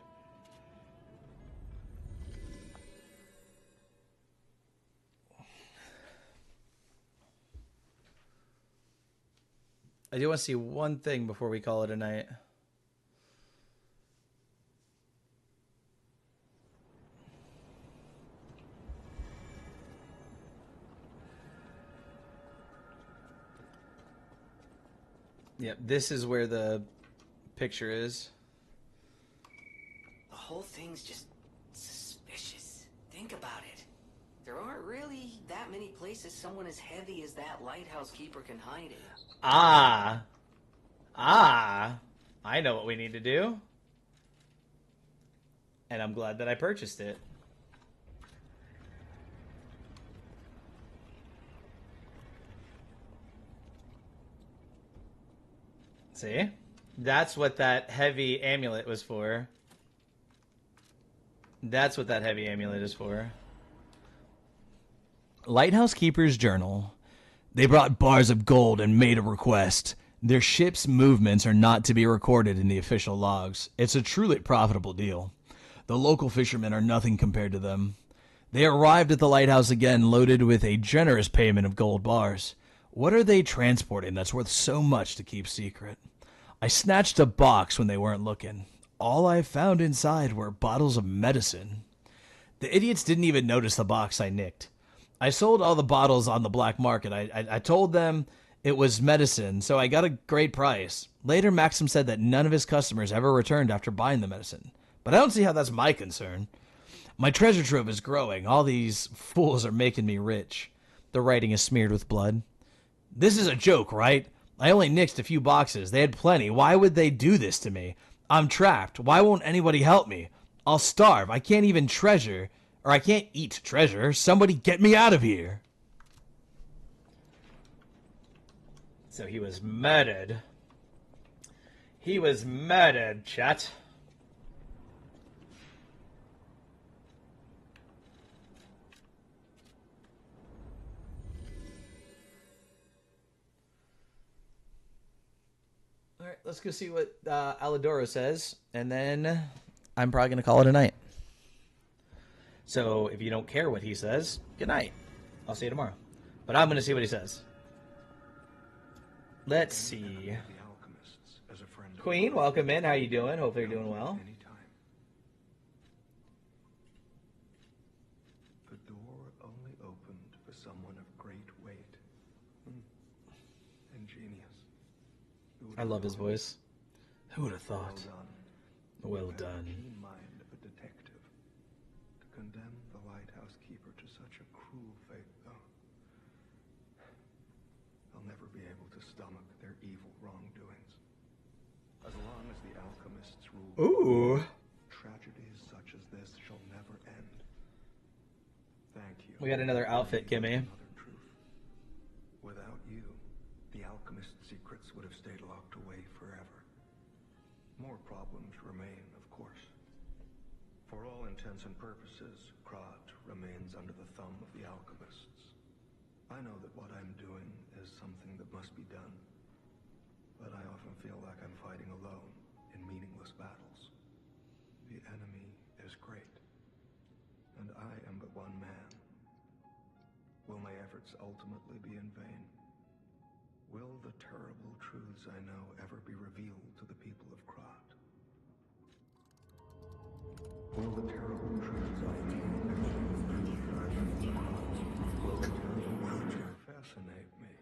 I do want to see one thing before we call it a night. Yep, this is where the picture is. The whole thing's just think about it. There aren't really that many places someone as heavy as that lighthouse keeper can hide in. Ah. I know what we need to do. And I'm glad that I purchased it. See? That's what that heavy amulet was for. That's what that heavy amulet is for. Lighthouse Keeper's Journal. They brought bars of gold and made a request. Their ship's movements are not to be recorded in the official logs. It's a truly profitable deal. The local fishermen are nothing compared to them. They arrived at the lighthouse again, loaded with a generous payment of gold bars. What are they transporting that's worth so much to keep secret? I snatched a box when they weren't looking. All I found inside were bottles of medicine. The idiots didn't even notice the box I nicked. I sold all the bottles on the black market. I told them it was medicine, so I got a great price. Later, Maxim said that none of his customers ever returned after buying the medicine. But I don't see how that's my concern. My treasure trove is growing. All these fools are making me rich. The writing is smeared with blood. This is a joke, right? I only nixed a few boxes. They had plenty. Why would they do this to me? I'm trapped. Why won't anybody help me? I'll starve. I can't even treasure. Or I can't eat treasure. Somebody get me out of here. So he was murdered. He was murdered, chat. All right, let's go see what Alidoro says, and then I'm probably going to call it a night. So if you don't care what he says, good night. I'll see you tomorrow. But I'm going to see what he says. Let's see. Queen, welcome in. How you doing? Hopefully you're doing well. The door only opened for someone of great weight. Ingenious. I love his voice. Who would have thought? Well done. Keen mind of a detective. To condemn the lighthouse keeper to such a cruel fate, though. I'll never be able to stomach their evil wrongdoings. As long as the alchemists rule, Ooh. tragedies such as this shall never end. Thank you. We got another outfit, Kimmy. Another truth. Without you, the alchemist secrets would have stayed locked away forever. More problems remain, of course. For all intents and purposes, Krat remains under the thumb of the alchemists. I know that what I'm doing is something that must be done, but I often feel like I'm fighting alone in meaningless battles. The enemy is great, and I am but one man. Will my efforts ultimately be in vain? Will the terrible truths I know ever be revealed to the people of Krat? Will the terrible truths I know ever be revealed to the people of Krat? Will the terrible truths fascinate me?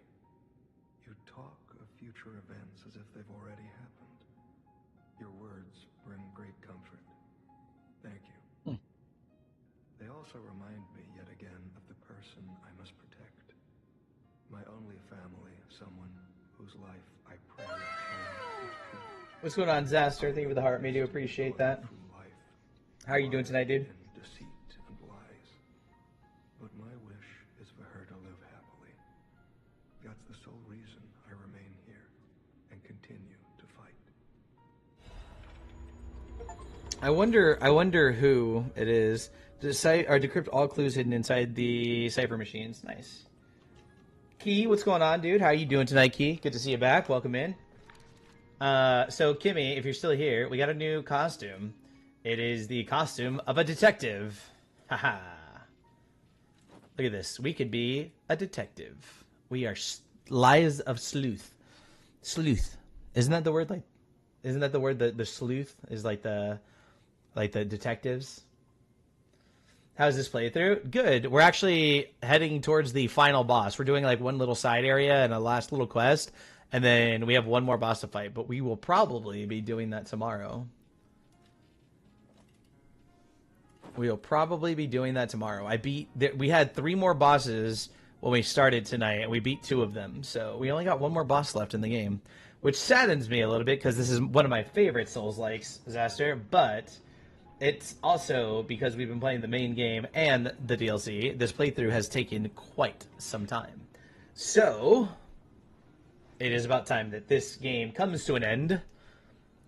You talk of future events as if they've already happened. Your words bring great comfort. Thank you. They also remind me yet again of the person I must protect. My only family, someone whose life I pray is true. What's going on, Zaster? Thank you for the heart. Me do appreciate that. How are you doing tonight, dude? Deceit and lies. But my wish is for her to live happily. That's the sole reason I remain here and continue to fight. I wonder who it is. Decrypt all clues hidden inside the cipher machines. Nice. Key, what's going on, dude? How are you doing tonight, Key? Good to see you back. Welcome in. So, Kimmy, if you're still here, we got a new costume. It is the costume of a detective. Haha. Look at this. We could be a detective. We are lies of sleuth. Sleuth. Isn't that the word? Isn't that the word? The sleuth is like the detectives. How's this playthrough? Good. We're actually heading towards the final boss. We're doing like one little side area and a last little quest, and then we have one more boss to fight. But we will probably be doing that tomorrow. we'll probably be doing that tomorrow. We had 3 more bosses when we started tonight, and we beat 2 of them. So we only got 1 more boss left in the game, which saddens me a little bit because this is one of my favorite Souls-likes, Disaster. But it's also because we've been playing the main game and the DLC. This playthrough has taken quite some time. So it is about time that this game comes to an end,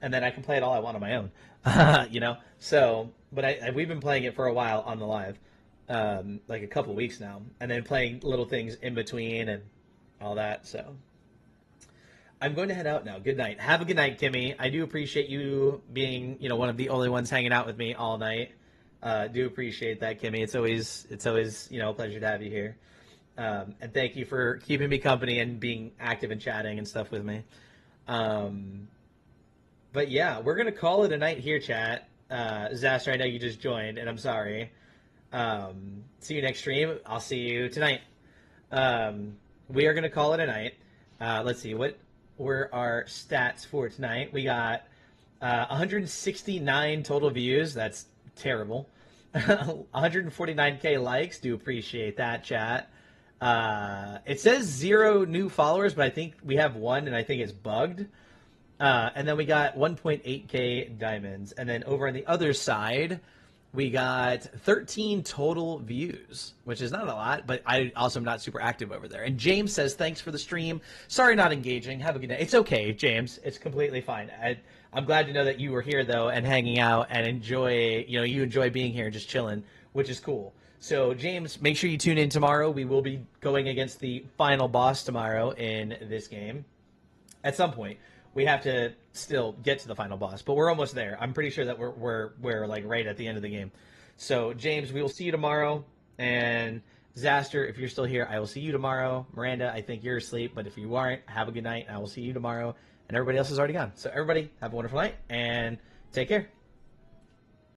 and then I can play it all I want on my own. You know? So, but we've been playing it for a while on the live, like a couple weeks now, and then playing little things in between and all that. So I'm going to head out now. Good night. Have a good night, Kimmy. I do appreciate you being, one of the only ones hanging out with me all night. Do appreciate that, Kimmy. It's always, a pleasure to have you here. And thank you for keeping me company and being active and chatting and stuff with me. But yeah, we're going to call it a night here, chat. Zaster, I know you just joined, and I'm sorry. See you next stream. I'll see you tonight. We are going to call it a night. Let's see, what were our stats for tonight? We got 169 total views. That's terrible. 149K likes. Do appreciate that, chat. It says 0 new followers, but I think we have 1, and I think it's bugged. And then we got 1.8K diamonds. And then over on the other side, we got 13 total views, which is not a lot, but I also am not super active over there. And James says, thanks for the stream. Sorry not engaging. Have a good night. It's okay, James. It's completely fine. I'm glad to know that you were here, though, and hanging out and enjoy, you enjoy being here and just chilling, which is cool. So, James, make sure you tune in tomorrow. We will be going against the final boss tomorrow in this game at some point. We have to still get to the final boss, but we're almost there. I'm pretty sure that we're like right at the end of the game. So, James, we will see you tomorrow. And Zaster, if you're still here, I will see you tomorrow. Miranda, I think you're asleep, but if you aren't, have a good night. I will see you tomorrow. And everybody else is already gone. So, everybody, have a wonderful night and take care.